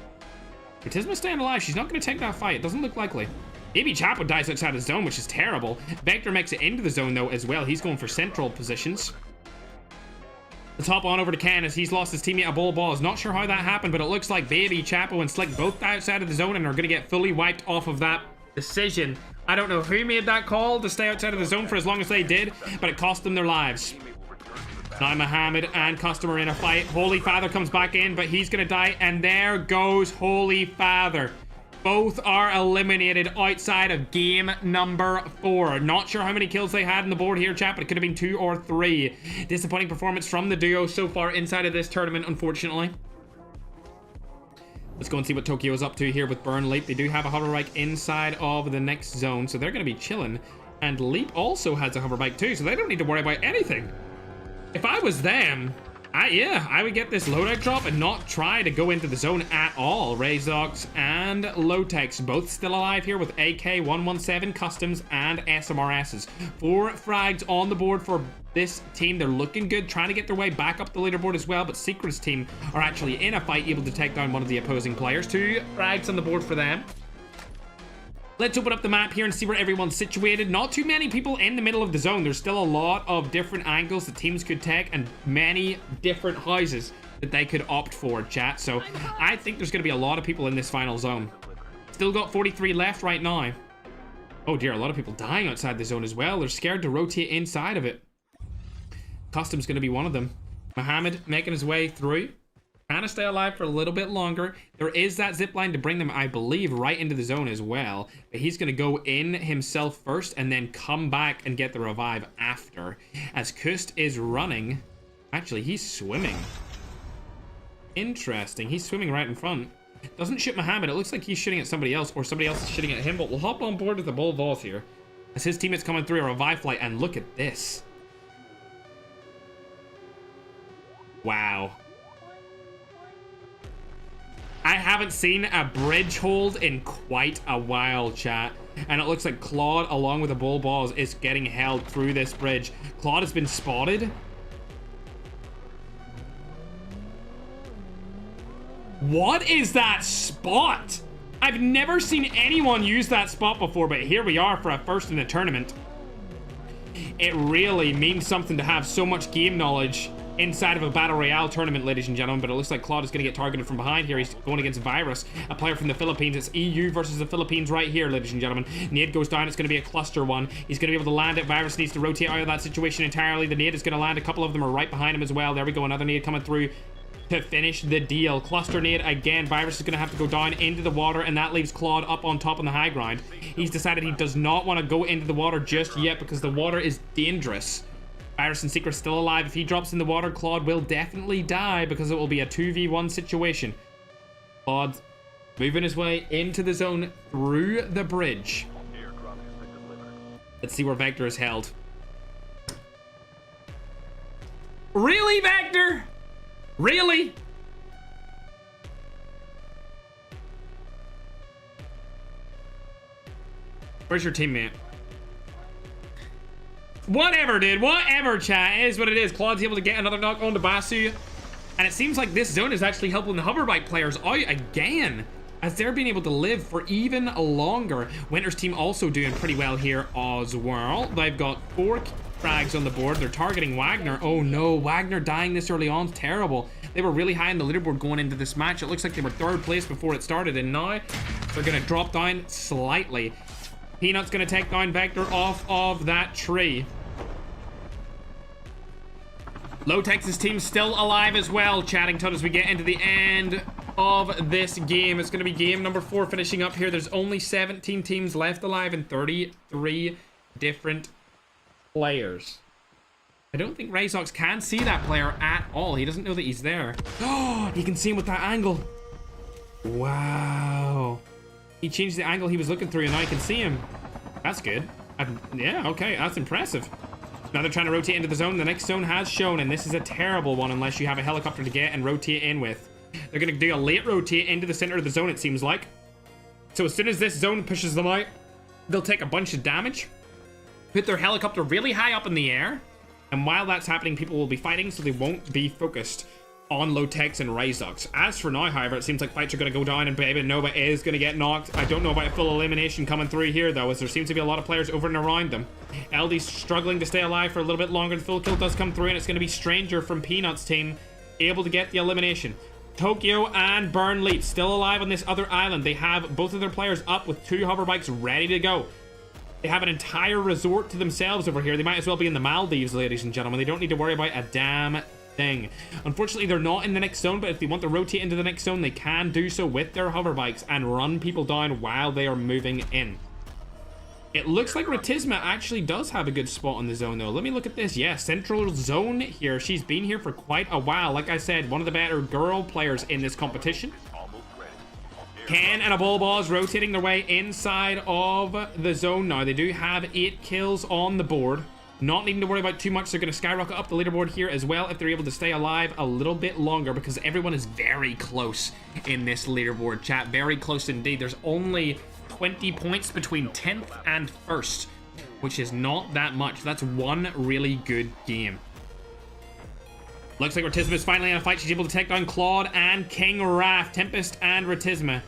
Speaker 3: Ratisma's staying alive. She's not going to take that fight. It doesn't look likely. Maybe Chapo dies outside the zone, which is terrible. Vector makes it into the zone, though, as well. He's going for central positions. Let's hop on over to Ken as he's lost his teammate a Bull Balls. Not sure how that happened, but it looks like Baby, Chapo, and Slick both outside of the zone and are going to get fully wiped off of that decision. I don't know who made that call to stay outside of the zone for as long as they did, but it cost them their lives. Now Mohammed and Customer in a fight. Holy Father comes back in, but he's going to die, and there goes Holy Father. Both are eliminated outside of game number 4. Not sure how many kills they had on the board here, chat, but it could have been 2 or 3. Disappointing performance from the duo so far inside of this tournament, unfortunately. Let's go and see what Tokyo is up to here with Burn Leap. They do have a hover bike inside of the next zone, so they're going to be chilling. And Leap also has a hover bike too, so they don't need to worry about anything. If I was them, I would get this loadout drop and not try to go into the zone at all. Razox and Lotex both still alive here with AK-117 customs and SMRSs. 4 frags on the board for this team. They're looking good, trying to get their way back up the leaderboard as well, but Secret's team are actually in a fight, able to take down one of the opposing players. 2 frags on the board for them. Let's open up the map here and see where everyone's situated. Not too many people in the middle of the zone. There's still a lot of different angles that teams could take and many different houses that they could opt for, chat. So I think there's going to be a lot of people in this final zone. Still got 43 left right now. Oh dear, a lot of people dying outside the zone as well. They're scared to rotate inside of it. Custom's going to be one of them. Mohammed making his way through. Trying to stay alive for a little bit longer. There is that zip line to bring them, I believe, right into the zone as well. But he's going to go in himself first and then come back and get the revive after. As Kust is running. Actually, he's swimming. Interesting. He's swimming right in front. Doesn't shoot Mohammed. It looks like he's shooting at somebody else or somebody else is shooting at him. But we'll hop on board with the Bull Balls here. As his teammates coming through a revive flight. And look at this. Wow. I haven't seen a bridge hold in quite a while, chat. And it looks like Claude, along with the Bull Balls, is getting held through this bridge. Claude has been spotted. What is that spot? I've never seen anyone use that spot before, but here we are for a first in the tournament. It really means something to have so much game knowledge inside of a battle royale tournament, ladies and gentlemen, but it looks like Claude is going to get targeted from behind here. He's going against Virus, a player from the Philippines. It's EU versus the Philippines right here, ladies and gentlemen. Nade goes down. It's going to be a cluster one. He's going to be able to land it. Virus needs to rotate out of that situation entirely. The nade is going to land. A couple of them are right behind him as well. There we go. Another nade coming through to finish the deal. Cluster nade again. Virus is going to have to go down into the water, and that leaves Claude up on top on the high ground. He's decided he does not want to go into the water just yet because the water is dangerous. Virus and Secret still alive. If he drops in the water, Claude will definitely die because it will be a 2v1 situation. Claude moving his way into the zone through the bridge.
Speaker 2: Airdrop has been delivered.
Speaker 3: Let's see where Vector is held. Really, Vector? Really? Where's your teammate? Whatever, dude. Whatever, chat. It is what it is. Claude's able to get another knock on to Basu. And it seems like this zone is actually helping the hoverbike players out again, as they're being able to live for even longer. Winter's team also doing pretty well here as well. They've got 4 frags on the board. They're targeting Wagner. Oh no, Wagner dying this early on is terrible. They were really high in the leaderboard going into this match. It looks like they were 3rd place before it started, and now they're going to drop down slightly. Peanut's going to take down Vector off of that tree. Low Texas team still alive as well, chatting to as we get into the end of this game. It's going to be game number 4 finishing up here. There's only 17 teams left alive and 33 different players. I don't think Razox can see that player at all. He doesn't know that he's there. Oh, he can see him with that angle. Wow. He changed the angle he was looking through and now I can see him. That's good. Yeah, okay, that's impressive. Now they're trying to rotate into the zone. The next zone has shown, and this is a terrible one unless you have a helicopter to get and rotate in with. They're going to do a late rotate into the center of the zone, it seems like. So as soon as this zone pushes them out, they'll take a bunch of damage, put their helicopter really high up in the air, and while that's happening, people will be fighting, so they won't be focused on Low-Tex and Razox. As for now, however, it seems like fights are going to go down and Baby Nova is going to get knocked. I don't know about a full elimination coming through here, though, as there seems to be a lot of players over and around them. LD's struggling to stay alive for a little bit longer. The full kill does come through, and it's going to be Stranger from Peanut's team able to get the elimination. Tokyo and Burn Leap still alive on this other island. They have both of their players up with 2 hoverbikes ready to go. They have an entire resort to themselves over here. They might as well be in the Maldives, ladies and gentlemen. They don't need to worry about a damn thing. Unfortunately, they're not in the next zone, but if they want to rotate into the next zone, they can do so with their hoverbikes and run people down while they are moving in. It looks like Ratisma actually does have a good spot on the zone, though. Let me look at this. Yeah, central zone here. She's been here for quite a while. Like I said, one of the better girl players in this competition.
Speaker 2: Almost ready.
Speaker 3: Ken and a Bulbaz rotating their way inside of the zone now. They do have 8 kills on the board. Not needing to worry about too much. They're going to skyrocket up the leaderboard here as well if they're able to stay alive a little bit longer, because everyone is very close in this leaderboard, chat. Very close indeed. There's only 20 points between 10th and 1st, which is not that much. That's one really good game. Looks like Ratisma is finally in a fight. She's able to take down Claude and King Raph. Tempest and Ratisma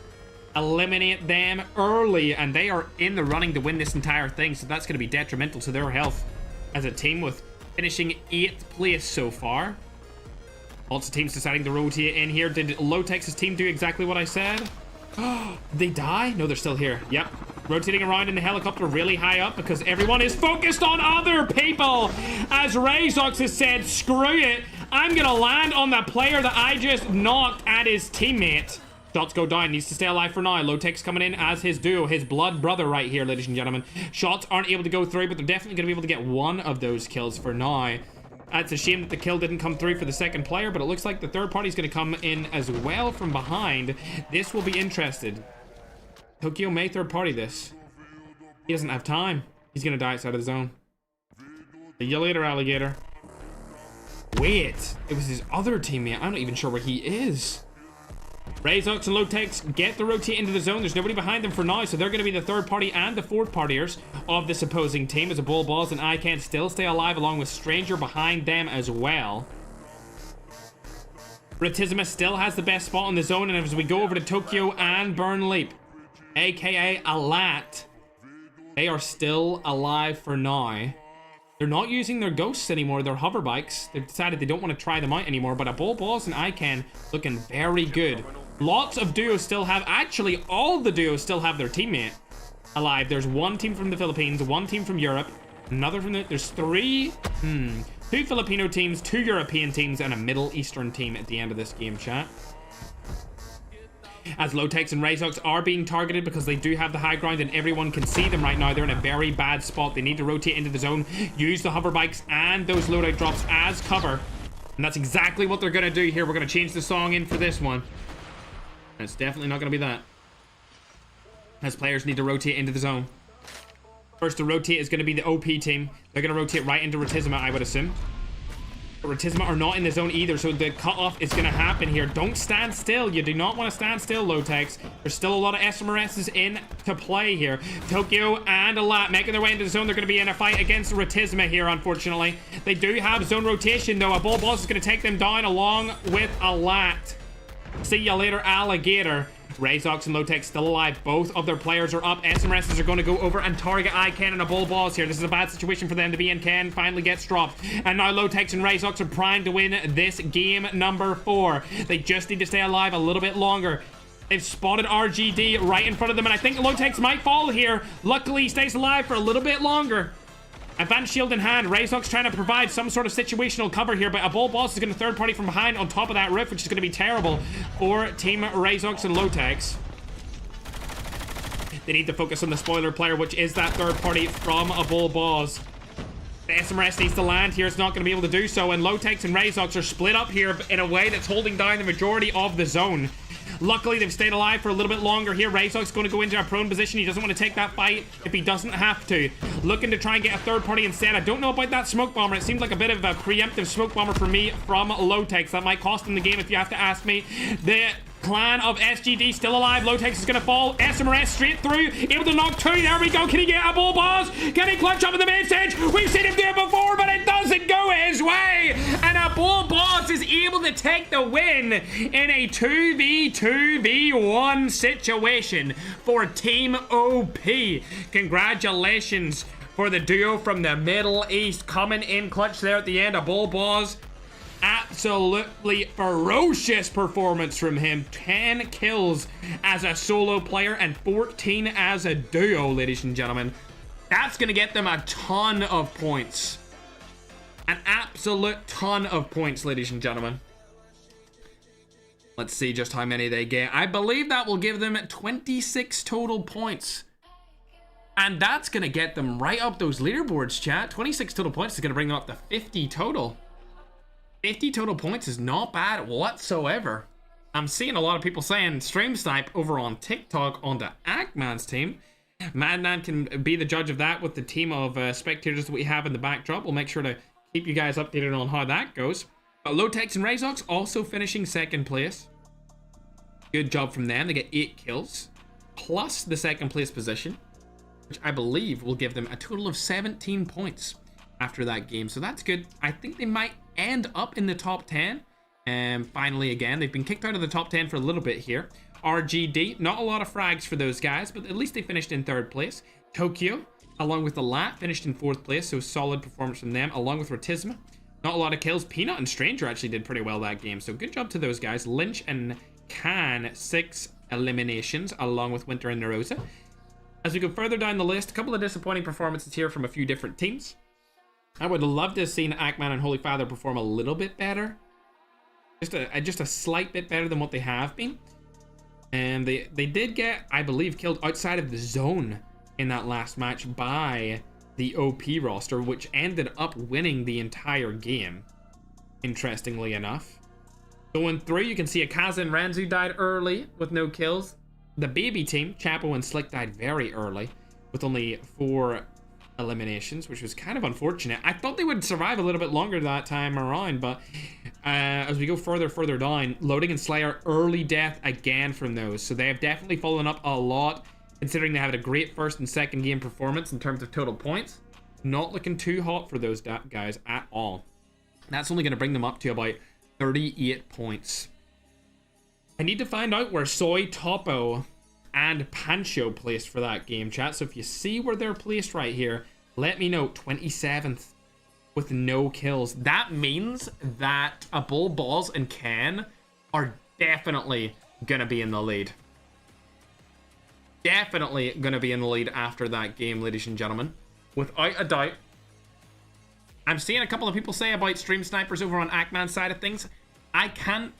Speaker 3: eliminate them early, and they are in the running to win this entire thing, so that's going to be detrimental to their health as a team, with finishing 8th place so far. Lots of teams deciding to rotate in here. Did Low Texas team do exactly what I said? They die? No, they're still here. Yep. Rotating around in the helicopter really high up because everyone is focused on other people. As Razox has said, screw it. I'm going to land on the player that I just knocked at his teammate. Shots go down. Needs to stay alive for now. Low-Tech's coming in as his duo, his blood brother right here, ladies and gentlemen. Shots aren't able to go through, but they're definitely going to be able to get one of those kills for now. It's a shame that the kill didn't come through for the second player, but it looks like the third party is going to come in as well from behind. This will be interesting. Tokyo may third party this. He doesn't have time. He's going to die outside of the zone. See you later, alligator. Wait, it was his other teammate. I'm not even sure where he is. Razox and Low-Tech's get the rotate into the zone. There's nobody behind them for now, so they're going to be the third party and the fourth partiers of this opposing team, as a Bulbaz and I can still stay alive along with Stranger behind them as well. Ratisma still has the best spot in the zone, and as we go over to Tokyo and Burn Leap, aka Alat, they are still alive for now. They're not using their ghosts anymore, their hover bikes. They've decided they don't want to try them out anymore, but a Boss and Ican looking very good. Lots of duos still have, actually all the duos still have their teammate alive. There's one team from the Philippines, one team from Europe, another from there's three, two Filipino teams, two European teams, and a Middle Eastern team at the end of this game, chat. As Lotex and Razox are being targeted because they do have the high ground and everyone can see them right now. They're in a very bad spot. They need to rotate into the zone, use the hover bikes and those loadout drops as cover. And that's exactly what they're going to do here. We're going to change the song in for this one. And it's definitely not going to be that. As players need to rotate into the zone. First to rotate is going to be the OP team. They're going to rotate right into Ratisma, I would assume. Ratisma are not in the zone either, so the cutoff is going to happen here. Don't stand still. You do not want to stand still, Lotex. There's still a lot of SMRSs in to play here. Tokyo and Alat making their way into the zone. They're going to be in a fight against Ratisma here, unfortunately. They do have zone rotation, though. A Boss is going to take them down along with Alat. See ya later, alligator. Razox and Lotex still alive. Both of their players are up. SMRSs are going to go over and target Ican and a Boss here. This is a bad situation for them to be in. Ken finally gets dropped. And now Lotex and Razox are primed to win this game number 4. They just need to stay alive a little bit longer. They've spotted RGD right in front of them, and I think Lotex might fall here. Luckily, he stays alive for a little bit longer. Advanced shield in hand. Razox trying to provide some sort of situational cover here, but a Boss is going to third party from behind on top of that roof, which is going to be terrible for Team Razox and Lotex. They need to focus on the spoiler player, which is that third party from a Boss. The SMRS needs to land here. It's not going to be able to do so, and Lotex and Razox are split up here in a way that's holding down the majority of the zone. Luckily, they've stayed alive for a little bit longer here. Razox going to go into a prone position. He doesn't want to take that fight if he doesn't have to. Looking to try and get a third party instead. I don't know about that smoke bomber. It seems like a bit of a preemptive smoke bomber for me from Lotex. That might cost him the game if you have to ask me. The clan of SGD still alive. Lotex is going to fall. SMRS straight through. Able to knock 2. There we go. Can he get a Boss? Can he clutch up in the main stage? We've seen him do it before, but it doesn't go his way. And a Boss is able to take the win in a 2v1 situation for Team OP. Congratulations for the duo from the Middle East coming in clutch there at the end. A Boss. Absolutely ferocious performance from him. 10 kills as a solo player and 14 as a duo, ladies and gentlemen. That's going to get them a ton of points. An absolute ton of points, ladies and gentlemen. Let's see just how many they get. I believe that will give them 26 total points. And that's going to get them right up those leaderboards, chat. 26 total points is going to bring them up to 50 total. 50 total points is not bad whatsoever. I'm seeing a lot of people saying stream snipe over on TikTok on the Ackman's team. Madman can be the judge of that with the team of spectators that we have in the backdrop. We'll make sure to keep you guys updated on how that goes. But Lotex and Razox also finishing second place. Good job from them. They get 8 kills plus the second place position, which I believe will give them a total of 17 points after that game. So that's good. I think they might end up in the top 10. And finally, again, they've been kicked out of the top 10 for a little bit here. RGD, not a lot of frags for those guys, but at least they finished in 3rd place. Tokyo, along with the Lat, finished in 4th place, so solid performance from them, along with Ratisma. Not a lot of kills. Peanut and Stranger actually did pretty well that game, so good job to those guys. Lynch and Can, 6 eliminations, along with Winter and Narosa. As we go further down the list, a couple of disappointing performances here from a few different teams. I would love to have seen Ackman and Holy Father perform a little bit better. Just a slight bit better than what they have been. And they did get, I believe, killed outside of the zone in that last match by the OP roster, which ended up winning the entire game, interestingly enough. Going through, you can see Akaza and Ranzu died early with no kills. The baby team, Chapo and Slick, died very early with only 4 eliminations, which was kind of unfortunate. I thought they would survive a little bit longer that time around, but as we go further down, Loading and Slayer, early death again from those. So they have definitely fallen up a lot, considering they had a great first and second game performance in terms of total points. Not looking too hot for those guys at all. That's only going to bring them up to about 38 points. I need to find out where Soy, Topo, and Pancho placed for that game, chat. So if you see where they're placed right here, let me know. 27th
Speaker 1: with no kills. That means that a Bull Balls and Ken are definitely gonna be in the lead. Definitely gonna be in the lead after that game, ladies and gentlemen. Without a doubt. I'm seeing a couple of people say about stream snipers over on Ackman's side of things. I can't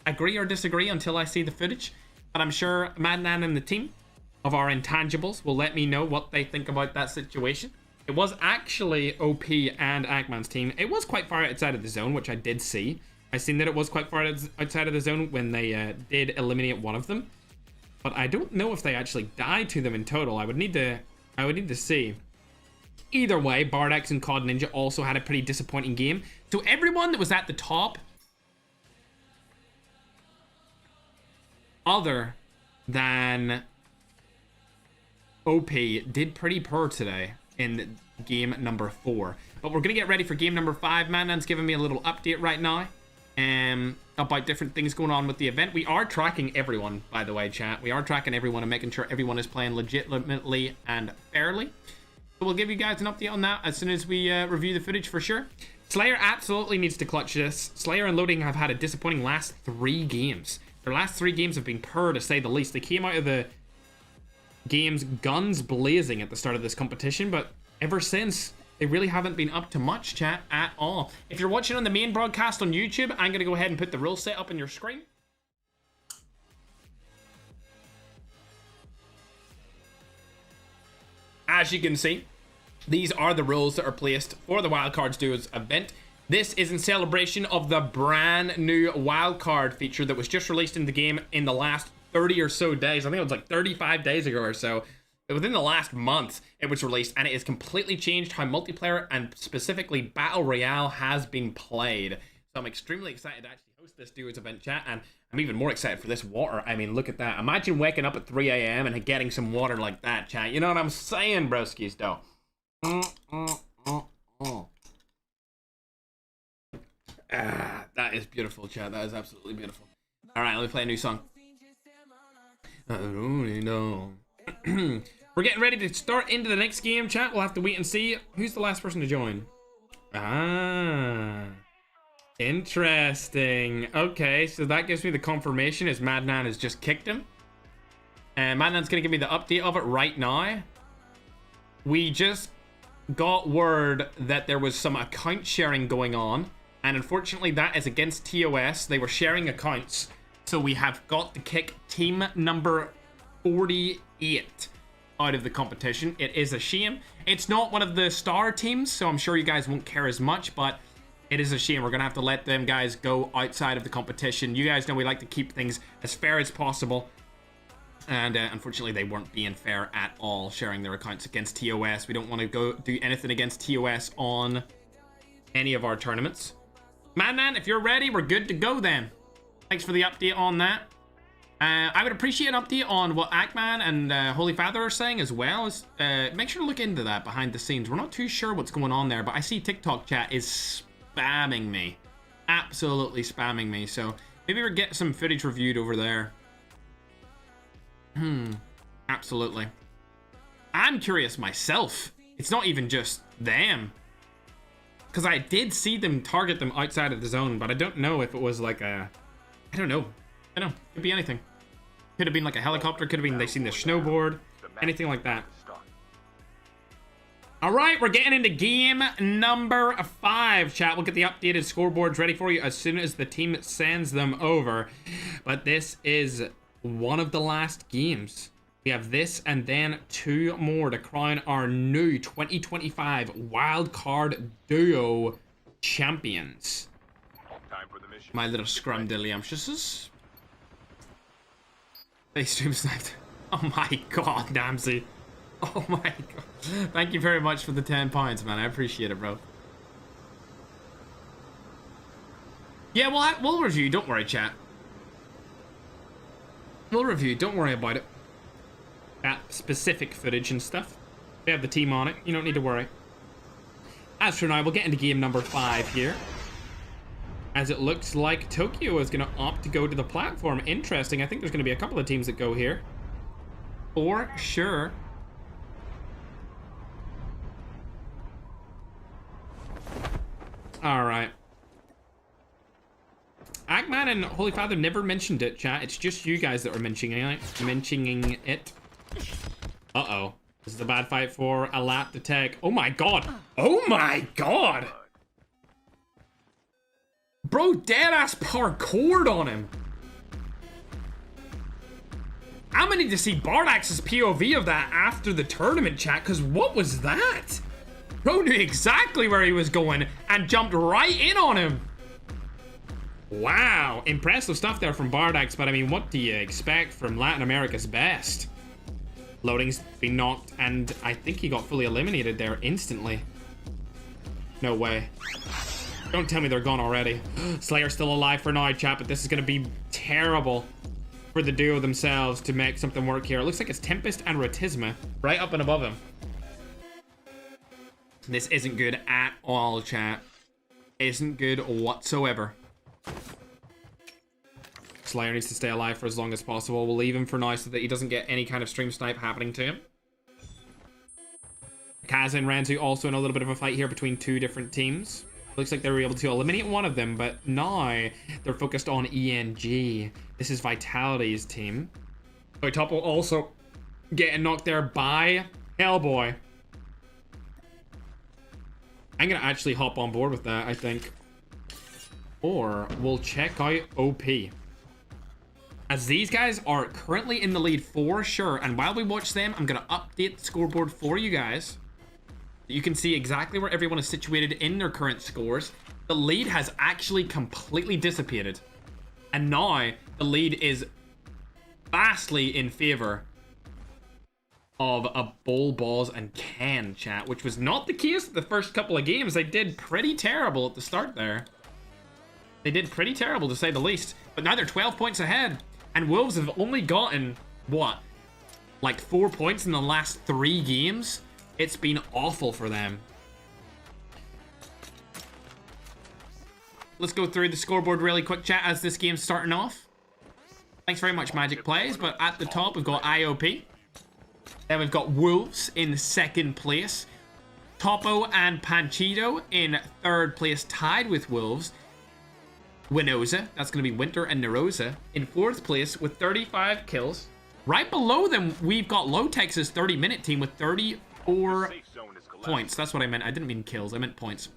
Speaker 1: agree or disagree until I see the footage. But I'm sure Madnan and the team of our intangibles will let me know what they think about that situation. It was actually OP and Ackman's team. It was quite far outside of the zone, which I did see. I seen that it was quite far outside of the zone when they did eliminate one of them. But I don't know if they actually died to them in total. I would need to see. Either way, Bardex and COD Ninja also had a pretty disappointing game. So everyone that was at the top, other than OP, did pretty poor today in game number 4. But we're gonna get ready for game number 5. Manan's giving me a little update right now about different things going on with the event. We are tracking everyone, by the way, chat. We are tracking everyone and making sure everyone is playing legitimately and fairly. So we'll give you guys an update on that as soon as we review the footage for sure. Slayer absolutely needs to clutch this. Slayer and Loading have had a disappointing last 3 games. Their last 3 games have been poor, to say the least. They came out of the games guns blazing at the start of this competition, but ever since, they really haven't been up to much, chat, at all. If you're watching on the main broadcast on YouTube, I'm going to go ahead and put the rule set up on your screen. As you can see, these are the rules that are placed for the Wildcards Duos event. This is in celebration of the brand new wildcard feature that was just released in the game in the last 30 or so days. I think it was like 35 days ago or so. Within the last month, it was released, and it has completely changed how multiplayer and specifically Battle Royale has been played. So I'm extremely excited to actually host this Duos event, chat, and I'm even more excited for this water. I mean, look at that. Imagine waking up at 3 a.m. and getting some water like that, chat. You know what I'm saying, broskies, though? That is beautiful, chat. That is absolutely beautiful. All right, let me play a new song. I don't really know. We're getting ready to start into the next game, chat. We'll have to wait and see. Who's the last person to join? Ah, interesting. Okay, so that gives me the confirmation as Madnan has just kicked him. And Madnan's gonna give me the update of it right now. We just got word that there was some account sharing going on, and unfortunately that is against TOS. They were sharing accounts, so we have got to kick team number 48 out of the competition. It is a shame. It's not one of the star teams, so I'm sure you guys won't care as much, but it is a shame. We're gonna have to let them guys go outside of the competition. You guys know we like to keep things as fair as possible, and unfortunately they weren't being fair at all, sharing their accounts against TOS. We don't want to go do anything against TOS on any of our tournaments. Man, if you're ready, we're good to go then. Thanks for the update on that. I would appreciate an update on what Ackman and Holy Father are saying as well. Make sure to look into that behind the scenes. We're not too sure what's going on there, but I see TikTok chat is spamming me. Absolutely spamming me. So maybe we'll get some footage reviewed over there. Absolutely. I'm curious myself. It's not even just them. Because I did see them target them outside of the zone, but I don't know if it was like a... I don't know. Could be anything. Could have been like a helicopter. Could have been they seen the snowboard. Anything like that. All right, we're getting into game number 5, chat. We'll get the updated scoreboards ready for you as soon as the team sends them over. But this is one of the last games. We have this and then 2 more to crown our new 2025 Wildcard Duo champions.
Speaker 2: Time for the mission.
Speaker 1: My little scrumdiddlyumptiouses. They stream sniped. Oh my god, Namsy. Oh my god. Thank you very much for the 10 points, man. I appreciate it, bro. Yeah, we'll review. Don't worry, chat. We'll review. Don't worry about it. That specific footage and stuff. We have the team on it. You don't need to worry. As for now, we'll get into game number 5 here. As it looks like Tokyo is going to opt to go to the platform. Interesting. I think there's going to be a couple of teams that go here. For sure.
Speaker 3: Alright. Ackman and Holy Father never mentioned it, chat. It's just you guys that are mentioning it. Uh-oh. This is a bad fight for a lap to take. Oh my god. Oh my god. Bro, dead-ass parkoured on him. I'm gonna need to see Bardax's POV of that after the tournament, chat, because what was that? Bro knew exactly where he was going and jumped right in on him. Wow, impressive stuff there from Bardax, but I mean, what do you expect from Latin America's best? Loading's been knocked, and I think he got fully eliminated there instantly. No way. Don't tell me they're gone already. Slayer's still alive for now, chat, but this is gonna be terrible for the duo themselves to make something work here. It looks like it's Tempest and Rotisma right up and above him. This isn't good at all, chat. Isn't good whatsoever. Slayer needs to stay alive for as long as possible. We'll leave him for now so that he doesn't get any kind of stream snipe happening to him. Kaz and Ranzu also in a little bit of a fight here between two different teams. Looks like they were able to eliminate one of them, but now they're focused on ENG. This is Vitality's team. Topo also getting knocked there by Hellboy. I'm gonna actually hop on board with that, I think. Or we'll check out OP. As these guys are currently in the lead for sure, and while we watch them, I'm gonna update the scoreboard for you guys. You can see exactly where everyone is situated in their current scores. The lead has actually completely dissipated. And now the lead is vastly in favor of a Bull, Balls, and Can, chat, which was not the case the first couple of games. They did pretty terrible at the start there. They did pretty terrible, to say the least. But now they're 12 points ahead. And Wolves have only gotten, what? Like 4 points in the last 3 games? It's been awful for them. Let's go through the scoreboard really quick, chat, as this game's starting off. Thanks very much, Magic Plays. But at the top, we've got IOP. Then we've got Wolves in second place. Topo and Panchito in third place, tied with Wolves. Winoza, that's going to be Winter and Nerosa, in fourth place with 35 kills. Right below them, we've got Low Texas 30-minute team with 34 points. That's what I meant. I didn't mean kills. I meant points.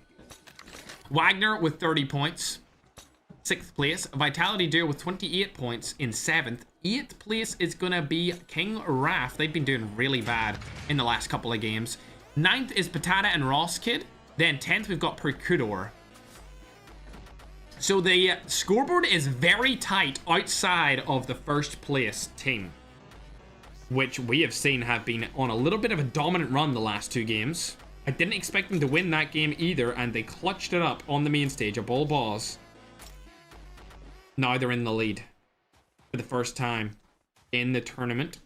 Speaker 3: Wagner with 30 points. 6th place. Vitality Duo with 28 points in 7th. 8th place is going to be King Raph. They've been doing really bad in the last couple of games. 9th is Patata and Ross Kid. Then 10th, we've got Percudor. So the scoreboard is very tight outside of the first place team, which we have seen have been on a little bit of a dominant run the last 2 games. I didn't expect them to win that game either, and they clutched it up on the main stage, a Bull Balls. Now they're in the lead for the first time in the tournament.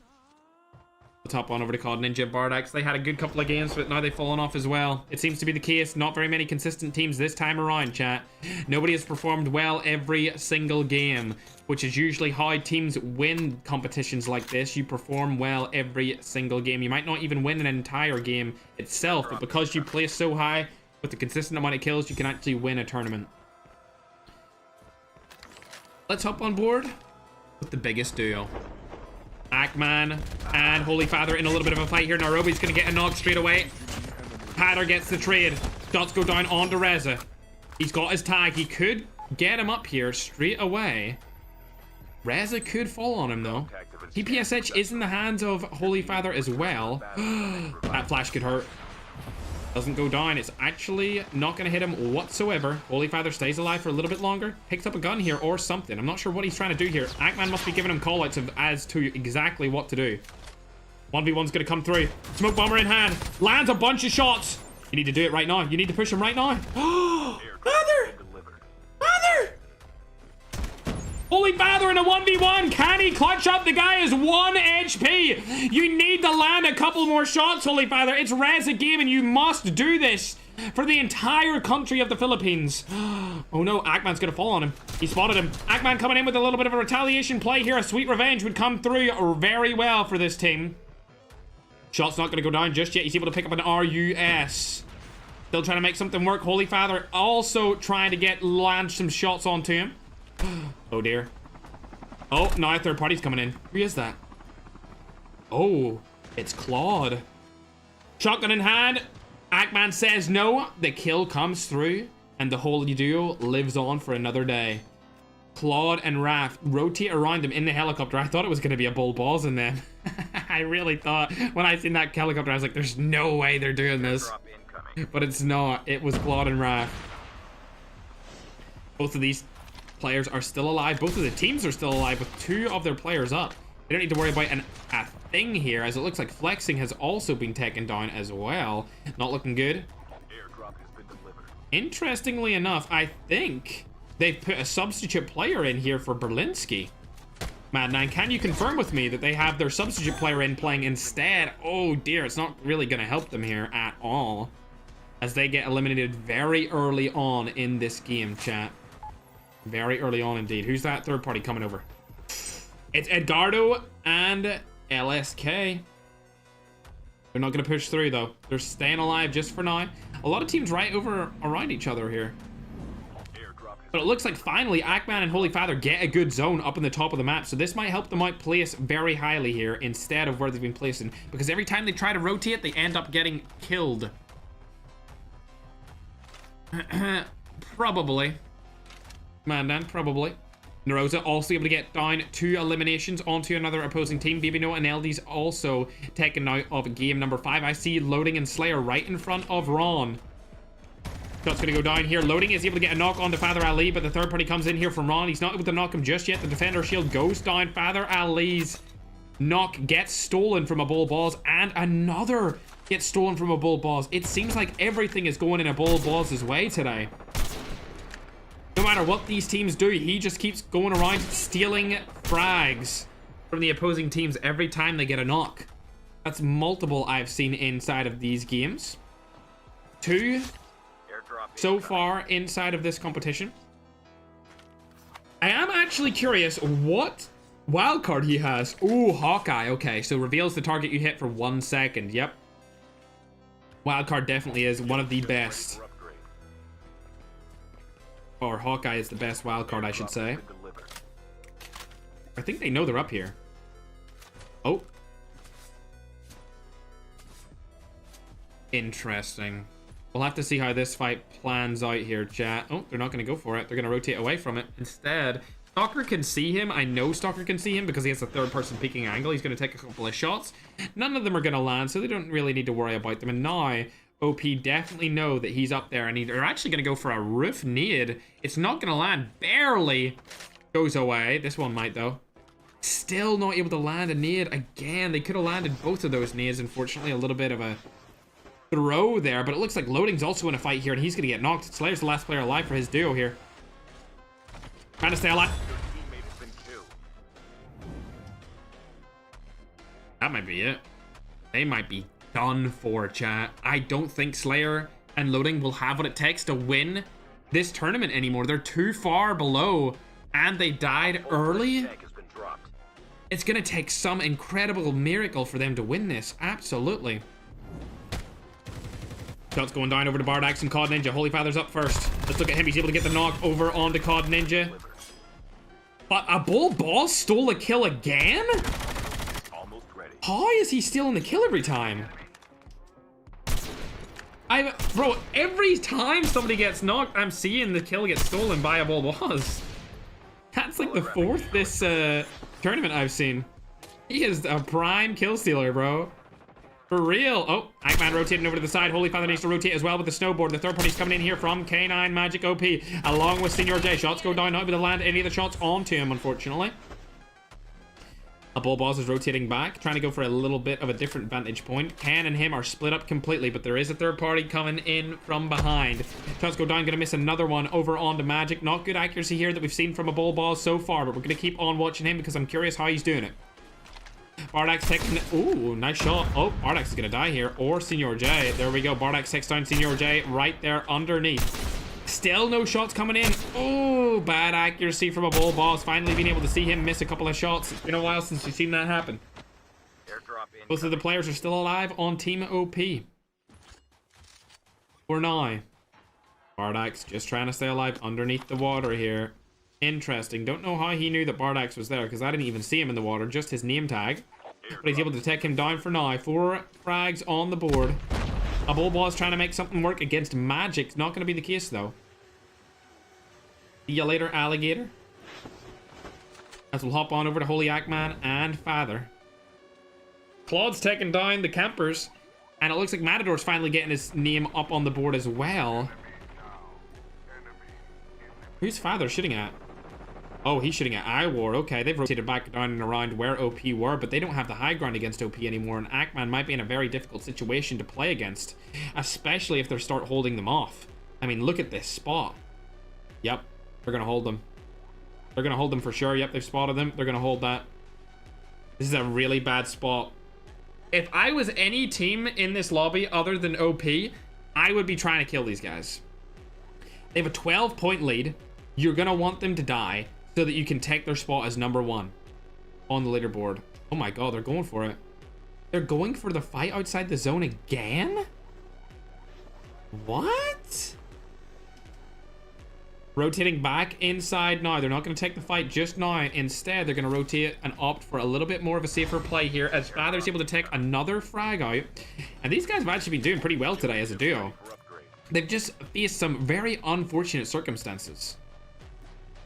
Speaker 3: We'll top on over to COD Ninja Bardax. They had a good couple of games, but now they've fallen off as well. It seems to be the case. Not very many consistent teams this time around, chat. Nobody has performed well every single game, which is usually how teams win competitions like this. You perform well every single game. You might not even win an entire game itself, but because you play so high with a consistent amount of kills, you can actually win a tournament. Let's hop on board with the biggest duo. Ackman and Holy Father in a little bit of a fight here. Nairobi's going to get a knock straight away. Patter gets the trade. Shots go down onto Reza. He's got his tag. He could get him up here straight away. Reza could fall on him, though. TPSH is in the hands of Holy Father as well. That flash could hurt. Doesn't go down. It's actually not going to hit him whatsoever. Holy Father stays alive for a little bit longer. Picks up a gun here or something. I'm not sure what he's trying to do here. Ackman must be giving him callouts as to exactly what to do. 1v1's going to come through. Smoke bomber in hand. Lands a bunch of shots. You need to do it right now. You need to push him right now. Father! Father! Holy Father in a 1v1. Can he clutch up? The guy is 1 HP. You need to land a couple more shots, Holy Father. It's Reza game and you must do this for the entire country of the Philippines. Oh no, Ackman's gonna fall on him. He spotted him. Ackman coming in with a little bit of a retaliation play here. A sweet revenge would come through very well for this team. Shot's not gonna go down just yet. He's able to pick up an RUS. Still trying to make something work. Holy Father also trying to land some shots onto him. Oh dear. Oh, now a third party's coming in. Who is that? Oh, it's Claude. Shotgun in hand. Ackman says no. The kill comes through, and the holy duo lives on for another day. Claude and Raph rotate around them in the helicopter. I thought it was going to be a bull balls in them. I really thought when I seen that helicopter, I was like, there's no way they're doing this. But it's not. It was Claude and Raph. Both of these players are still alive. Both of the teams are still alive with 2 of their players up. They don't need to worry about a thing here, as it looks like Flexing has also been taken down as well. Not looking good.
Speaker 2: Airdrop has been delivered.
Speaker 3: Interestingly enough, I think they've put a substitute player in here for Berlinski. Mad9, can you confirm with me that they have their substitute player in playing instead? Oh dear, it's not really going to help them here at all, as they get eliminated very early on in this game, chat. Very early on indeed. Who's that third party coming over? It's Edgardo and LSK. They're not going to push through, though. They're staying alive just for now. A lot of teams right over around each other here. But it looks like finally Ackman and Holy Father get a good zone up in the top of the map. So this might help them out place very highly here instead of where they've been placing. Because every time they try to rotate, they end up getting killed. Probably. Man, probably. Narosa also able to get down 2 eliminations onto another opposing team. BBNO and LD's also taken out of game number 5. I see Loading and Slayer right in front of Ron. Shot's gonna go down here. Loading is able to get a knock onto Father Ali, but the third party comes in here from Ron. He's not able to knock him just yet. The defender shield goes down. Father Ali's knock gets stolen from a bull balls, and another gets stolen from a bull balls. It seems like everything is going in a bull balls' way today. No matter what these teams do, he just keeps going around stealing frags from the opposing teams every time they get a knock. That's multiple I've seen inside of these games. 2 so far inside of this competition. I am actually curious what wildcard he has. Ooh, Hawkeye. Okay, so reveals the target you hit for 1 second. Yep. Wildcard definitely is one of the best. Or Hawkeye is the best wildcard, I should say. I think they know they're up here. Oh. Interesting. We'll have to see how this fight plans out here, chat. Oh, they're not going to go for it. They're going to rotate away from it. Instead, Stalker can see him. I know Stalker can see him because he has a third-person peeking angle. He's going to take a couple of shots. None of them are going to land, so they don't really need to worry about them. And now, OP definitely know that he's up there, and they're actually going to go for a roof nade. It's not going to land. Barely goes away. This one might, though. Still not able to land a nade again. They could have landed both of those nades. Unfortunately, a little bit of a throw there, but it looks like Loading's also in a fight here, and he's going to get knocked. Slayer's the last player alive for his duo here. Trying to stay alive. That might be it. They might be done for, chat. I don't think Slayer and Loading will have what it takes to win this tournament anymore. They're too far below, and they died early. It's going to take some incredible miracle for them to win this. Absolutely. Shots going down over to Bardax and COD Ninja. Holy Father's up first. Let's look at him. He's able to get the knock over onto COD Ninja. But a bull boss stole a kill again?
Speaker 2: Almost ready.
Speaker 3: How is he stealing the kill every time? Bro, every time somebody gets knocked, I'm seeing the kill get stolen by a bull boss. That's like the 4th this tournament I've seen. He is a prime kill stealer, bro. For real. Oh, Ackman rotating over to the side. Holy Father needs to rotate as well with the snowboard. The third party's coming in here from K9 Magic OP, along with Senior J. Shots go down, not able to land any of the shots onto him, unfortunately. A bull boss is rotating back, trying to go for a little bit of a different vantage point. Ken and him are split up completely, but there is a third party coming in from behind. Shots go down, gonna miss another one over onto Magic. Not good accuracy here that we've seen from a bull boss so far, but we're gonna keep on watching him because I'm curious how he's doing it. Bardax taking... Ooh, nice shot. Oh, Bardax is going to die here. Or Senior J. There we go. Bardax takes down Senior J right there underneath. Still no shots coming in. Oh, bad accuracy from a bull boss. Finally being able to see him miss a couple of shots. It's been a while since we've seen that happen. Both of the players are still alive on Team OP. for now. Bardak's just trying to stay alive underneath the water here. Interesting. Don't know how he knew that Bardak's was there, because I didn't even see him in the water, just his name tag. But he's able to take him down for now. 4 frags on the board. A Bullball's trying to make something work against Magic. Not going to be the case, though. See you later, alligator. As we'll hop on over to Holy Ackman and Father. Claude's taking down the campers. And it looks like Matador's finally getting his name up on the board as well. Who's Father shooting at? Oh, he's shooting at iWar. Okay, they've rotated back down and around where OP were, but they don't have the high ground against OP anymore, and Ackman might be in a very difficult situation to play against, especially if they start holding them off. I mean, look at this spot. Yep, they're gonna hold them. They're gonna hold them for sure. Yep, they've spotted them. They're gonna hold that. This is a really bad spot. If I was any team in this lobby other than OP, I would be trying to kill these guys. They have a 12-point lead. You're gonna want them to die so that you can take their spot as #1 on the leaderboard. Oh my god, they're going for it. They're going for the fight outside the zone again? What? Rotating back inside now. They're not going to take the fight just now. Instead, they're going to rotate and opt for a little bit more of a safer play here as Father's able to take another frag out. And these guys have actually been doing pretty well today as a duo. They've just faced some very unfortunate circumstances.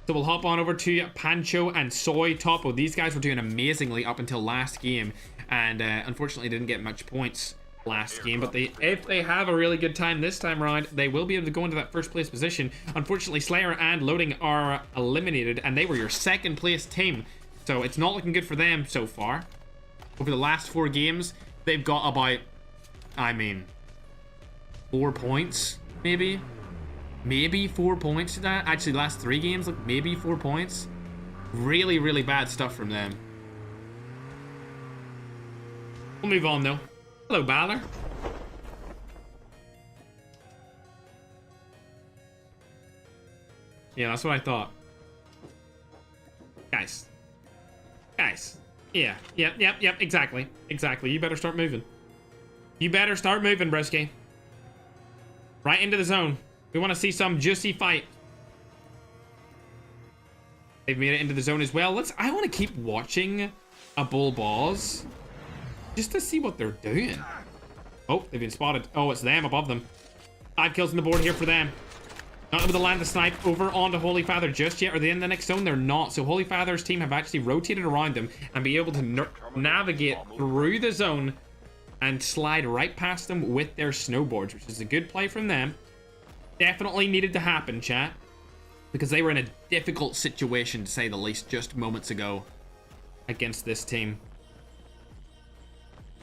Speaker 3: So we'll hop on over to Pancho and Soy Topo. These guys were doing amazingly up until last game, and unfortunately didn't get much points last game. But if they have a really good time this time around, they will be able to go into that first place position. Unfortunately, Slayer and Loading are eliminated, and they were your second place team. So it's not looking good for them so far. Over the last 4 games, they've got about, I mean, 4 points, maybe? Maybe 4 points to that. Actually, last 3 games, like maybe 4 points. Really, really bad stuff from them. We'll move on though. Hello, Balor. Yeah, that's what I thought. Guys. Yeah, yep, exactly. Exactly. You better start moving. You better start moving, Brisky. Right into the zone. We want to see some juicy fight. They've made it into the zone as well. I want to keep watching a Bull Boss just to see what they're doing. Oh, they've been spotted. Oh, it's them above them. 5 kills on the board here for them. Not able to land the snipe over onto Holy Father just yet. Are they in the next zone? They're not. So Holy Father's team have actually rotated around them and be able to navigate through the zone and slide right past them with their snowboards, which is a good play from them. Definitely needed to happen, chat, because they were in a difficult situation, to say the least, just moments ago against this team.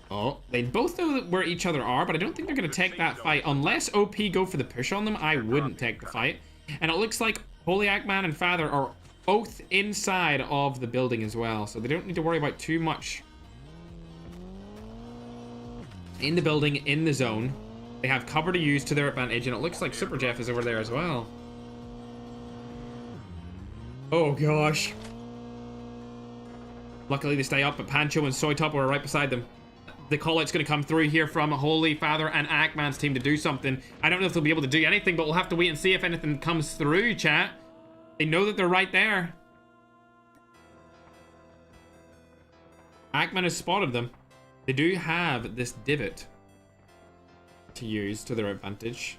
Speaker 3: Oh, they both know where each other are, but I don't think they're going to take that fight. Unless OP go for the push on them, I wouldn't take the fight. And it looks like Holy Ackman and Father are both inside of the building as well, so they don't need to worry about too much. In the building, in the zone. They have cover to use to their advantage, and it looks like Super Jeff is over there as well. Oh gosh. Luckily they stay up, but Pancho and Soy Topo are right beside them. The call-out's going to come through here from Holy Father and Ackman's team to do something. I don't know if they'll be able to do anything, but we'll have to wait and see if anything comes through, chat. They know that they're right there. Ackman has spotted them. They do have this divot to use to their advantage.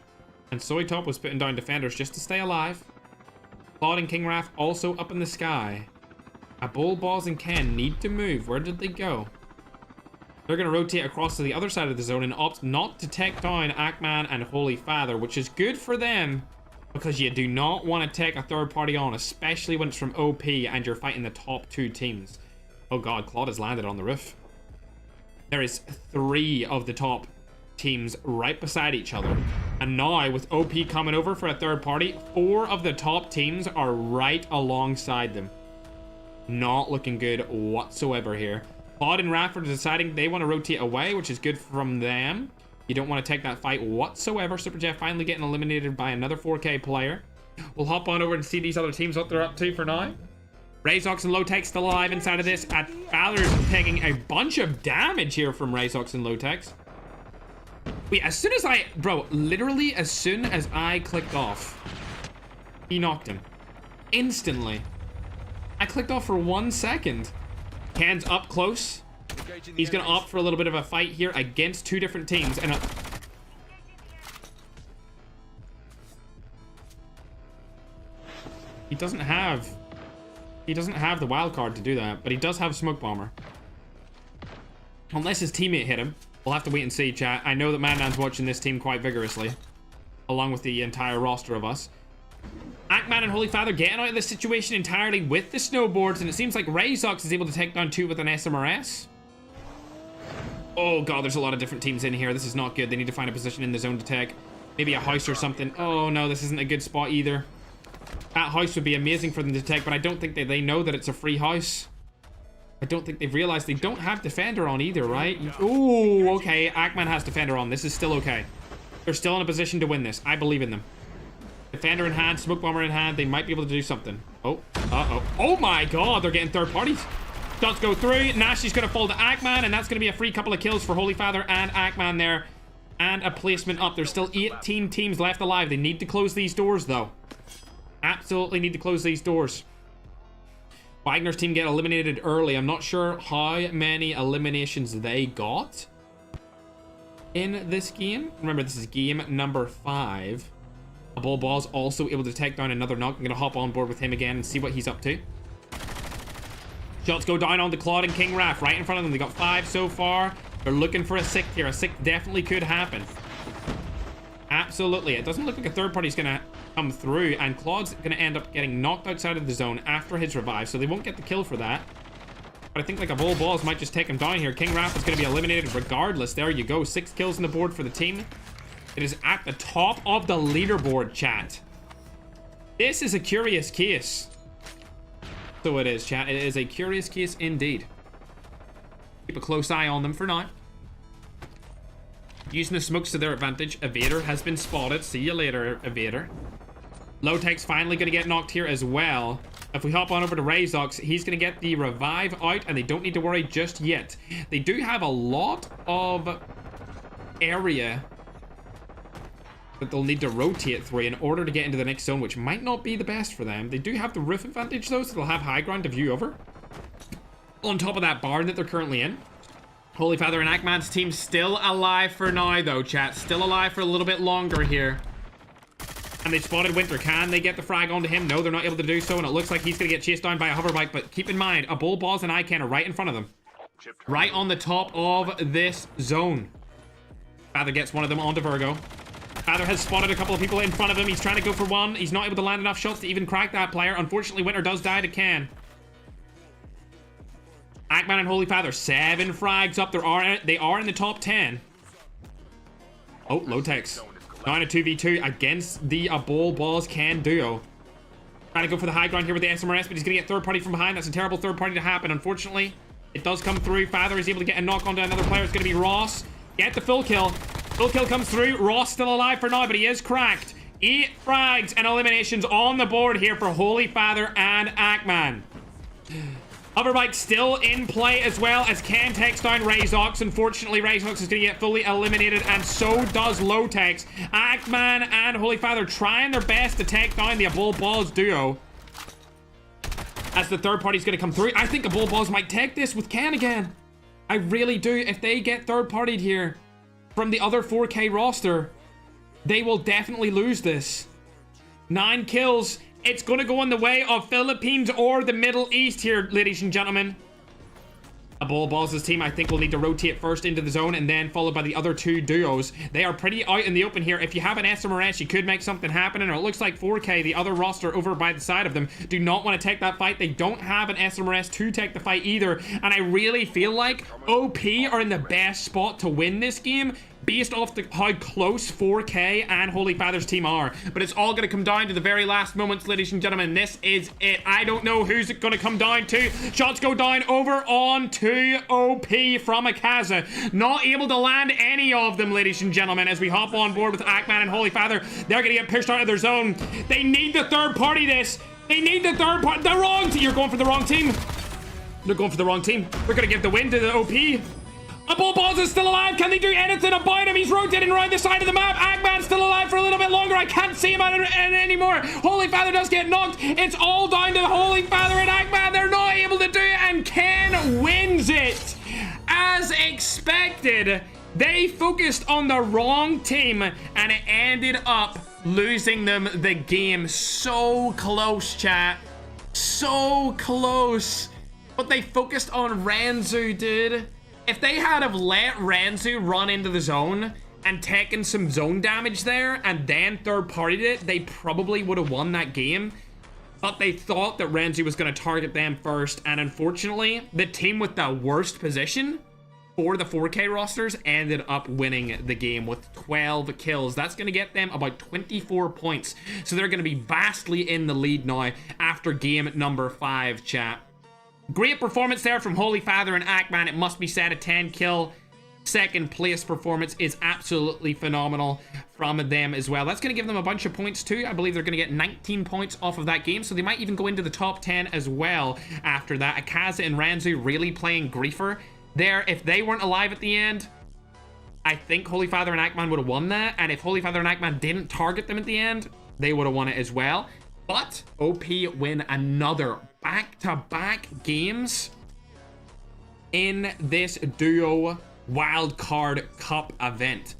Speaker 3: And Soy Top was putting down defenders just to stay alive. Claude and King Raph also up in the sky. A Bull, Balls, and Ken need to move. Where did they go? They're going to rotate across to the other side of the zone and opt not to take down Ackman and Holy Father, which is good for them because you do not want to take a third party on, especially when it's from OP and you're fighting the top 2 teams. Oh god, Claude has landed on the roof. There is 3 of the top teams right beside each other. And now with OP coming over for a third party, 4 of the top teams are right alongside them. Not looking good whatsoever here. Claude and Raph are deciding they want to rotate away, which is good from them. You don't want to take that fight whatsoever. Super Jeff finally getting eliminated by another 4K player. We'll hop on over and see these other teams, what they're up to for now. Razox and Lotex still alive inside of this. Valor's taking a bunch of damage here from Razox and Lotex. Wait, as soon as I... Bro, literally as soon as I clicked off, he knocked him. Instantly. I clicked off for 1 second. Can's up close. He's going to opt for a little bit of a fight here against two different teams. And he doesn't have the wild card to do that, but he does have smoke bomber. Unless his teammate hit him. We'll have to wait and see, chat. I know that Mandan's watching this team quite vigorously, along with the entire roster of us. Ackman and Holy Father getting out of this situation entirely with the snowboards, and it seems like Razox is able to take down two with an SMRS. Oh god, there's a lot of different teams in here. This is not good. They need to find a position in the zone to take. Maybe a house or something. Oh no, this isn't a good spot either. That house would be amazing for them to take, but I don't think they know that it's a free house. I don't think they've realized they don't have Defender on either, right? Ooh, okay. Ackman has Defender on. This is still okay. They're still in a position to win this. I believe in them. Defender in hand, Smoke Bomber in hand. They might be able to do something. Oh, uh-oh. Oh my god, they're getting third parties. Dots go through. Nashi's going to fall to Ackman, and that's going to be a free couple of kills for Holy Father and Ackman there. And a placement up. There's still 18 teams left alive. They need to close these doors, though. Absolutely need to close these doors. Wagner's team get eliminated early. I'm not sure how many eliminations they got in this game. Remember, this is game number 5. A Ball's also able to take down another knock. I'm going to hop on board with him again and see what he's up to. Shots go down on the Claude and King Raph right in front of them. They got 5 so far. They're looking for a 6th here. A 6th definitely could happen. Absolutely. It doesn't look like a third party's going to come through, and Claude's going to end up getting knocked outside of the zone after his revive, so they won't get the kill for that. But I think like a Balls might just take him down here. King Raph is going to be eliminated regardless. There you go. 6 kills on the board for the team. It is at the top of the leaderboard, chat. This is a curious case. So it is, chat. It is a curious case indeed. Keep a close eye on them for now. Using the smokes to their advantage. Evader has been spotted. See you later, Evader. Lowtech's finally going to get knocked here as well. If we hop on over to Razox, he's going to get the revive out, and they don't need to worry just yet. They do have a lot of area that they'll need to rotate through in order to get into the next zone, which might not be the best for them. They do have the roof advantage, though, so they'll have high ground to view over. On top of that barn that they're currently in. Holy Father and Ackman's team still alive for now, though, chat. Still alive for a little bit longer here. And they spotted Winter. Can they get the frag onto him? No, they're not able to do so, and it looks like he's going to get chased down by a hoverbike. But keep in mind, a Balls and Ican are right in front of them. Right on the top of this zone. Father gets one of them onto Virgo. Father has spotted a couple of people in front of him. He's trying to go for one. He's not able to land enough shots to even crack that player. Unfortunately, Winter does die to Can. Ackman and Holy Father, 7 frags up. They are in the top 10. Oh, Lowtech's. Now in a 2v2 against the Balls Can duo. Trying to go for the high ground here with the SMRS, but he's going to get third party from behind. That's a terrible third party to happen. Unfortunately, it does come through. Father is able to get a knock onto another player. It's going to be Ross. Get the full kill. Full kill comes through. Ross still alive for now, but he is cracked. 8 frags and eliminations on the board here for Holy Father and Ackman. Hoverbike still in play as well as Ken takes down Razox. Unfortunately, Razox is going to get fully eliminated, and so does Lowtex. Ackman and Holy Father trying their best to take down the Balls duo. As the third party's going to come through. I think Balls might take this with Ken again. I really do. If they get third partied here from the other 4K roster, they will definitely lose this. 9 kills. It's going to go in the way of Philippines or the Middle East here, ladies and gentlemen. A Balls' team, I think, will need to rotate first into the zone and then followed by the other 2 duos. They are pretty out in the open here. If you have an SMRS, you could make something happen. And it looks like 4K, the other roster over by the side of them, do not want to take that fight. They don't have an SMRS to take the fight either. And I really feel like OP are in the best spot to win this game, based off how close 4K and Holy Father's team are. But it's all going to come down to the very last moments, ladies and gentlemen. This is it. I don't know who's it going to come down to. Shots go down over on to OP from Akaza. Not able to land any of them, ladies and gentlemen, as we hop on board with Ackman and Holy Father. They're going to get pushed out of their zone. They need the third party this. They need the third party. The wrong team. You're going for the wrong team. They're going for the wrong team. We're going to give the win to the OP. A bull boss is still alive. Can they do anything about him? He's rotating around the side of the map. Agman's still alive for a little bit longer. I can't see him anymore. Holy Father does get knocked. It's all down to the Holy Father and Agman. They're not able to do it, and Ken wins it. As expected, they focused on the wrong team, and it ended up losing them the game. So close, chat. So close. But they focused on Ranzu, dude. If they had have let Ranzu run into the zone and taken some zone damage there and then third-partied it, they probably would have won that game. But they thought that Ranzu was going to target them first, and unfortunately, the team with the worst position for the 4K rosters ended up winning the game with 12 kills. That's going to get them about 24 points. So they're going to be vastly in the lead now after game number 5, chat. Great performance there from Holy Father and Ackman. It must be said, a 10-kill second place performance is absolutely phenomenal from them as well. That's going to give them a bunch of points too. I believe they're going to get 19 points off of that game, so they might even go into the top 10 as well after that. Akaza and Ranzu really playing griefer there. If they weren't alive at the end, I think Holy Father and Ackman would have won that, and if Holy Father and Ackman didn't target them at the end, they would have won it as well. But OP win another back-to-back games in this Duo Wildcard Cup event.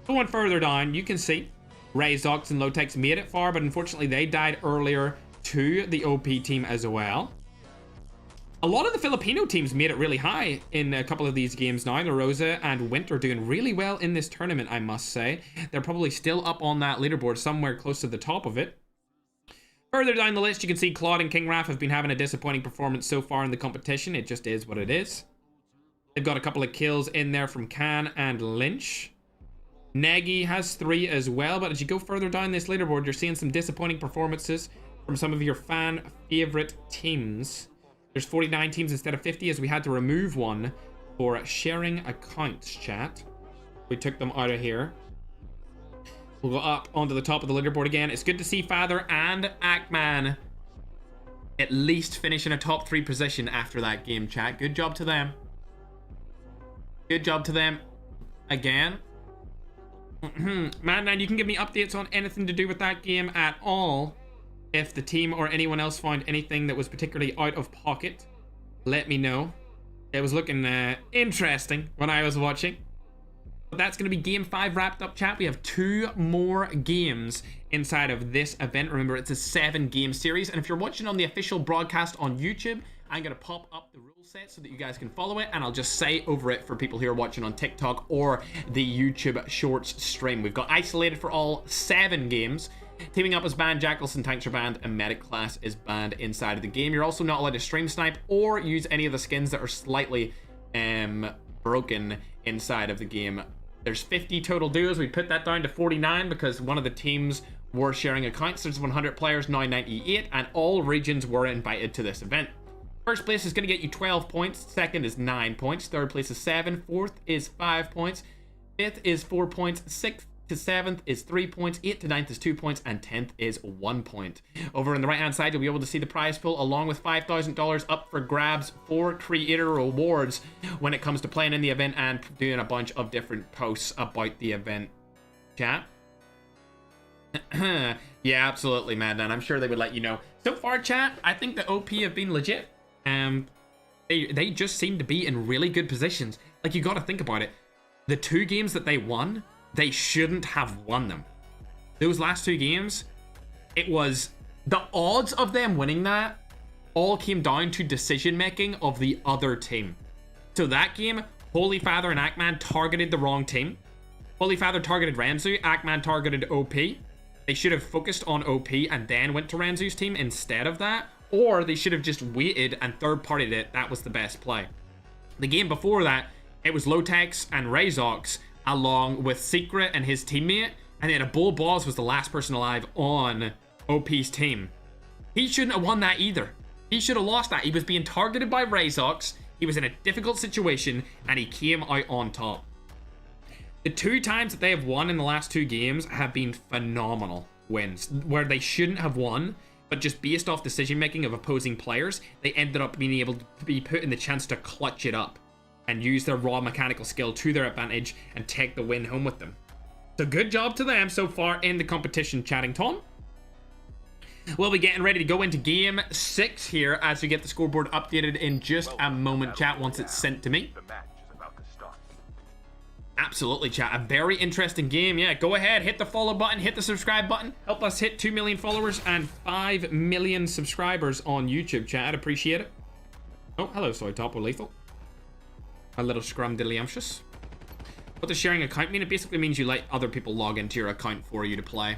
Speaker 3: Going further down, you can see Razox and Lotex made it far, but unfortunately they died earlier to the OP team as well. A lot of the Filipino teams made it really high in a couple of these games now. The Rosa and Winter doing really well in this tournament, I must say. They're probably still up on that leaderboard somewhere close to the top of it. Further down the list, you can see Claude and King Raph have been having a disappointing performance so far in the competition. It just is what it is. They've got a couple of kills in there from Can and Lynch. Nagy has 3 as well, but as you go further down this leaderboard, you're seeing some disappointing performances from some of your fan favorite teams. There's 49 teams instead of 50, as we had to remove one for sharing accounts, chat. We took them out of here. We'll go up onto the top of the leaderboard again. It's good to see Father and Ackman at least finish in a top 3 position after that game, chat. Good job to them. Good job to them again. Man, you can give me updates on anything to do with that game at all. If the team or anyone else found anything that was particularly out of pocket, let me know. It was looking interesting when I was watching. But that's going to be game 5 wrapped up, chat. We have 2 more games inside of this event. Remember, it's a 7-game series. And if you're watching on the official broadcast on YouTube, I'm going to pop up the rule set so that you guys can follow it. And I'll just say over it for people who are watching on TikTok or the YouTube Shorts stream. We've got Isolated for all 7 games. Teaming up is banned, Jackals and Tanks are banned, and Medic class is banned inside of the game. You're also not allowed to stream snipe or use any of the skins that are slightly broken inside of the game. There's 50 total duos. We put that down to 49 because one of the teams were sharing accounts. There's 100 players, now 98, and all regions were invited to this event. First place is going to get you 12 points. Second is 9 points. Third place is 7. Fourth is 5 points. Fifth is 4 points. Sixth to 7th is 3 points. 8th to 9th is 2 points. And 10th is 1 point. Over on the right hand side, you'll be able to see the prize pool along with $5,000 up for grabs for creator rewards when it comes to playing in the event and doing a bunch of different posts about the event. Chat? Yeah, absolutely, man. And I'm sure they would let you know. So far, chat, I think the OP have been legit. They just seem to be in really good positions. Like, you got to think about it. The 2 games that they won, they shouldn't have won them. Those last 2 games, it was the odds of them winning that all came down to decision making of the other team. So that game, Holy Father and Ackman targeted the wrong team. Holy Father targeted Ranzu, Ackman targeted OP. They should have focused on OP and then went to Ranzu's team instead of that. Or they should have just waited and third-partied it. That was the best play. The game before that, it was Lotex and Razox along with Secret and his teammate. And then a Bull Boss was the last person alive on OP's team. He shouldn't have won that either. He should have lost that. He was being targeted by Razox. He was in a difficult situation and he came out on top. The 2 times that they have won in the last 2 games have been phenomenal wins where they shouldn't have won. But just based off decision making of opposing players, they ended up being able to be put in the chance to clutch it up. and use their raw mechanical skill to their advantage and take the win home with them. So good job to them so far in the competition, Chattington. We'll be getting ready to go into game 6 here as we get the scoreboard updated in just a moment, chat, once it's sent to me.
Speaker 2: The match is about to start.
Speaker 1: Absolutely, chat. A very interesting game. Yeah, go ahead, hit the follow button, hit the subscribe button. Help us hit 2 million followers and 5 million subscribers on YouTube, chat. I'd appreciate it. Oh, hello, Soy Top or Lethal. A little scrum diddlyumptious. What does sharing account mean? It basically means you let other people log into your account for you to play.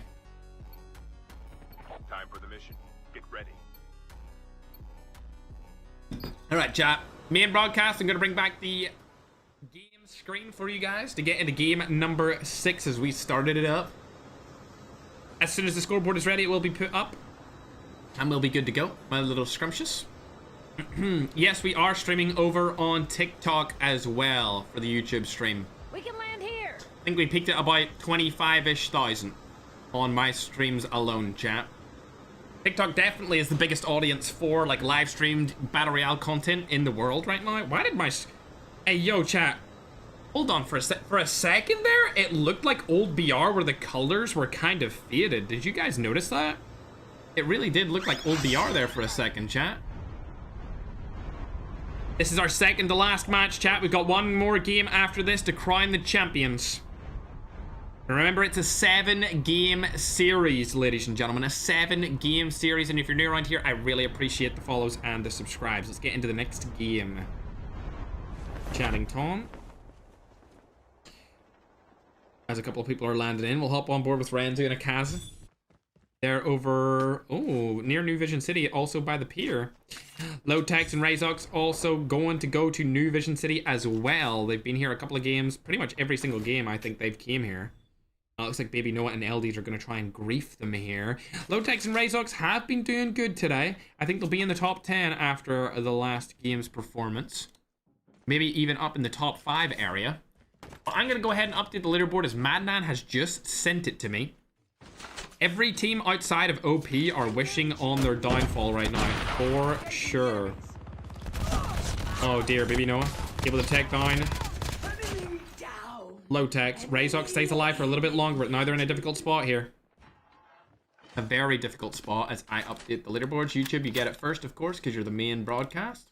Speaker 2: Time for the mission. Get ready.
Speaker 1: All right, chat. Main broadcast, I'm going to bring back the game screen for you guys to get into game number 6 as we started it up. As soon as the scoreboard is ready, it will be put up. And we'll be good to go. My little scrumptious. Yes, we are streaming over on TikTok as well for the YouTube stream.
Speaker 4: We can land here.
Speaker 1: I think we peaked at about 25-ish thousand on my streams alone, chat. TikTok definitely is the biggest audience for like live streamed battle royale content in the world right now. Why did my... Hey, yo, chat. Hold on for a second there. It looked like old BR where the colors were kind of faded. Did you guys notice that? It really did look like old BR there for a second, chat. This is our second to last match, chat. We've got one more game after this to crown the champions. Remember, it's a 7-game series, ladies and gentlemen. A 7-game series. And if you're new around here, I really appreciate the follows and the subscribes. Let's get into the next game. Chattington. As a couple of people are landing in, we'll hop on board with Renzo and Akaza. They're over, near New Vision City, also by the pier. Lowtex and Razox also going to go to New Vision City as well. They've been here a couple of games, pretty much every single game I think they've came here. Looks like Baby Noah and LDs are going to try and grief them here. Lowtex and Razox have been doing good today. I think they'll be in the top 10 after the last game's performance. Maybe even up in the top 5 area. But I'm going to go ahead and update the leaderboard as Madman has just sent it to me. Every team outside of OP are wishing on their downfall right now, for sure. Oh dear, Baby Noah. Able to take down Lowtex. Razox stays alive for a little bit longer, but now they're in a difficult spot here. A very difficult spot as I update the leaderboards. YouTube, you get it first, of course, because you're the main broadcast.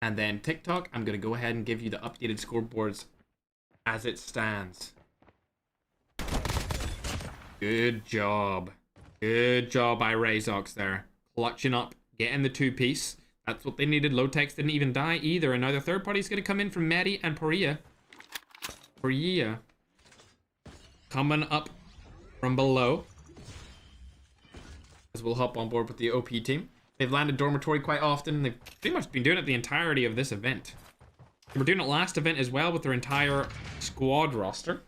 Speaker 1: And then TikTok, I'm going to go ahead and give you the updated scoreboards as it stands. Good job. Good job by Razox there. Clutching up, getting the 2-piece. That's what they needed. Lowtex didn't even die either. And now the third party's going to come in from Medi and Poria. Poria. Coming up from below. As we'll hop on board with the OP team. They've landed dormitory quite often. They've pretty much been doing it the entirety of this event. They were doing it last event as well with their entire squad roster.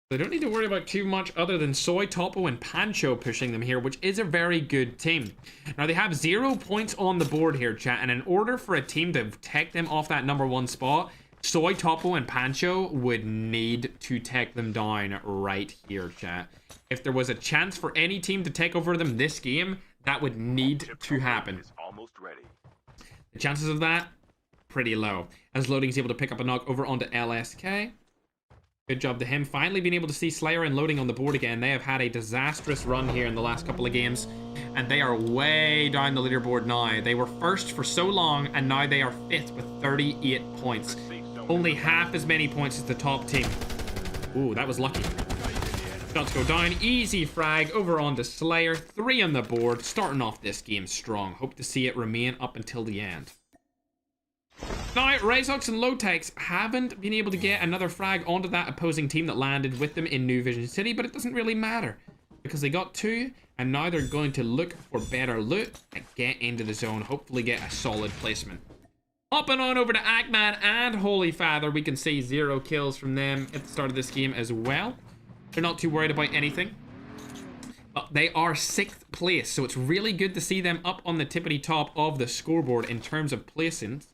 Speaker 1: They don't need to worry about too much other than Soy, Topo, and Pancho pushing them here, which is a very good team. Now, they have 0 points on the board here, chat, and in order for a team to take them off that #1 spot, Soy, Topo, and Pancho would need to take them down right here, chat. If there was a chance for any team to take over them this game, that would need to happen.
Speaker 2: Is almost ready.
Speaker 3: The chances of that, pretty low. As Loading is able to pick up a knock over onto LSK. Good job to him. Finally being able to see Slayer and Loading on the board again. They have had a disastrous run here in the last couple of games. And they are way down the leaderboard now. They were first for so long, and now they are 5th with 38 points. Only half as many points as the top team. Ooh, that was lucky. Shots go down. Easy frag over onto Slayer. 3 on the board. Starting off this game strong. Hope to see it remain up until the end. Now, Razox and Lowtex haven't been able to get another frag onto that opposing team that landed with them in New Vision City, but it doesn't really matter because they got 2, and now they're going to look for better loot and get into the zone, hopefully get a solid placement. Hopping on over to Ackman and Holy Father, we can see 0 kills from them at the start of this game as well. They're not too worried about anything. But they are 6th place, so it's really good to see them up on the tippity top of the scoreboard in terms of placings.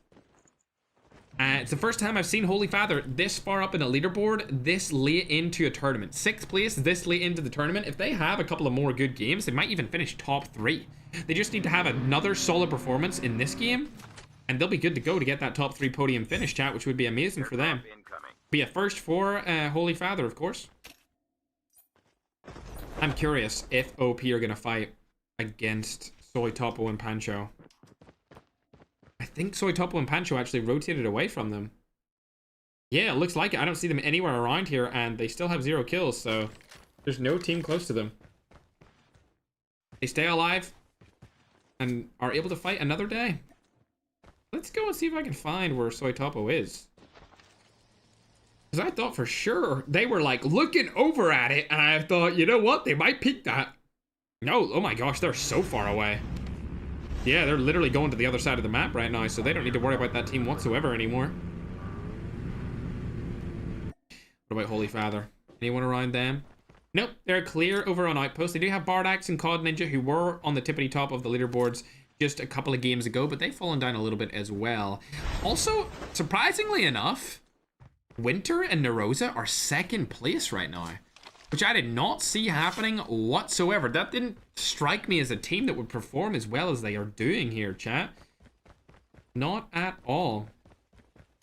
Speaker 3: It's the first time I've seen Holy Father this far up in a leaderboard, this late into a tournament. 6th place, this late into the tournament. If they have a couple of more good games, they might even finish top 3. They just need to have another solid performance in this game, And they'll be good to go to get that top 3 podium finish, chat, which would be amazing for them.
Speaker 2: Incoming.
Speaker 3: Be a first for Holy Father, of course. I'm curious if OP are going to fight against Soy Topo and Pancho. I think Soy Topo and Pancho actually rotated away from them. Yeah, it looks like it. I don't see them anywhere around here, and they still have 0 kills, so there's no team close to them. They stay alive and are able to fight another day. Let's go and see if I can find where Soy Topo is. Because I thought for sure they were like looking over at it, and I thought, you know what, they might peek that. No, oh my gosh, they're so far away. Yeah, they're literally going to the other side of the map right now, so they don't need to worry about that team whatsoever anymore. What about Holy Father? Anyone around them? Nope, they're clear over on Outpost. They do have Bardax and COD Ninja, who were on the tippity top of the leaderboards just a couple of games ago, but they've fallen down a little bit as well. Also, surprisingly enough, Winter and Narosa are 2nd place right now, which I did not see happening whatsoever. That didn't strike me as a team that would perform as well as they are doing here, chat. Not at all.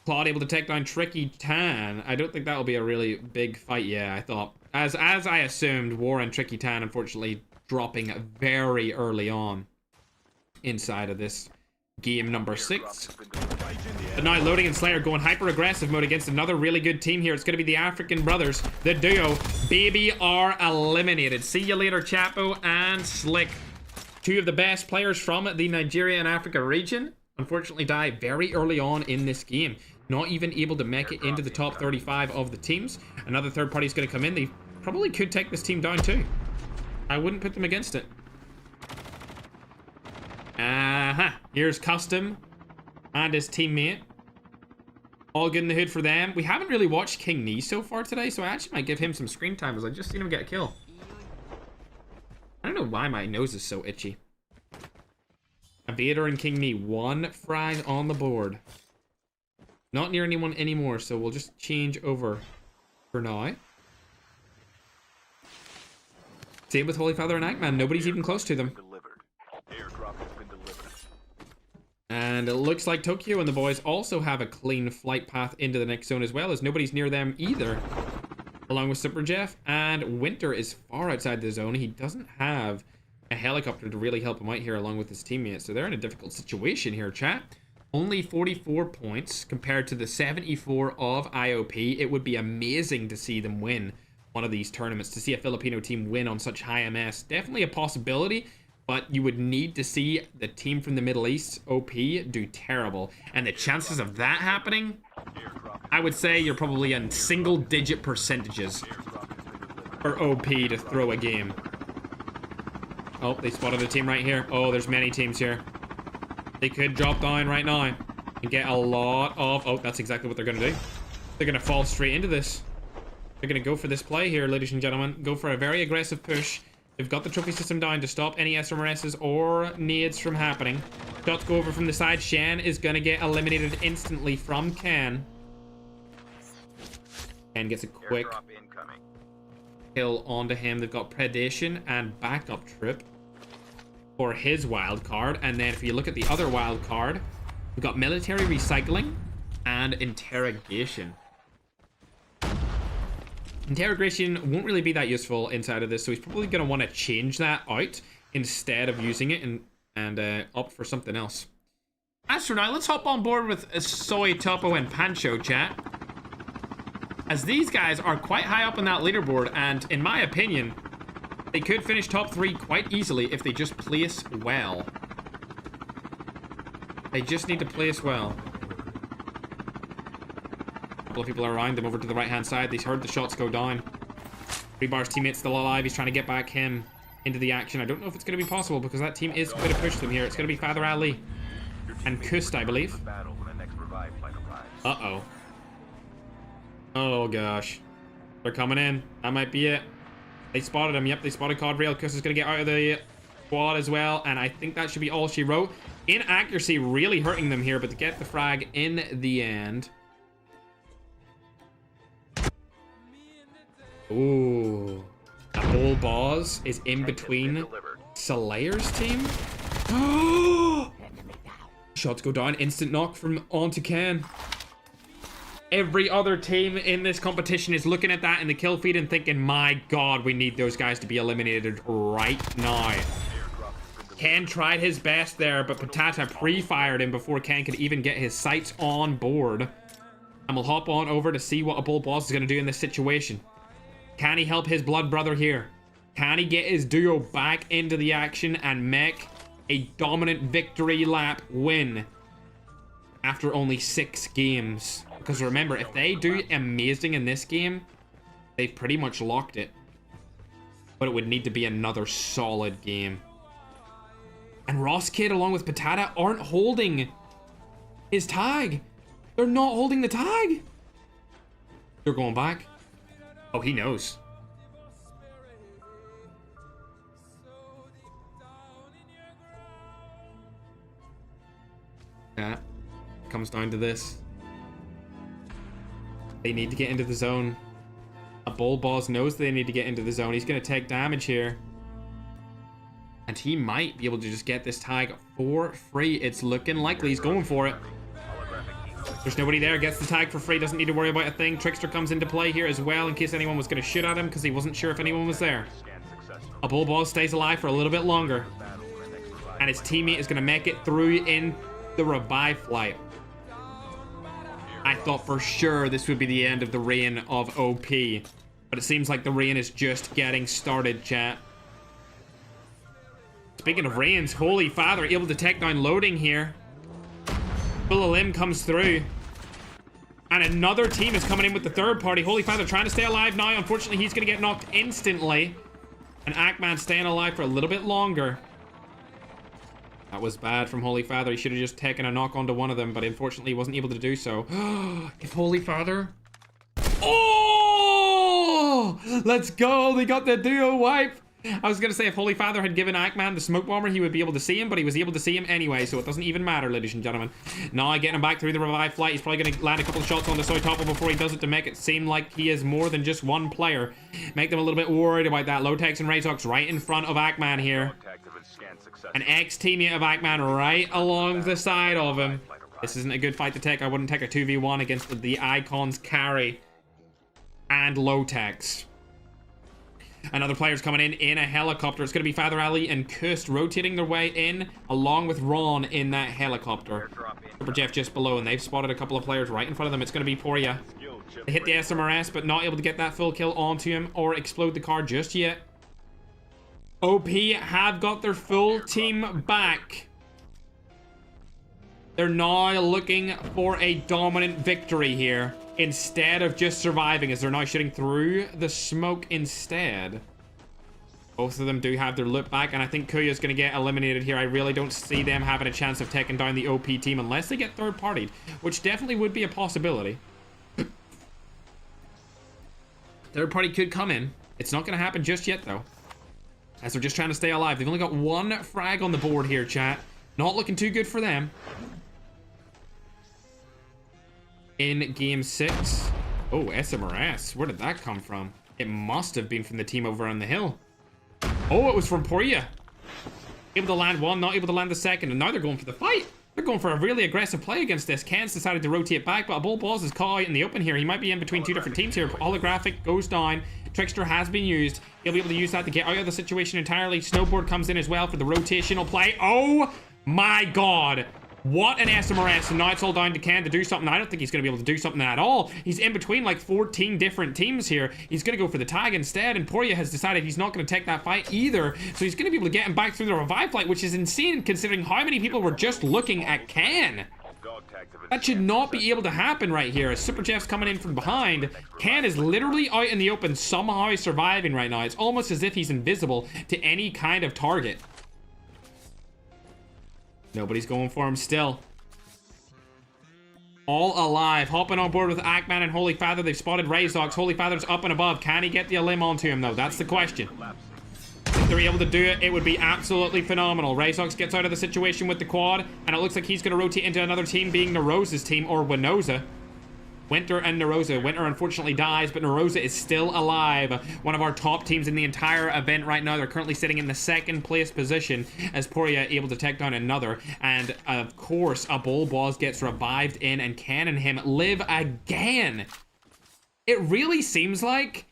Speaker 3: Claude able to take down Tricky Tan. I don't think that'll be a really big fight. Yeah, I thought. As I assumed, War and Tricky Tan, unfortunately, dropping very early on inside of this game number 6. But now Loading and Slayer going hyper-aggressive mode against another really good team here. It's going to be the African brothers, the duo. Baby are eliminated. See you later, Chapo and Slick. 2 of the best players from the Nigeria and Africa region, unfortunately, die very early on in this game. Not even able to make it into the top 35 of the teams. Another third party is going to come in. They probably could take this team down too. I wouldn't put them against it. Here's Custom and his teammate. All good in the hood for them. We haven't really watched King Nee so far today, so I actually might give him some screen time as I just seen him get a kill. I don't know why my nose is so itchy. Vader and King Nee, 1 frag on the board. Not near anyone anymore, so we'll just change over for now. Same with Holy Father and Ackman. Nobody's even close to them. And it looks like Tokyo and the boys also have a clean flight path into the next zone as well, as nobody's near them either. Along with Super Jeff, and Winter is far outside the zone. He doesn't have a helicopter to really help him out here along with his teammates, so they're in a difficult situation here, chat. Only 44 points compared to the 74 of IOP. It would be amazing to see them win one of these tournaments, to see a Filipino team win on such high MS. Definitely a possibility, but you would need to see the team from the Middle East, OP, do terrible. And the chances of that happening, I would say you're probably in single-digit percentages for OP to throw a game. Oh, they spotted a team right here. Oh, there's many teams here. They could drop down right now and get a lot of... Oh, that's exactly what they're going to do. They're going to fall straight into this. They're going to go for this play here, ladies and gentlemen. Go for a very aggressive push. They've got the trophy system down to stop any SMRSs or nades from happening. Shots go over from the side. Shen is going to get eliminated instantly from Ken. Ken gets a quick kill onto him. They've got Predation and Backup Trip for his wild card. And then if you look at the other wild card, we've got Military Recycling and Interrogation. Interrogation won't really be that useful inside of this, so he's probably going to want to change that out instead of using it and opt for something else. As for now, let's hop on board with Soy Topo and Pancho, chat, as these guys are quite high up on that leaderboard, and in my opinion, they could finish top 3 quite easily if they just place well. They just need to place well. Of people are around them over to the right hand side. They heard the shots go down. Rebar's teammate's still alive. He's trying to get back him into the action. I don't know if it's going to be possible because that team is going to push them here. It's going to be Father Ali and Kust, I believe. Uh-oh. Oh gosh, they're coming in. That might be it. They spotted him. Yep, they spotted COD Rail. Kust is going to get out of the squad as well, and I think that should be all she wrote. Inaccuracy really hurting them here, but to get the frag in the end. Ooh, a whole boss is in between Slayer's team. Shots go down. Instant knock from onto Ken. Every other team in this competition is looking at that in the kill feed and thinking, my God, we need those guys to be eliminated right now. Ken tried his best there, but Patata pre-fired him before Ken could even get his sights on board. And we'll hop on over to see what a bull boss is going to do in this situation. Can he help his blood brother here? Can he get his duo back into the action and make a dominant victory lap win after only 6 games? Because remember, if they do amazing in this game, they've pretty much locked it. But it would need to be another solid game. And Ross Kid, along with Patata, aren't holding his tag. They're not holding the tag. They're going back. Oh, he knows. Yeah. Comes down to this. They need to get into the zone. A bull boss knows they need to get into the zone. He's going to take damage here. And he might be able to just get this tag for free. It's looking likely. He's going for it. There's nobody there. Gets the tag for free. Doesn't need to worry about a thing. Trickster comes into play here as well in case anyone was going to shoot at him because he wasn't sure if anyone was there. A bull boss stays alive for a little bit longer. And his teammate is going to make it through in the revive flight. I thought for sure this would be the end of the reign of OP. But it seems like the reign is just getting started, chat. Speaking of reigns, Holy Father able to take down loading here. Full of Limb comes through. And another team is coming in with the third party. Holy Father trying to stay alive now. Unfortunately, he's going to get knocked instantly. And Ackman staying alive for a little bit longer. That was bad from Holy Father. He should have just taken a knock onto one of them, but unfortunately he wasn't able to do so. If Holy Father... Oh! Let's go! They got the duo wipe! I was going to say if Holy Father had given Ackman the smoke bomber, he would be able to see him, but he was able to see him anyway, so it doesn't even matter, ladies and gentlemen. Now getting him back through the revive flight. He's probably going to land a couple of shots on the soy topple before he does it to make it seem like he is more than just one player. Make them a little bit worried about that. Low-Tex and Razor's right in front of Ackman here. An ex-teammate of Ackman right along the side of him. This isn't a good fight to take. I wouldn't take a 2v1 against the Icons carry and Low-Tex. Another player's coming in a helicopter. It's going to be Father Ali and Kust rotating their way in, along with Ron in that helicopter. Super Jeff just below, and they've spotted a couple of players right in front of them. It's going to be Poria. They hit the SMRS, but not able to get that full kill onto him or explode the car just yet. OP have got their full team back. They're now looking for a dominant victory here, instead of just surviving, as they're now shooting through the smoke instead. Both of them do have their loot back, and I think Kuya's going to get eliminated here. I really don't see them having a chance of taking down the OP team unless they get third-partied, which definitely would be a possibility. Third party could come in. It's not going to happen just yet, though, as they're just trying to stay alive. They've only got one frag on the board here, chat. Not looking too good for them. In game 6. Oh, SMRS. Where did that come from? It must have been from the team over on the hill. Oh, it was from Poria. Able to land one, not able to land the second, and now they're going for the fight. They're going for a really aggressive play against this. Ken's decided to rotate back, but a bull boss is caught out in the open here. He might be in between two different teams here. Holographic goes down. Trickster has been used. He'll be able to use that to get out of the situation entirely. Snowboard comes in as well for the rotational play. Oh my God. What an SMRS, and now it's all down to Ken to do something. I don't think he's going to be able to do something at all. He's in between like 14 different teams here. He's going to go for the tag instead, and Poria has decided he's not going to take that fight either. So he's going to be able to get him back through the revive flight, which is insane considering how many people were just looking at Ken. That should not be able to happen right here. As Super Jeff's coming in from behind, Ken is literally out in the open, somehow surviving right now. It's almost as if he's invisible to any kind of target. Nobody's going for him still. All alive. Hopping on board with Ackman and Holy Father. They've spotted Razor's. Holy Father's up and above. Can he get the limb onto him, though? That's the question. If they're able to do it, it would be absolutely phenomenal. Razor's gets out of the situation with the quad, and it looks like he's going to rotate into another team, being Nerose's team, or Winoza. Winter and Narosa. Winter unfortunately dies, but Narosa is still alive. One of our top teams in the entire event right now. They're currently sitting in the second place position as Poria able to take down another. And of course, a bull boss gets revived in, and Ken and him live again. It really seems like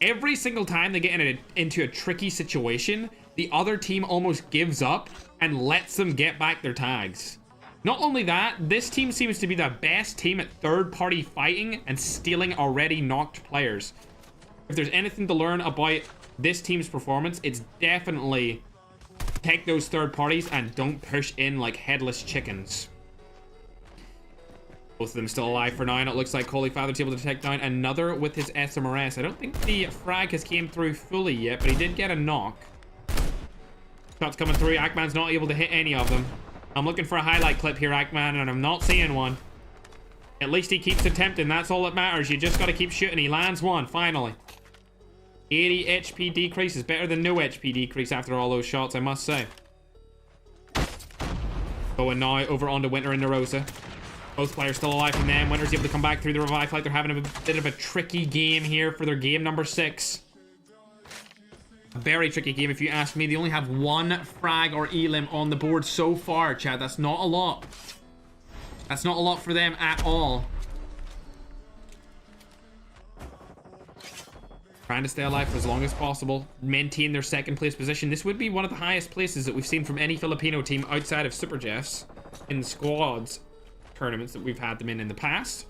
Speaker 3: every single time they get into a tricky situation, the other team almost gives up and lets them get back their tags. Not only that, this team seems to be the best team at third-party fighting and stealing already knocked players. If there's anything to learn about this team's performance, it's definitely take those third parties and don't push in like headless chickens. Both of them still alive for now, and it looks like Holy Father's able to take down another with his SMRS. I don't think the frag has came through fully yet, but he did get a knock. Shots coming through. Ackman's not able to hit any of them. I'm looking for a highlight clip here, Ackman, and I'm not seeing one. At least he keeps attempting. That's all that matters. You just got to keep shooting. He lands one, finally. 80 HP decrease is better than no HP decrease after all those shots, I must say. Going now over onto Winter and Narosa. Both players still alive from them. Winter's able to come back through the revive flight. They're having a bit of a tricky game here for their game number 6. A very tricky game, if you ask me. They only have 1 frag or elim on the board so far, Chad. That's not a lot. That's not a lot for them at all. Trying to stay alive for as long as possible. Maintain their second place position. This would be one of the highest places that we've seen from any Filipino team outside of Super Jeffs in the squads tournaments that we've had them in the past.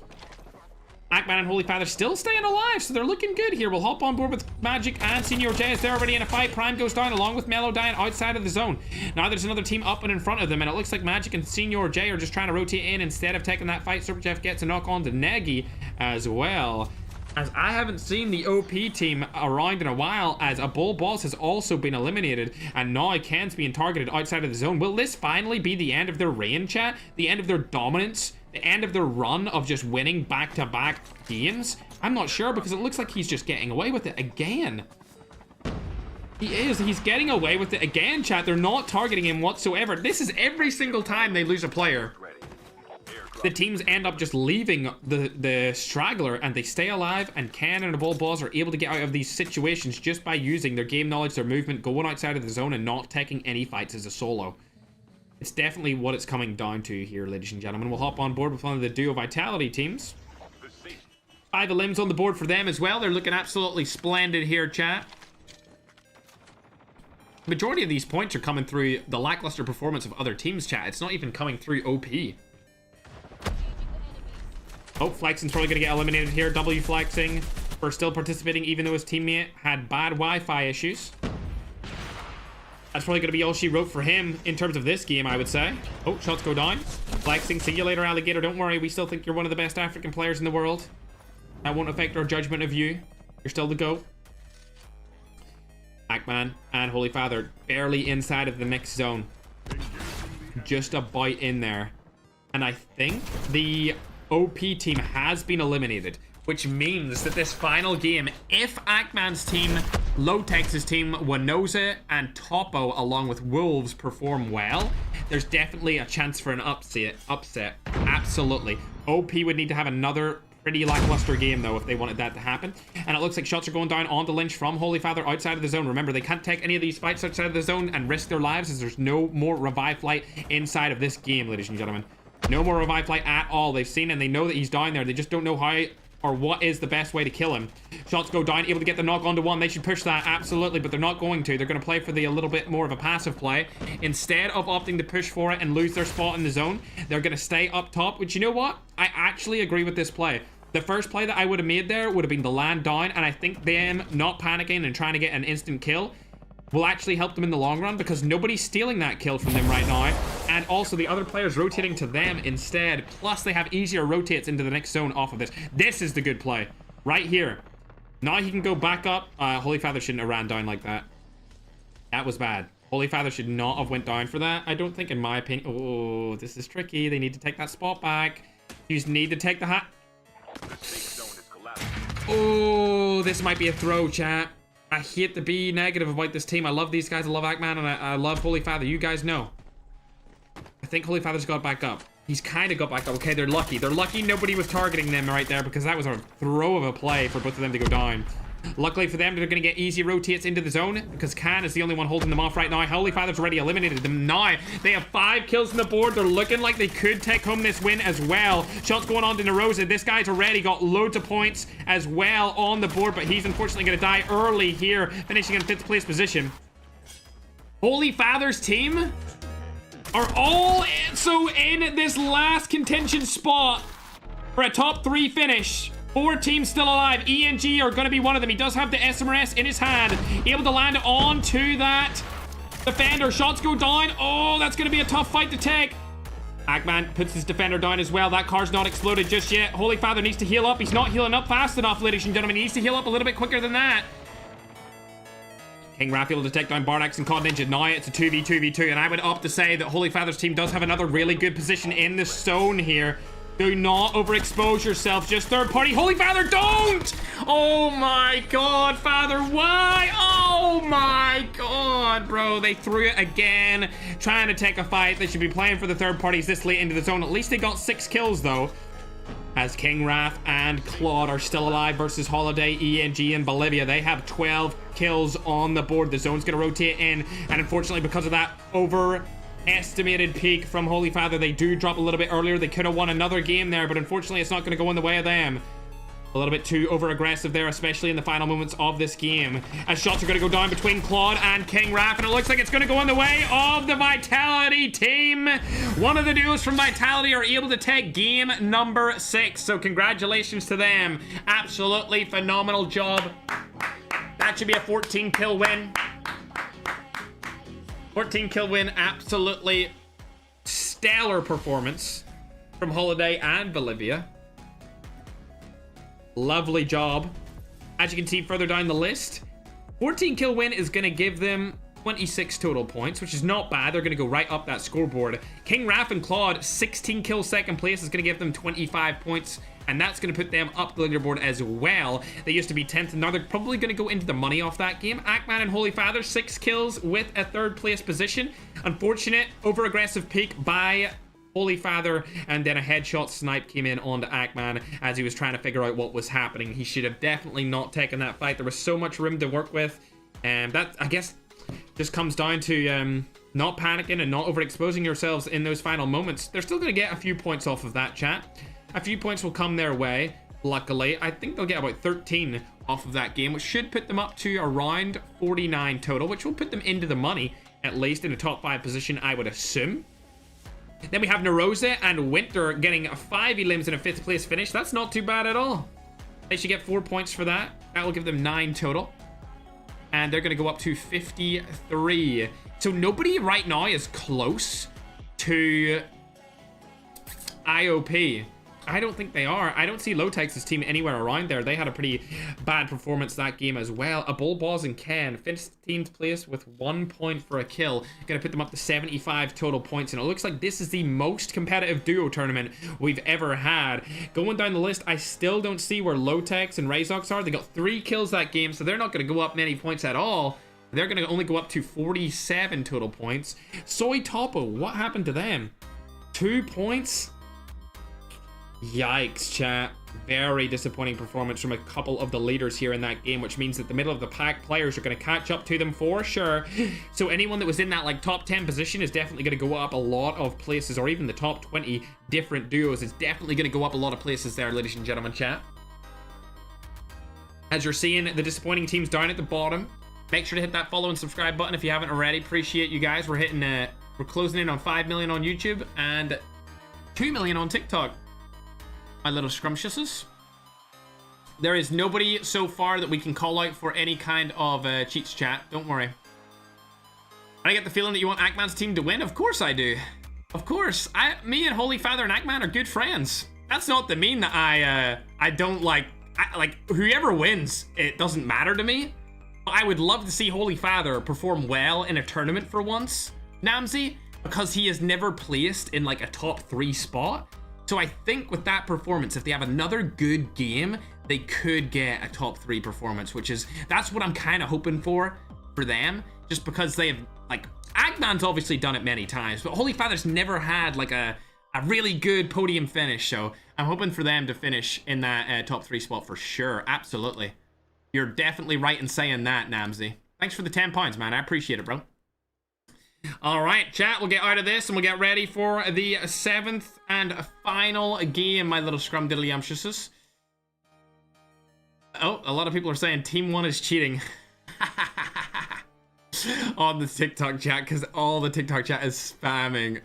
Speaker 3: Ackman and Holy Father still staying alive, so they're looking good here. We'll hop on board with Magic and Senior J as they're already in a fight. Prime goes down along with Mellow dying outside of the zone. Now there's another team up and in front of them, and it looks like Magic and Senior J are just trying to rotate in instead of taking that fight. Super Jeff gets a knock on to Negi as well. As I haven't seen the OP team around in a while, as a Bull Boss has also been eliminated, and now Ken's being targeted outside of the zone. Will this finally be the end of their reign, chat? The end of their dominance? The end of their run of just winning back-to-back games? I'm not sure, because it looks like he's just getting away with it again. He is. He's getting away with it again, chat. They're not targeting him whatsoever. This is every single time they lose a player. The teams end up just leaving the straggler, and they stay alive, and Ken and the Bull Boss are able to get out of these situations just by using their game knowledge, their movement, going outside of the zone, and not taking any fights as a solo. It's definitely what it's coming down to here, ladies and gentlemen. We'll hop on board with one of the Duo Vitality teams. 5 limbs on the board for them as well. They're looking absolutely splendid here, chat. Majority of these points are coming through the lackluster performance of other teams, chat. It's not even coming through OP. Oh, Flexing's probably going to get eliminated here. W Flexing for still participating, even though his teammate had bad Wi-Fi issues. That's probably going to be all she wrote for him in terms of this game, I would say. Oh, shots go down. Flexing, see you later, Alligator. Don't worry, we still think you're one of the best African players in the world. That won't affect our judgment of you. You're still the GOAT. Ackman and Holy Father barely inside of the mixed zone. Just about in there. And I think the OP team has been eliminated, which means that this final game, if Ackman's team, Low Tex's team, Winoza, and Topo, along with Wolves, perform well, there's definitely a chance for an upset. Absolutely. OP would need to have another pretty lackluster game, though, if they wanted that to happen. And it looks like shots are going down onto Lynch from Holy Father outside of the zone. Remember, they can't take any of these fights outside of the zone and risk their lives, as there's no more revive flight inside of this game, ladies and gentlemen. No more revive flight at all. They've seen and they know that he's down there. They just don't know how or what is the best way to kill him. Shots go down, able to get the knock onto one. They should push that, absolutely, but they're not going to. They're going to play for a little bit more of a passive play. Instead of opting to push for it and lose their spot in the zone, they're going to stay up top, which, you know what? I actually agree with this play. The first play that I would have made there would have been to land down, and I think them not panicking and trying to get an instant kill will actually help them in the long run, because nobody's stealing that kill from them right now, and also the other players rotating to them instead, plus they have easier rotates into the next zone off of this. This is the good play right here. Now he can go back up. Holy Father shouldn't have ran down like that. That was bad. Holy Father should not have went down for that, I don't think, in my opinion. Oh, this is tricky. They need to take that spot back. You just need to take the hat. Oh, this might be a throw, chat. I hate to be negative about this team. I love these guys. I love Ackman, and I love Holy Father. You guys know. I think Holy Father's got back up. He's kind of got back up. Okay, they're lucky. They're lucky nobody was targeting them right there because that was a throw of a play for both of them to go down. Luckily for them, they're going to get easy rotates into the zone because Can is the only one holding them off right now. Holy Father's already eliminated them. Now, they have 5 kills on the board. They're looking like they could take home this win as well. Shots going on to Narosa. This guy's already got loads of points as well on the board, but he's unfortunately going to die early here, finishing in 5th place position. Holy Father's team are all so in this last contention spot for a top 3 finish. 4 teams still alive. ENG are going to be one of them. He does have the SMRS in his hand. Able to land onto that defender. Shots go down. Oh, that's going to be a tough fight to take. Ackman puts his defender down as well. That car's not exploded just yet. Holy Father needs to heal up. He's not healing up fast enough, ladies and gentlemen. He needs to heal up a little bit quicker than that. King Raph able to take down Barnax and COD Ninja. Now it's a 2v2v2, and I would opt to say that Holy Father's team does have another really good position in the zone here. Do not overexpose yourself. Just third party. Holy Father, don't! Oh my God, Father, why? Oh my God, bro. They threw it again, trying to take a fight. They should be playing for the third parties this late into the zone. At least they got 6 kills, though. As King Raph and Claude are still alive versus Holiday, ENG, and Bolivia. They have 12 kills on the board. The zone's going to rotate in, and unfortunately, because of that overestimated peak from Holy Father, they do drop a little bit earlier. They could have won another game there, but unfortunately, it's not going to go in the way of them. A little bit too over-aggressive there, especially in the final moments of this game. As shots are going to go down between Claude and King Raph, and it looks like it's going to go in the way of the Vitality team. One of the duos from Vitality are able to take game number 6, so congratulations to them. Absolutely phenomenal job. That should be a 14 kill win. 14 kill win, absolutely stellar performance from Holiday and Bolivia. Lovely job. As you can see further down the list, 14 kill win is going to give them 26 total points, which is not bad. They're going to go right up that scoreboard. King Raph and Claude, 16 kills second place is going to give them 25 points, and that's going to put them up the leaderboard as well. They used to be 10th, and now they're probably going to go into the money off that game. Ackman and Holy Father, 6 kills with a 3rd place position. Unfortunate over-aggressive peak by Holy Father, and then a headshot snipe came in onto Ackman as he was trying to figure out what was happening. He should have definitely not taken that fight. There was so much room to work with, and that, I guess, just comes down to not panicking and not overexposing yourselves in those final moments. They're still going to get a few points off of that, chat. A few points will come their way, luckily. I think they'll get about 13 off of that game, which should put them up to around 49 total, which will put them into the money, at least in a top 5 position, I would assume. Then we have Narosa and Winter getting 5 elims in a 5th place finish. That's not too bad at all. They should get 4 points for that. That will give them 9 total. And they're going to go up to 53. So nobody right now is close to IOP. I don't think they are. I don't see Lotex's team anywhere around there. They had a pretty bad performance that game as well. A Bullboz and Ken finished 15th place with 1 point for a kill. Gonna put them up to 75 total points, and it looks like this is the most competitive duo tournament we've ever had. Going down the list, I still don't see where Lotex and Razox are. They got 3 kills that game, so they're not gonna go up many points at all. They're gonna only go up to 47 total points. Soy Topo, what happened to them? 2 points? Yikes, chat. Very disappointing performance from a couple of the leaders here in that game, which means that the middle of the pack players are going to catch up to them for sure. So anyone that was in that like top 10 position is definitely going to go up a lot of places, or even the top 20 different duos is definitely going to go up a lot of places there, ladies and gentlemen, chat. As you're seeing the disappointing teams down at the bottom, make sure to hit that follow and subscribe button if you haven't already. Appreciate you guys. We're closing in on 5 million on YouTube and 2 million on TikTok. My little scrumptiouses. There is nobody so far that we can call out for any kind of cheats, chat. Don't worry. I get the feeling that you want Ackman's team to win. Of course I do. Of course. Me and Holy Father and Ackman are good friends. That's not to mean that I don't like whoever wins. It doesn't matter to me. I would love to see Holy Father perform well in a tournament for once, Namzi, because he has never placed in like a top 3 spot. So I think with that performance, if they have another good game, they could get a top 3 performance, that's what I'm kind of hoping for them, just because they have, like, Ackman's obviously done it many times, but Holy Father's never had like a
Speaker 1: a really good podium finish. So I'm hoping for them to finish in that top 3 spot for sure. Absolutely. You're definitely right in saying that, Namsy. Thanks for the 10 points, man. I appreciate it, bro. All right, chat, we'll get out of this and we'll get ready for the 7th and final game, my little scrumdiddlyumptiouses. Oh, a lot of people are saying Team 1 is cheating. On the TikTok chat, because all the TikTok chat is spamming.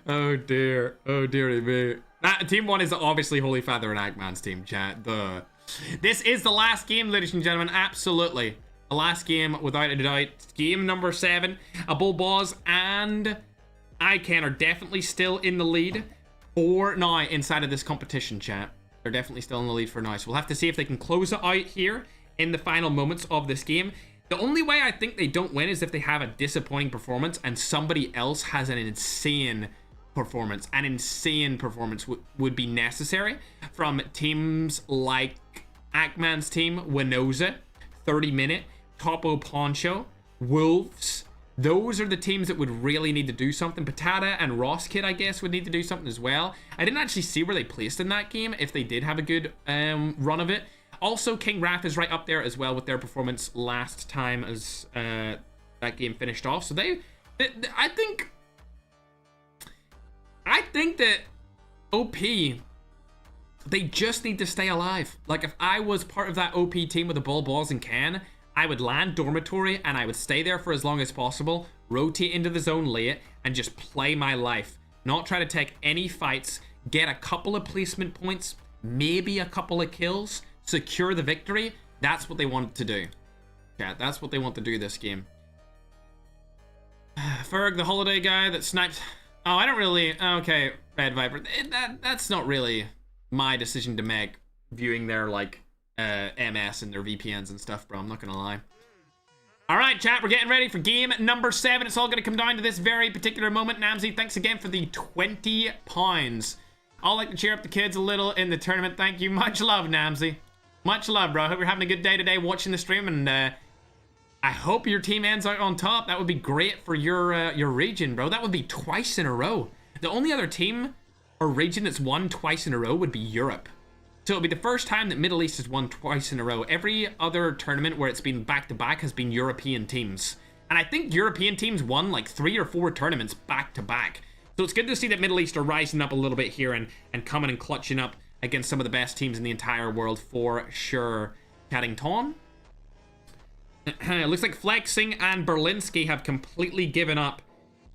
Speaker 1: Oh dear. Oh dearie me. Team 1 is obviously Holy Father and Ackman's team, chat. This is the last game, ladies and gentlemen. Absolutely. The last game, without a doubt. Game number 7. Bull Boss and Iken are definitely still in the lead for now inside of this competition, chat. They're definitely still in the lead for now. So we'll have to see if they can close it out here in the final moments of this game. The only way I think they don't win is if they have a disappointing performance and somebody else has an insane performance. An insane performance would be necessary from teams like Ackman's team, Winoza, 30 Minute, Topo Poncho, Wolves. Those are the teams that would really need to do something. Patata and Ross Kid, I guess, would need to do something as well. I didn't actually see where they placed in that game, if they did have a good run of it. Also, King Wrath is right up there as well with their performance last time as that game finished off. So I think that OP, they just need to stay alive. Like, if I was part of that OP team with the Bull Balls and Can, I would land Dormitory and I would stay there for as long as possible, rotate into the zone late, and just play my life. Not try to take any fights, get a couple of placement points, maybe a couple of kills, secure the victory. That's what they want to do. Yeah, that's what they want to do this game. Ferg, the holiday guy that sniped. Oh, I don't really. Okay, Red Viper. That's not really my decision to make, viewing their like MS and their VPNs and stuff, bro. I'm not gonna lie. All right, chat, we're getting ready for game number 7. It's all gonna come down to this very particular moment. Namsy, thanks again for the 20 pounds. I'll like to cheer up the kids a little in the tournament. Thank you. Much love, Namsy. Much love, bro. I hope you're having a good day today watching the stream, and I hope your team ends out on top. That would be great for your region, bro. That would be twice in a row. The only other team or region that's won twice in a row would be Europe. So it'll be the first time that Middle East has won twice in a row. Every other tournament where it's been back-to-back has been European teams. And I think European teams won like 3 or 4 tournaments back-to-back. So it's good to see that Middle East are rising up a little bit here and coming and clutching up against some of the best teams in the entire world for sure. Caddington. It looks like Flexing and Berlinski have completely given up.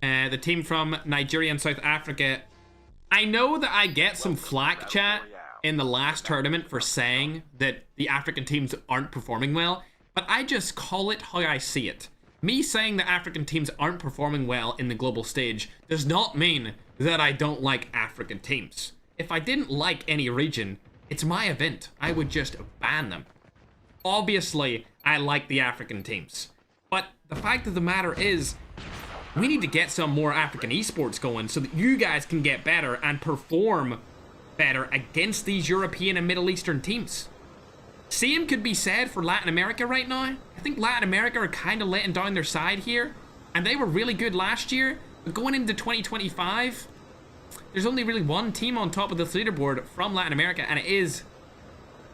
Speaker 1: The team from Nigeria and South Africa. I know that I get some flack, chat, in the last tournament for saying that the African teams aren't performing well, but I just call it how I see it. Me saying that African teams aren't performing well in the global stage does not mean that I don't like African teams. If I didn't like any region, it's my event. I would just ban them. Obviously, I like the African teams. But the fact of the matter is, we need to get some more African esports going so that you guys can get better and perform better against these European and Middle Eastern teams. Same could be said for Latin America right now. I think Latin America are kind of letting down their side here, and they were really good last year, but going into 2025, there's only really one team on top of this leaderboard from Latin America, and it is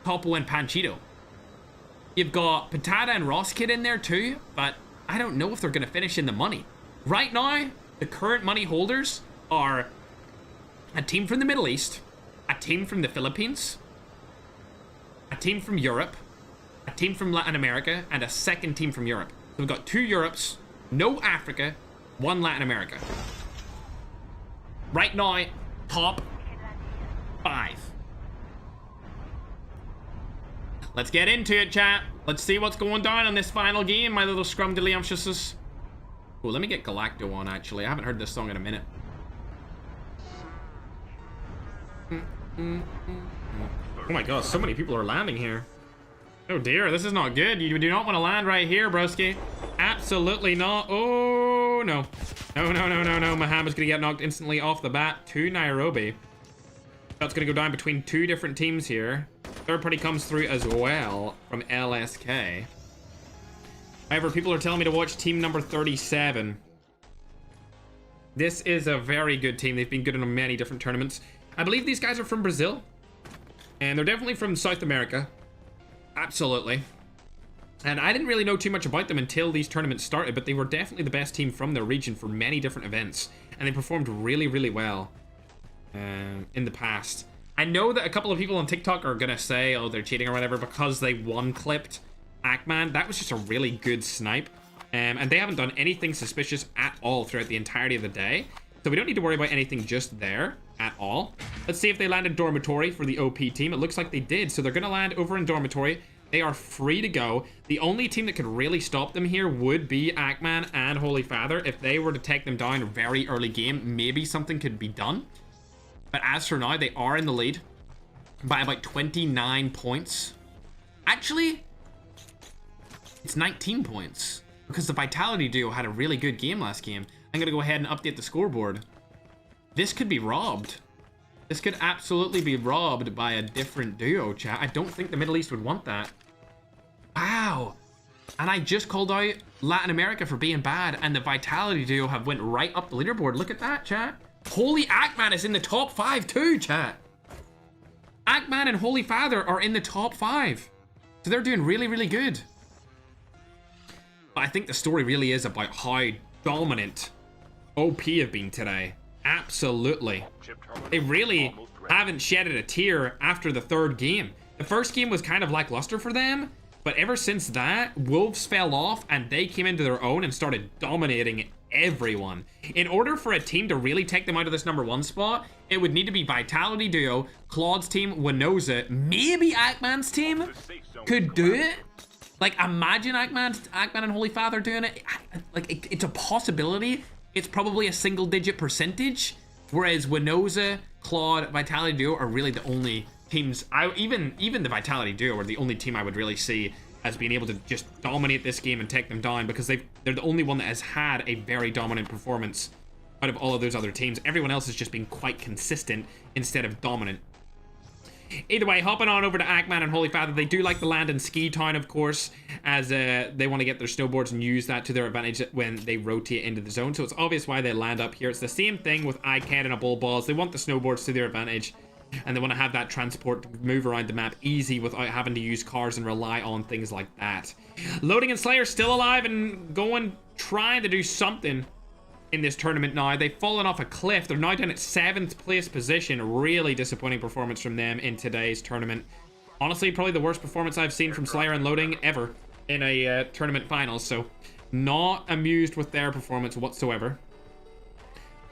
Speaker 1: Topo and Panchito. You've got Patata and Ross Kid in there too, but I don't know if they're going to finish in the money. Right now, the current money holders are a team from the Middle East, a team from the Philippines, a team from Europe, a team from Latin America, and a second team from Europe. So we've got 2 Europes, no Africa, 1 Latin America. Right now, top 5. Let's get into it, chat. Let's see what's going down on this final game, my little scrumdiddlyumptiouses. Oh, let me get Galacto on, actually. I haven't heard this song in a minute. Oh my god, so many people are landing here. Oh dear, this is not good. You do not want to land right here, broski. Absolutely not. Oh no. No, no, no, no, no. Muhammad's gonna get knocked instantly off the bat to Nairobi. That's gonna go down between 2 different teams here. Third party comes through as well from LSK. However, people are telling me to watch team number 37.
Speaker 3: This is a very good team. They've been good in many different tournaments. I believe these guys are from Brazil. And they're definitely from South America. Absolutely. And I didn't really know too much about them until these tournaments started, but they were definitely the best team from their region for many different events. And they performed really, really well in the past. I know that a couple of people on TikTok are going to say, oh, they're cheating or whatever because they one-clipped Ackman. That was just a really good snipe. And they haven't done anything suspicious at all throughout the entirety of the day. So we don't need to worry about anything just there at all. Let's see if they landed Dormitory for the OP team. It looks like they did. So they're going to land over in Dormitory. They are free to go. The only team that could really stop them here would be Ackman and Holy Father. If they were to take them down very early game, maybe something could be done. But as for now, they are in the lead by about 29 points. Actually, it's 19 points because the Vitality Duo had a really good game last game. I'm going to go ahead and update the scoreboard. This could be robbed. This could absolutely be robbed by a different duo, chat. I don't think the Middle East would want that. Wow. And I just called out Latin America for being bad, and the Vitality Duo have went right up the leaderboard. Look at that, chat. Holy Ackman is in the top 5 too, chat. Ackman and Holy Father are in the top 5. So they're doing really, really good. But I think the story really is about how dominant OP have been today. Absolutely. They really haven't shedded a tear after the third game. The first game was kind of lackluster for them, but ever since that, Wolves fell off and they came into their own and started dominating everyone. In order for a team to really take them out of this #1 spot, it would need to be Vitality Duo, Claude's team, Winoza, maybe Ackman's team could do it. Like, imagine Ackman and Holy Father doing it. Like, it's a possibility. It's probably a single-digit percentage, whereas Winoza, Claude, Vitality Duo are really the only teams. Even the Vitality Duo are the only team I would really see as being able to just dominate this game and take them down, because they're the only one that has had a very dominant performance out of all of those other teams. Everyone else has just been quite consistent instead of dominant. Either way, hopping on over to Ackman and Holy Father. They do like to land in Ski Town, of course, as they want to get their snowboards and use that to their advantage when they rotate into the zone. So it's obvious why they land up here. It's the same thing with iCAD and a bull balls. They want the snowboards to their advantage, and they want to have that transport to move around the map easy without having to use cars and rely on things like that. Loading and Slayer still alive and trying to do something in this tournament now. They've fallen off a cliff. They're now down at 7th place position. Really disappointing performance from them in today's tournament. Honestly, probably the worst performance I've seen from Slayer and Loading ever in a tournament finals. So not amused with their performance whatsoever.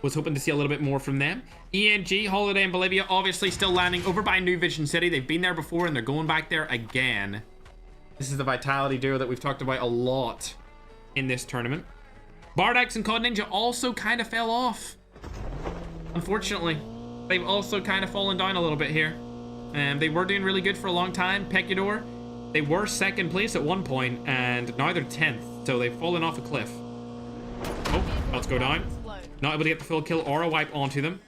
Speaker 3: Was hoping to see a little bit more from them. ENG, Holiday in Bolivia, obviously still landing over by New Vision City. They've been there before and they're going back there again. This is the Vitality Duo that we've talked about a lot in this tournament. Bardax and COD Ninja also kind of fell off. Unfortunately, they've also kind of fallen down a little bit here. They were doing really good for a long time. Pecador, they were 2nd place at one point, and now they're 10th. So they've fallen off a cliff. Oh, let's go down. Not able to get the full kill or a wipe onto them.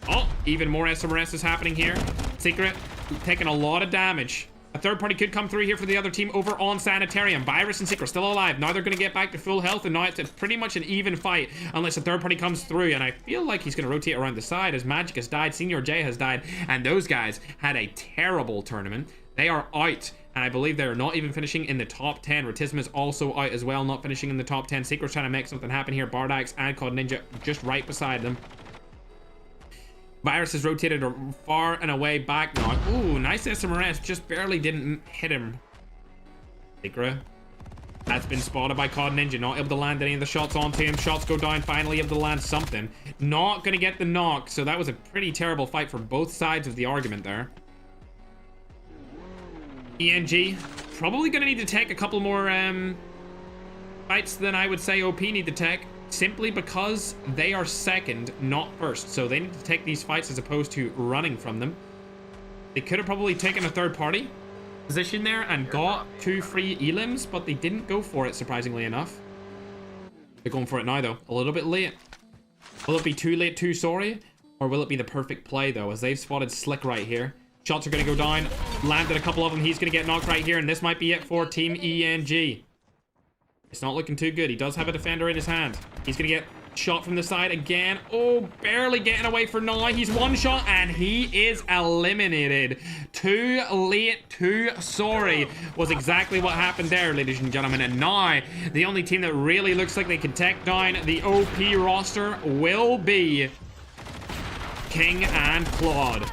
Speaker 3: Oh, even more SMRS is happening here. Secret taking a lot of damage. A third party could come through here for the other team over on Sanitarium. Virus and Secret still alive. Now they're going to get back to full health, and now it's pretty much an even fight unless a third party comes through. And I feel like he's going to rotate around the side as Magic has died, Senior J has died, and those guys had a terrible tournament. They are out, and I believe they're not even finishing in the top 10. Ratisma is also out as well, not finishing in the top 10. Secret's trying to make something happen here. Bardax and COD Ninja just right beside them. Virus has rotated far and away back now. Ooh, nice SMRS. Just barely didn't hit him. Secret has been spotted by COD Ninja. Not able to land any of the shots onto him. Shots go down. Finally able to land something. Not going to get the knock. So that was a pretty terrible fight for both sides of the argument there. ENG probably going to need to take a couple more fights than I would say OP need to take. Simply because they are 2nd, not 1st. So they need to take these fights as opposed to running from them. They could have probably taken a third party position there and got 2 free elims, but they didn't go for it, surprisingly enough. They're going for it now, though. A little bit late. Will it be too late, too sorry? Or will it be the perfect play, though, as they've spotted Slick right here. Shots are going to go down. Landed a couple of them. He's going to get knocked right here, and this might be it for Team ENG. It's not looking too good. He does have a defender in his hand. He's going to get Shot from the side again. Oh, barely getting away for now. He's one shot and he is eliminated. Too late, too sorry was exactly what happened there, ladies and gentlemen. And now, the only team that really looks like they can take down the OP roster will be King and Claude.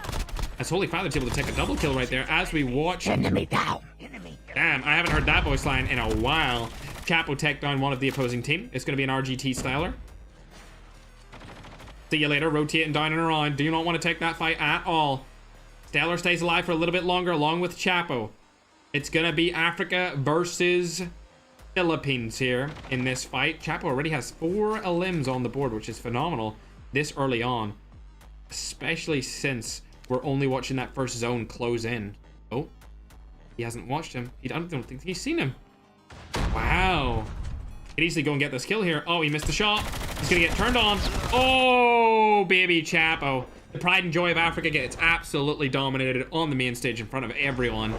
Speaker 3: As Holy Father's able to take a double kill right there as we watch.
Speaker 4: Enemy down. Enemy down.
Speaker 3: Damn, I haven't heard that voice line in a while. Chapo take down one of the opposing team. It's going to be an RGT styler. See you later, rotating down and around. Do not want to take that fight at all. Stellar stays alive for a little bit longer along with Chapo. It's gonna be Africa versus Philippines here in this fight. Chapo already has 4 elims on the board, which is phenomenal this early on. Especially since we're only watching that first zone close in. Oh, he hasn't watched him. I don't think he's seen him. Wow. Could easily go and get this kill here. Oh, he missed the shot. He's gonna get turned on. Oh, baby Chapo. The pride and joy of Africa gets absolutely dominated on the main stage in front of everyone.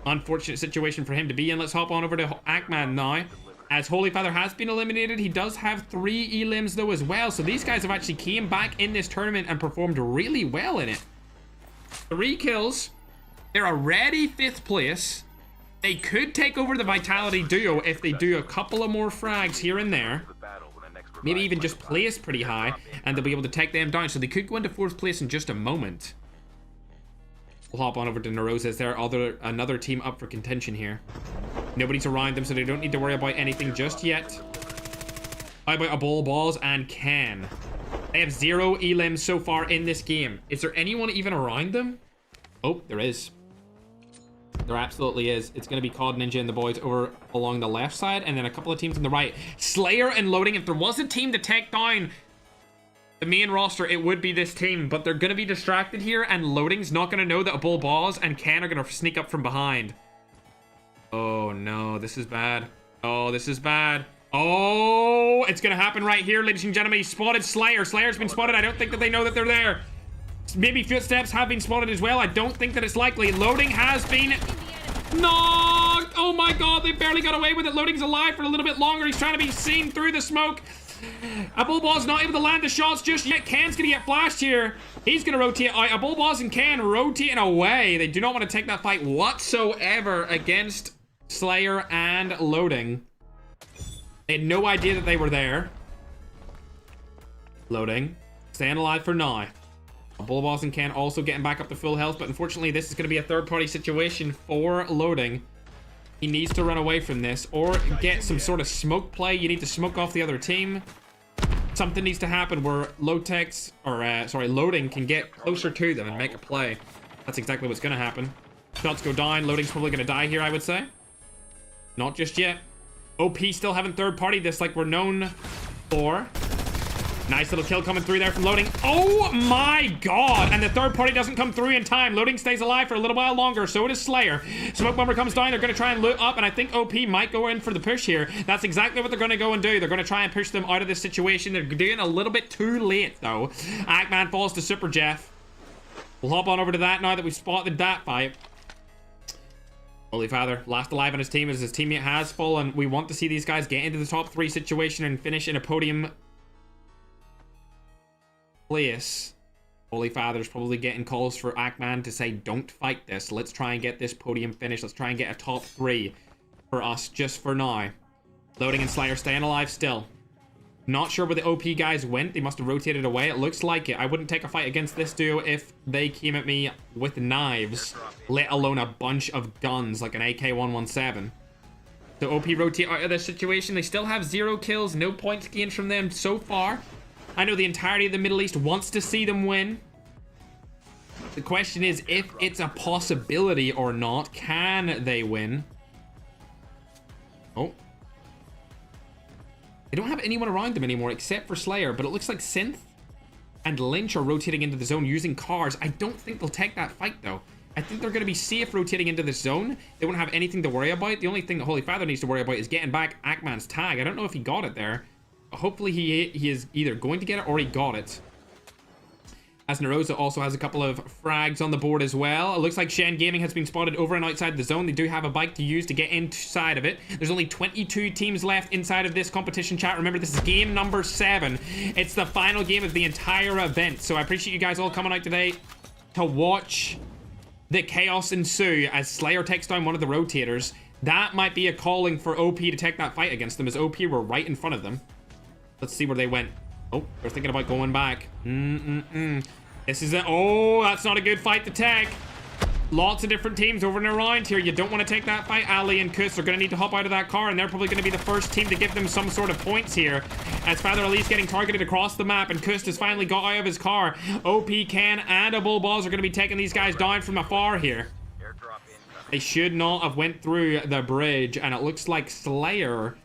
Speaker 3: Unfortunate situation for him to be in. Let's hop on over to Akman now. As Holy Father has been eliminated, he does have 3 elims though as well. So these guys have actually came back in this tournament and performed really well in it. 3 kills. They're already 5th place. They could take over the Vitality duo if they do a couple of more frags here and there. Maybe even just place pretty high, and they'll be able to take them down. So they could go into 4th place in just a moment. We'll hop on over to Narosa. Is there another team up for contention here? Nobody's around them, so they don't need to worry about anything just yet. How about a Ball Balls and Can? They have 0 elims so far in this game. Is there anyone even around them? Oh, there is. There absolutely is. It's going to be COD Ninja and the boys over along the left side, and then a couple of teams on the right. Slayer and Loading. If there was a team to take down the main roster, it would be this team, but they're going to be distracted here, and Loading's not going to know that a Bull Balls and Ken are going to sneak up from behind. Oh no, this is bad. Oh, this is bad. Oh, it's going to happen right here, ladies and gentlemen. He spotted Slayer. Slayer's been spotted. I don't think that they know that they're there. Maybe footsteps have been spotted as well. I don't think that it's likely. Loading has been knocked. Oh my god, they barely got away with it. Loading's alive for a little bit longer. He's trying to be seen through the smoke. A Bull Ball's not able to land the shots just yet. Ken's gonna get flashed here. He's gonna rotate out. A Bull Balls and Ken rotating away. They do not want to take that fight whatsoever against Slayer and Loading. They had no idea that they were there. Loading, staying alive for now. Bull Balls and Ken also getting back up to full health, but unfortunately this is going to be a third-party situation for Loading. He needs to run away from this or get some sort of smoke play. You need to smoke off the other team. Something needs to happen where Loading can get closer to them and make a play. That's exactly what's going to happen. Shots go down. Loading's probably going to die here, I would say. Not just yet. OP still haven't third-partied this like we're known for. Nice little kill coming through there from Loading. Oh my god! And the third party doesn't come through in time. Loading stays alive for a little while longer. So does Slayer. Smoke Bomber comes down. They're going to try and loot up. And I think OP might go in for the push here. That's exactly what they're going to go and do. They're going to try and push them out of this situation. They're doing a little bit too late, though. Ackman falls to Super Jeff. We'll hop on over to that now that we've spotted that fight. Holy Father, last alive on his team as his teammate has fallen. We want to see these guys get into the top 3 situation and finish in a podium place. Holy Father's probably getting calls for Ackman to say, don't fight this. Let's try and get this podium finish. Let's try and get a top 3 for us just for now. Loading and Slayer staying alive still. Not sure where the OP guys went. They must have rotated away. It looks like it. I wouldn't take a fight against this duo if they came at me with knives, let alone a bunch of guns like an AK-117. So OP rotate out of this situation. They still have 0 kills. No points gained from them so far. I know the entirety of the Middle East wants to see them win. The question is if it's a possibility or not. Can they win? Oh. They don't have anyone around them anymore except for Slayer, but it looks like Synth and Lynch are rotating into the zone using cars. I don't think they'll take that fight, though. I think they're going to be safe rotating into the zone. They won't have anything to worry about. The only thing that Holy Father needs to worry about is getting back Ackman's tag. I don't know if he got it there. Hopefully he is either going to get it or he got it. as Narosa also has a couple of frags on the board as well. It looks like Shen Gaming has been spotted over and outside the zone. They do have a bike to use to get inside of it. There's only 22 teams left inside of this competition, chat. Remember, this is game number 7. It's the final game of the entire event. So I appreciate you guys all coming out today to watch the chaos ensue as Slayer takes down one of the rotators. That might be a calling for OP to take that fight against them, as OP were right in front of them. Let's see where they went. Oh, they're thinking about going back. This is oh, that's not a good fight to take. Lots of different teams over and around here. You don't want to take that fight. Ali and Kus are going to need to hop out of that car, and they're probably going to be the first team to give them some sort of points here. As Father Ali's getting targeted across the map, and Kus has finally got out of his car. OP, Ken, and a Bull Balls are going to be taking these guys down from afar here. They should not have went through the bridge, and it looks like Slayer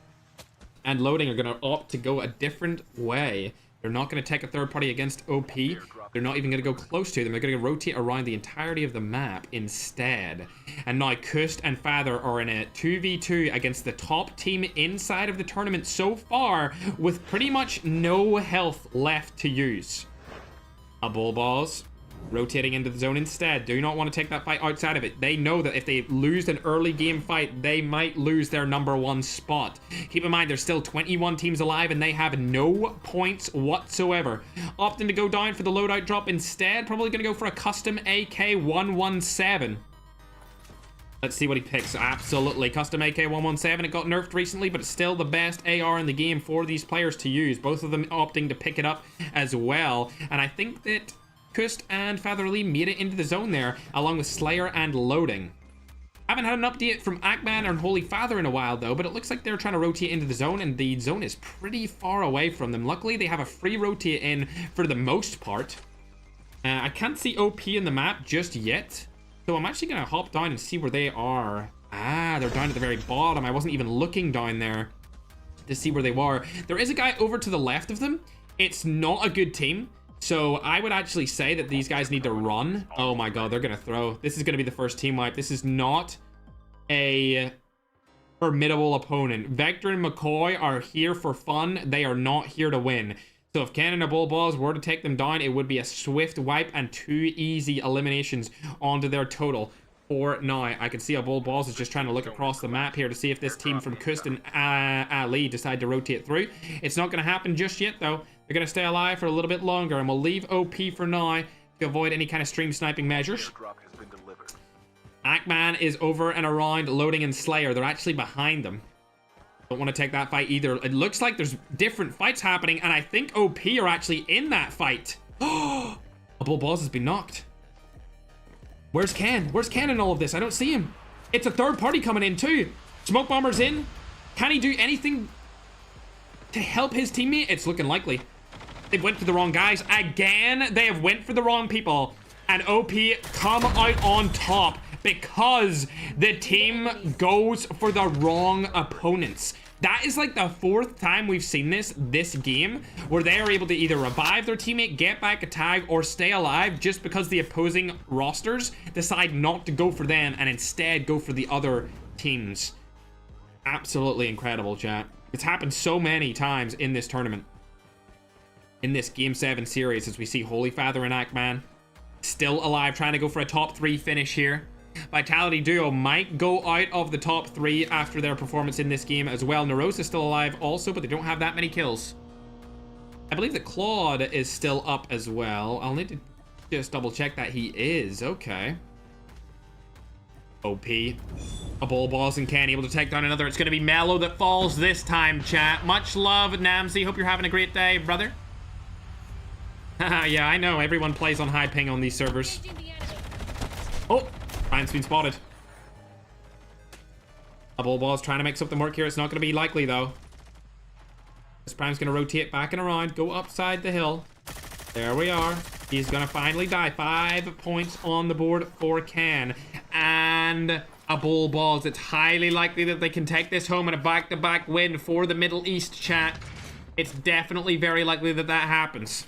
Speaker 3: and Loading are going to opt to go a different way. They're not going to take a third party against OP. They're not even going to go close to them. They're going to rotate around the entirety of the map instead. And now Kust and Father are in a 2v2 against the top team inside of the tournament so far, with pretty much no health left to use. A Bull Balls rotating into the zone instead. Do not want to take that fight outside of it. They know that if they lose an early game fight, they might lose their #1 spot. Keep in mind, there's still 21 teams alive and they have no points whatsoever. Opting to go down for the loadout drop instead. Probably going to go for a custom AK-117. Let's see what he picks. Absolutely. Custom AK-117. It got nerfed recently, but it's still the best AR in the game for these players to use. Both of them opting to pick it up as well. And I think that Kust and Father Ali made it into the zone there, along with Slayer and Loading. Haven't had an update from Akman and Holy Father in a while, though, but it looks like they're trying to rotate into the zone, and the zone is pretty far away from them. Luckily, they have a free rotate in for the most part. I can't see OP in the map just yet, so I'm actually going to hop down and see where they are. Ah, they're down at the very bottom. I wasn't even looking down there to see where they were. There is a guy over to the left of them. It's not a good team. So I would actually say that these guys need to run. Oh my god, they're going to throw. This is going to be the first team wipe. This is not a formidable opponent. Vector and McCoy are here for fun. They are not here to win. So if Ken and the Bull Balls were to take them down, it would be a swift wipe and 2 easy eliminations onto their total. For now, I can see a Bull Balls is just trying to look across the map here to see if this team from Kust and Ali decide to rotate through. It's not going to happen just yet, though. They're going to stay alive for a little bit longer, and we'll leave OP for now to avoid any kind of stream sniping measures. Akman is over and around Loading and Slayer. They're actually behind them. Don't want to take that fight either. It looks like there's different fights happening, and I think OP are actually in that fight. A Bull Balls has been knocked. Where's Ken? Where's Ken in all of this? I don't see him. It's a third party coming in too. Smoke Bomber's in. Can he do anything to help his teammate? It's looking likely. They went for the wrong guys. Again, they have went for the wrong people. And OP come out on top because the team goes for the wrong opponents. That is like the 4th time we've seen this game, where they are able to either revive their teammate, get back a tag, or stay alive just because the opposing rosters decide not to go for them and instead go for the other teams. Absolutely incredible, chat. It's happened so many times in this tournament. In this Game 7 series, as we see Holy Father and Akman still alive, trying to go for a top 3 finish here. Vitality Duo might go out of the top 3 after their performance in this game as well. Narosa is still alive also, but they don't have that many kills. I believe that Claude is still up as well. I'll need to just double check that he is. Okay. OP. A Bull Balls and Ken able to take down another. It's going to be Mellow that falls this time, chat. Much love, Namsy. Hope you're having a great day, brother. Haha, yeah, I know. Everyone plays on high ping on these servers. Oh! Prime's been spotted. A Bull Ball's trying to make something work here. It's not going to be likely, though. This Prime's going to rotate back and around. Go upside the hill. There we are. He's going to finally die. 5 points on the board for Ken. And a Bull Balls. It's highly likely that they can take this home in a back-to-back win for the Middle East, chat. It's definitely very likely that that happens.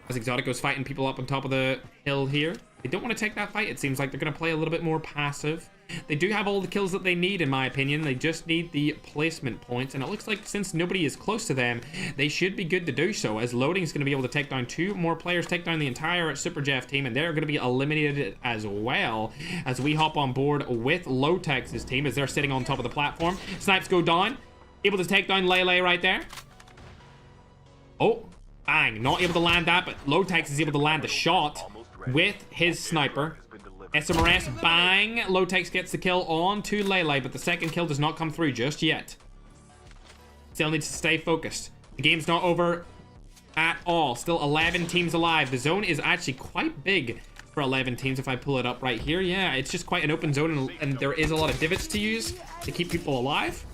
Speaker 3: As Exotic goes fighting people up on top of the hill here. They don't want to take that fight. It seems like they're going to play a little bit more passive. They do have all the kills that they need, in my opinion. They just need the placement points, and it looks like since nobody is close to them, they should be good to do so, as Loading is going to be able to take down 2 more players, take down the entire Super Jeff team, and they're going to be eliminated as well, as we hop on board with Lowtex's team as they're sitting on top of the platform. Snipes go down, able to take down Lele right there. Oh, bang, not able to land that, but Lowtex is able to land the shot with his sniper. SMRS, bang, Lowtex gets the kill on to Lele, but the second kill does not come through just yet. Still needs to stay focused. The game's not over at all. Still 11 teams alive. The zone is actually quite big for 11 teams if I pull it up right here. Yeah, it's just quite an open zone, and there is a lot of divots to use to keep people alive,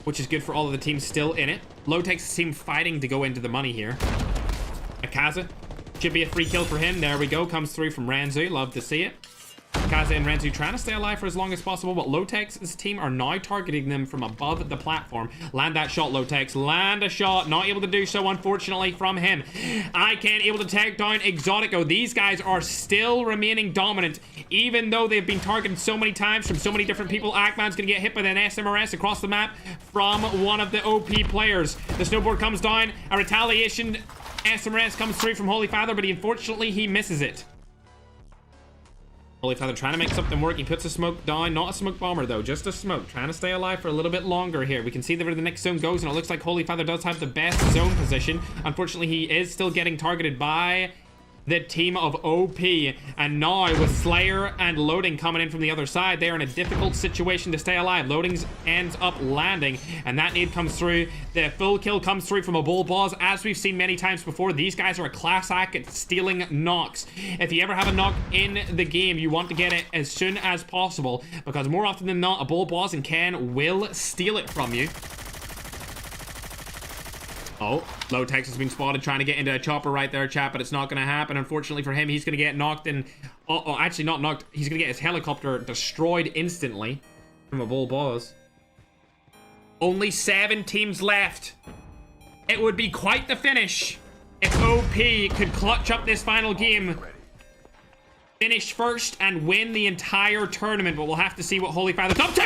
Speaker 3: which is good for all of the teams still in it. Lowtex's team fighting to go into the money here. Akaza. Should be a free kill for him. There we go. Comes through from Ranzu. Love to see it. Kaza and Ranzu trying to stay alive for as long as possible, but Lowtex's team are now targeting them from above the platform. Land that shot, Lowtex. Land a shot. Not able to do so, unfortunately, from him. I can't able to take down Exotico. These guys are still remaining dominant, even though they've been targeted so many times from so many different people. Akman's going to get hit by an SMRS across the map from one of the OP players. The snowboard comes down. A retaliation SMRS comes through from Holy Father, but unfortunately he misses it. Holy Father trying to make something work. He puts a smoke down. Not a smoke bomber, though. Just a smoke. Trying to stay alive for a little bit longer here. We can see where the next zone goes, and it looks like Holy Father does have the best zone position. Unfortunately, he is still getting targeted by the team of OP. And now, with Slayer and Loading coming in from the other side, they are in a difficult situation to stay alive. Loading ends up landing, and that nade comes through. The full kill comes through from a bull boss. As we've seen many times before, these guys are a class act at stealing knocks. If you ever have a knock in the game, you want to get it as soon as possible, because more often than not, a bull boss and Ken will steal it from you. Oh, Lowtex has been spotted trying to get into a chopper right there, chat, but it's not going to happen. Unfortunately for him, he's going to get knocked in. Oh, actually not knocked. He's going to get his helicopter destroyed instantly from a bull boss. Only 7 teams left. It would be quite the finish if OP could clutch up this final game, finish first, and win the entire tournament. But we'll have to see what Holy Father's up to.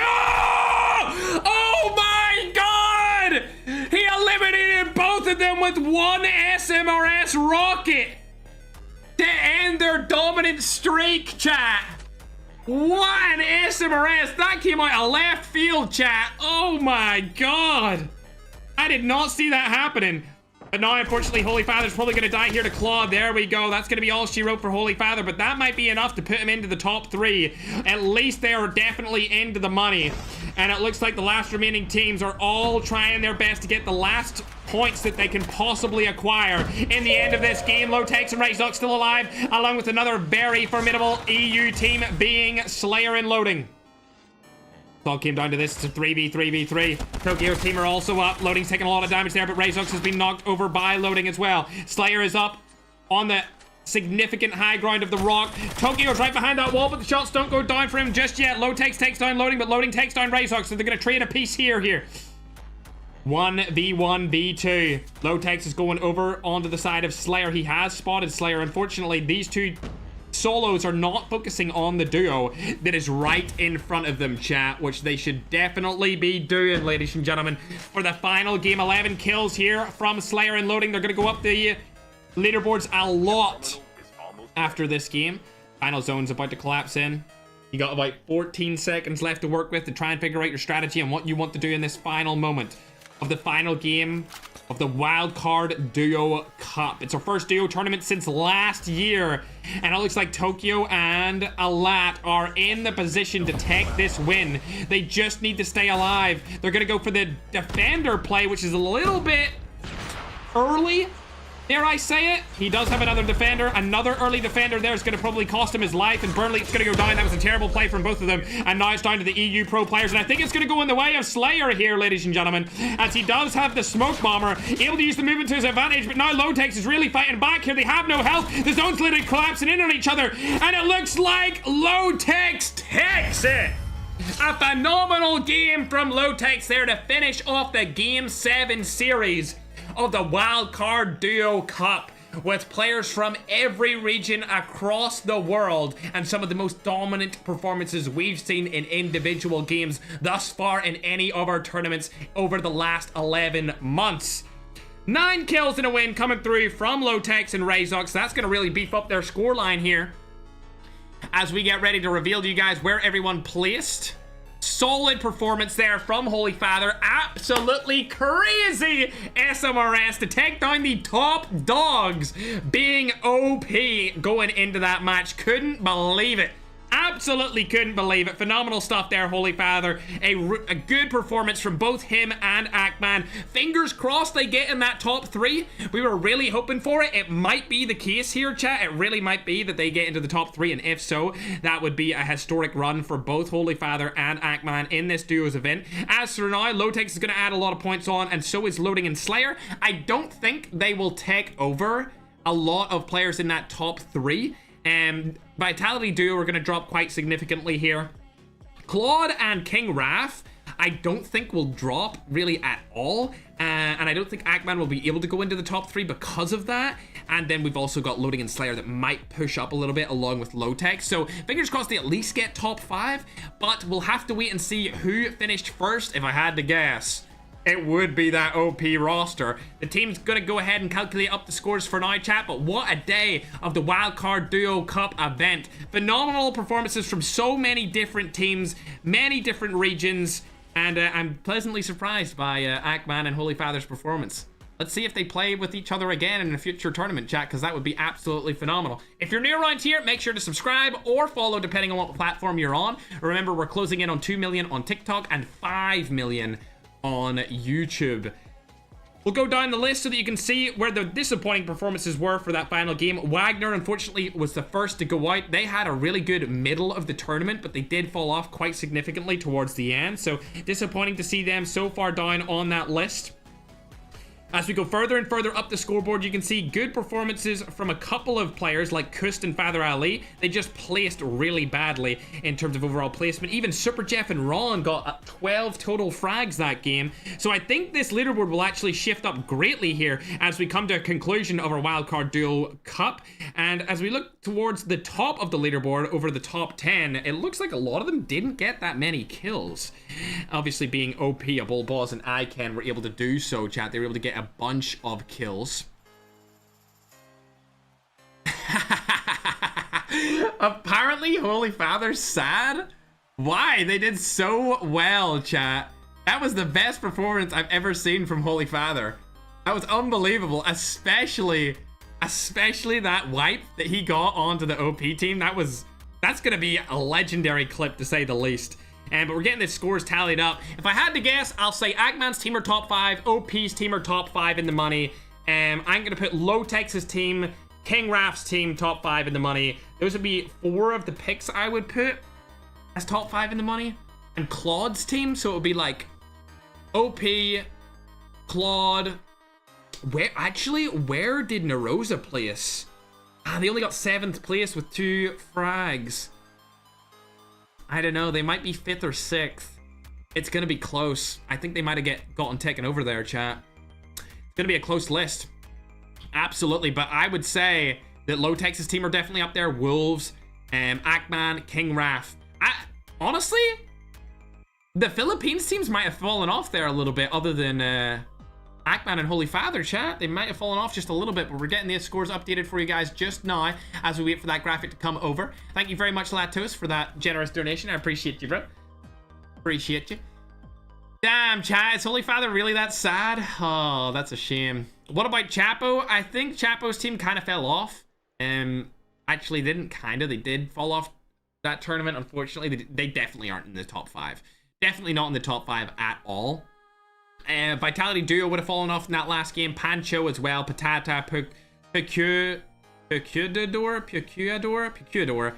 Speaker 3: Oh my God! He eliminated both of them with one SMRS rocket to end their dominant streak, chat. What an SMRS. That came out of left field, chat. Oh my God. I did not see that happening. But now, unfortunately, Holy Father's probably going to die here to Claw. There we go. That's going to be all she wrote for Holy Father, but that might be enough to put him into the top 3. At least they are definitely into the money. And it looks like the last remaining teams are all trying their best to get the last points that they can possibly acquire in the end of this game. Lowtex and Razok still alive, along with another very formidable EU team being Slayer and Loading. All came down to this. It's a 3v3v3. Tokyo's team are also up. Loading's taking a lot of damage there, but Razox has been knocked over by Loading as well. Slayer is up on the significant high ground of the rock. Tokyo's right behind that wall, but the shots don't go down for him just yet. Lowtex takes down Loading, but Loading takes down Razox, so they're going to trade a piece here. 1v1v2. Lowtex is going over onto the side of Slayer. He has spotted Slayer. Unfortunately, these two solos are not focusing on the duo that is right in front of them, chat, which they should definitely be doing, ladies and gentlemen. For the final game, 11 kills here from Slayer and Loading. They're going to go up the leaderboards a lot after this game. Final zone's about to collapse in. You got about 14 seconds left to work with to try and figure out your strategy and what you want to do in this final moment of the final game of the Wildcard Duo Cup. It's our first duo tournament since last year, and it looks like Tokyo and Alat are in the position to take this win. They just need to stay alive. They're gonna go for the defender play, which is a little bit early, dare I say it. He does have another defender. Another early defender there is going to probably cost him his life, and Burnley's going to go down. That was a terrible play from both of them, and now it's down to the EU pro players, and I think it's going to go in the way of Slayer here, ladies and gentlemen, as he does have the smoke bomber, able to use the movement to his advantage, but now Lowtex is really fighting back here. They have no health. The zone's literally collapsing in on each other, and it looks like Lowtex takes it. A phenomenal game from Lowtex there to finish off the Game 7 series of the Wildcard Duo Cup.
Speaker 1: with players from every region across the world and some of the most dominant performances we've seen in individual games thus far in any of our tournaments over the last 11 months. 9 kills and a win coming through from Lowtex and Razox. That's going to really beef up their scoreline here as we get ready to reveal to you guys where everyone placed. Solid performance there from Holy Father. Absolutely crazy SMRS to take down the top dogs, being OP going into that match. Couldn't believe it. Absolutely couldn't believe it. Phenomenal stuff there, Holy Father. A good performance from both him and Ackman. Fingers crossed they get in that top 3. We were really hoping for it. It might be the case here, chat. It really might be that they get into the top 3, and if so, that would be a historic run for both Holy Father and Ackman in this duos event. As for now, Lowtex is going to add a lot of points on, and so is Loading and Slayer. I don't think they will take over a lot of players in that top 3. Vitality Duo are going to drop quite significantly here. Claude and King Raph, I don't think will drop really at all. And I don't think Ackman will be able to go into the top 3 because of that. And then we've also got Loading and Slayer that might push up a little bit along with Lowtex. So fingers crossed they at least get top 5. But we'll have to wait and see who finished first. If I had to guess, it would be that OP roster. The team's gonna go ahead and calculate up the scores for now, chat, but what a day of the Wildcard Duo Cup event. Phenomenal performances from so many different teams, many different regions, and I'm pleasantly surprised by Ackman and Holy Father's performance. Let's see if they play with each other again in a future tournament, chat, because that would be absolutely phenomenal. If you're new around here, make sure to subscribe or follow depending on what platform you're on. Remember, we're closing in on 2 million on TikTok and 5 million on YouTube. We'll go down the list so that you can see where the disappointing performances were for that final game. Wagner, unfortunately, was the first to go out. They had a really good middle of the tournament, but they did fall off quite significantly towards the end. So disappointing to see them so far down on that list. As we go further and further up the scoreboard, you can see good performances from a couple of players like Kust and Father Ali. They just placed really badly in terms of overall placement. Even Super Jeff and Ron got 12 total frags that game. So I think this leaderboard will actually shift up greatly here as we come to a conclusion of our Wildcard Duo Cup. And as we look towards the top of the leaderboard over the top 10, it looks like a lot of them didn't get that many kills. Obviously being OP, a Bull Boss and Iken were able to do so, chat. They were able to get a bunch of kills. Apparently Holy Father's sad. Why? They did so well, chat. That was the best performance I've ever seen from Holy Father. That was unbelievable, especially that wipe that he got onto the OP team. That's gonna be a legendary clip to say the least. But we're getting the scores tallied up. If I had to guess, I'll say Ackman's team are top 5, OP's team are top 5 in the money. I'm gonna put Lowtex's team, King Raph's team top 5 in the money. Those would be 4 of the picks I would put as top 5 in the money. And Claude's team, so it would be like OP, Claude. Where did Narosa place? They only got 7th place with 2 frags. I don't know, they might be 5th or 6th. It's gonna be close. I think they might have gotten taken over there, chat. It's gonna be a close list. Absolutely, but I would say that Lowtex's team are definitely up there. Wolves, Ackman, King Raph. Honestly, the Philippines teams might have fallen off there a little bit, other than Ackman and Holy Father, chat. They might have fallen off just a little bit, but we're getting the scores updated for you guys just now as we wait for that graphic to come over. Thank you very much, Latos, for that generous donation. I appreciate you, bro. Appreciate you. Damn, chat. Is Holy Father really that sad? Oh, that's a shame. What about Chapo? I think Chapo's team kind of fell off. Actually, they did fall off that tournament, unfortunately. They definitely aren't in the top 5. Definitely not in the top 5 at all. Vitality Duo would have fallen off in that last game. Pancho as well. Patata, Pucuador,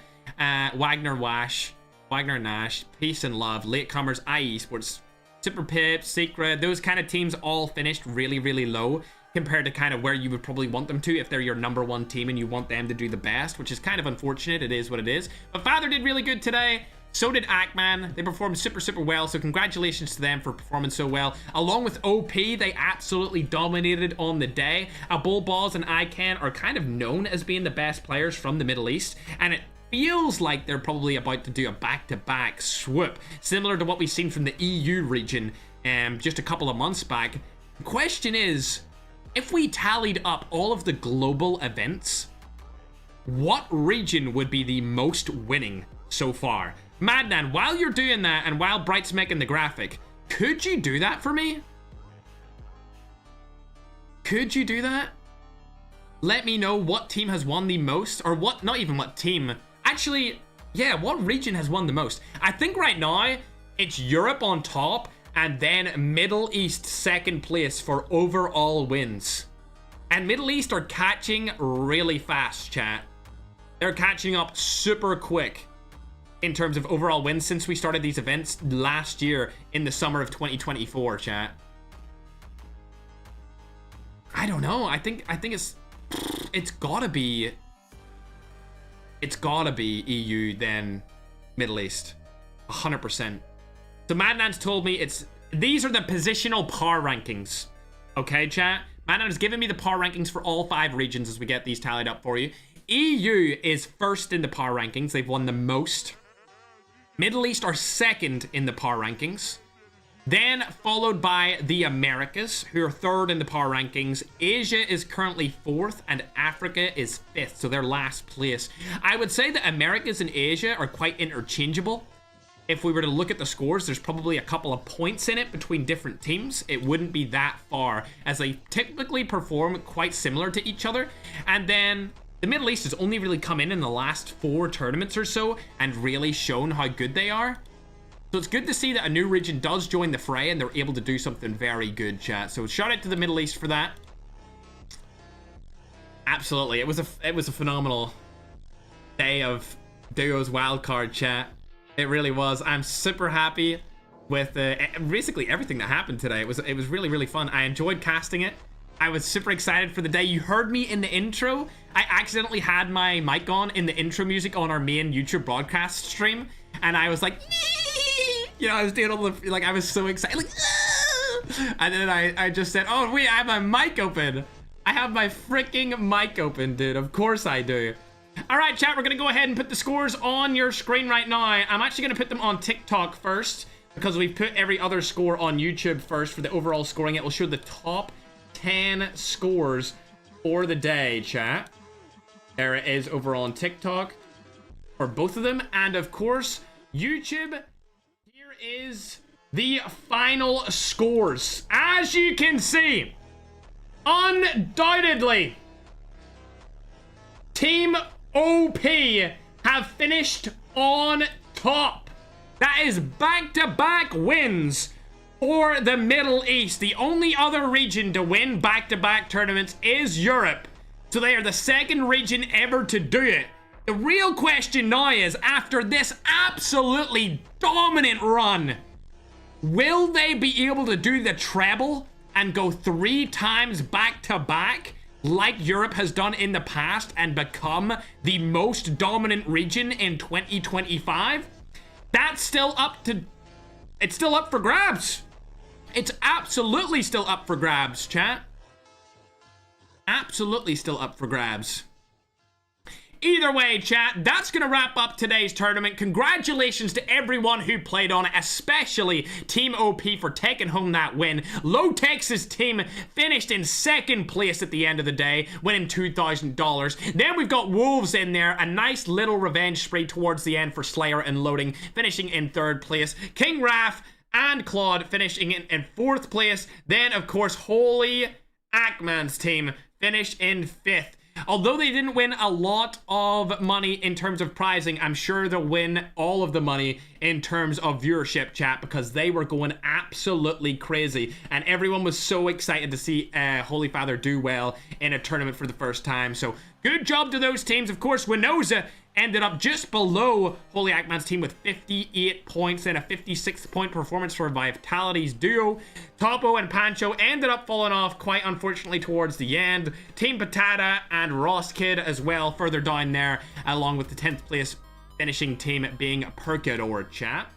Speaker 1: Wagner Wash, Wagner Nash, Peace and Love, Latecomers, IE Sports, Super Pip, Secret. Those kind of teams all finished really, really low compared to kind of where you would probably want them to if they're your #1 team and you want them to do the best, which is kind of unfortunate. It is what it is. But Father did really good today. So did Ackman. They performed super well, so congratulations to them for performing so well. Along with OP, they absolutely dominated on the day. Bullballs and ICANN are kind of known as being the best players from the Middle East, and it feels like they're probably about to do a back-to-back swoop, similar to what we've seen from the EU region just a couple of months back. The question is, if we tallied up all of the global events, what region would be the most winning so far? Madnan, while you're doing that and while Bright's making the graphic, could you do that for me? Could you do that? Let me know what team has won the most, or what, not even what team. Actually, yeah, what region has won the most? I think right now, it's Europe on top, and then Middle East second place for overall wins. And Middle East are catching really fast, chat. They're catching up super quick in terms of overall wins since we started these events last year in the summer of 2024, chat. I don't know. I think it's gotta be EU then Middle East, 100%. So Madnan's told me these are the positional power rankings. Okay, chat. Madnan has given me the power rankings for all 5 regions as we get these tallied up for you. EU is first in the power rankings. They've won the most. Middle East are second in the power rankings. Then followed by the Americas, who are third in the power rankings. Asia is currently 4th, and Africa is 5th, so they're last place. I would say that Americas and Asia are quite interchangeable. If we were to look at the scores, there's probably a couple of points in it between different teams. It wouldn't be that far, as they typically perform quite similar to each other. And then the Middle East has only really come in the last 4 tournaments or so and really shown how good they are. So it's good to see that a new region does join the fray and they're able to do something very good, chat. So shout out to the Middle East for that. Absolutely, it was a phenomenal day of Duo's wildcard, chat. It really was. I'm super happy with basically everything that happened today. It was really fun. I enjoyed casting it. I was super excited for the day. You heard me in the intro. I accidentally had my mic on in the intro music on our main YouTube broadcast stream, and I was like, you know, I was doing all the, like, I was so excited, like, and then I just said, oh wait, I have my mic open. I have my freaking mic open, dude. Of course I do. All right, chat, we're gonna go ahead and put the scores on your screen right now. I'm actually gonna put them on TikTok first because we've put every other score on YouTube first for the overall scoring. It will show the top 10 scores for the day, chat. There it is over on TikTok for both of them. And of course, YouTube, here is the final scores. As you can see, undoubtedly, Team OP have finished on top. That is back-to-back wins for the Middle East. The only other region to win back-to-back tournaments is Europe. So they are the second region ever to do it. The real question now is, after this absolutely dominant run, will they be able to do the treble and go 3 times back-to-back like Europe has done in the past and become the most dominant region in 2025? That's still up to... It's still up for grabs. It's absolutely still up for grabs, chat. Absolutely still up for grabs. Either way, chat, that's going to wrap up today's tournament. Congratulations to everyone who played on it, especially Team OP for taking home that win. Low Texas team finished in second place at the end of the day, winning $2,000. Then we've got Wolves in there, a nice little revenge spree towards the end for Slayer and Loading, finishing in third place. King Raph and Claude finishing in fourth place. Then, of course, Holy Ackman's team finished in fifth. Although they didn't win a lot of money in terms of prizing, I'm sure they'll win all of the money in terms of viewership, chat, because they were going absolutely crazy. And everyone was so excited to see Holy Father do well in a tournament for the first time. So good job to those teams. Of course, Winoza ended up just below Holy Ackman's team with 58 points and a 56-point performance for Vitality's duo. Topo and Pancho ended up falling off quite unfortunately towards the end. Team Patata and Ross Kid as well further down there, along with the 10th place finishing team being Perkador, chat.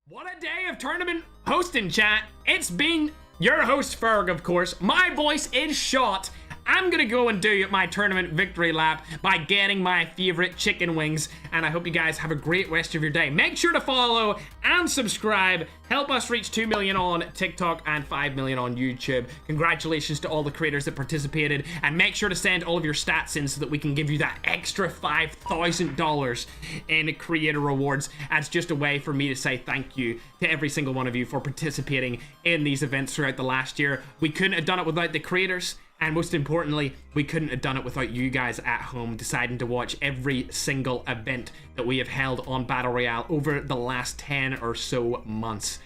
Speaker 1: What a day of tournament hosting, chat. It's been your host, Ferg, of course. My voice is shot. I'm gonna go and do my tournament victory lap by getting my favorite chicken wings, and I hope you guys have a great rest of your day. Make sure to follow and subscribe. Help us reach 2 million on TikTok and 5 million on YouTube. Congratulations to all the creators that participated, and make sure to send all of your stats in so that we can give you that extra $5,000 in creator rewards as just a way for me to say thank you to every single one of you for participating in these events throughout the last year. We couldn't have done it without the creators. And most importantly, we couldn't have done it without you guys at home deciding to watch every single event that we have held on Battle Royale over the last 10 or so months.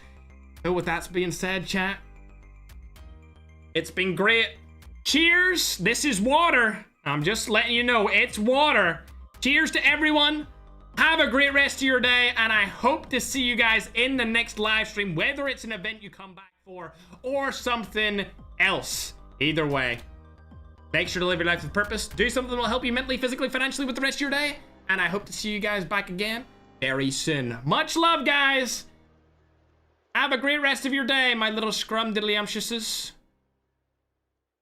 Speaker 1: So with that being said, chat, it's been great. Cheers! This is water. I'm just letting you know, it's water. Cheers to everyone. Have a great rest of your day, and I hope to see you guys in the next live stream, whether it's an event you come back for or something else. Either way, make sure to live your life with purpose. Do something that will help you mentally, physically, financially with the rest of your day. And I hope to see you guys back again very soon. Much love, guys. Have a great rest of your day, my little scrum diddly umptiouses.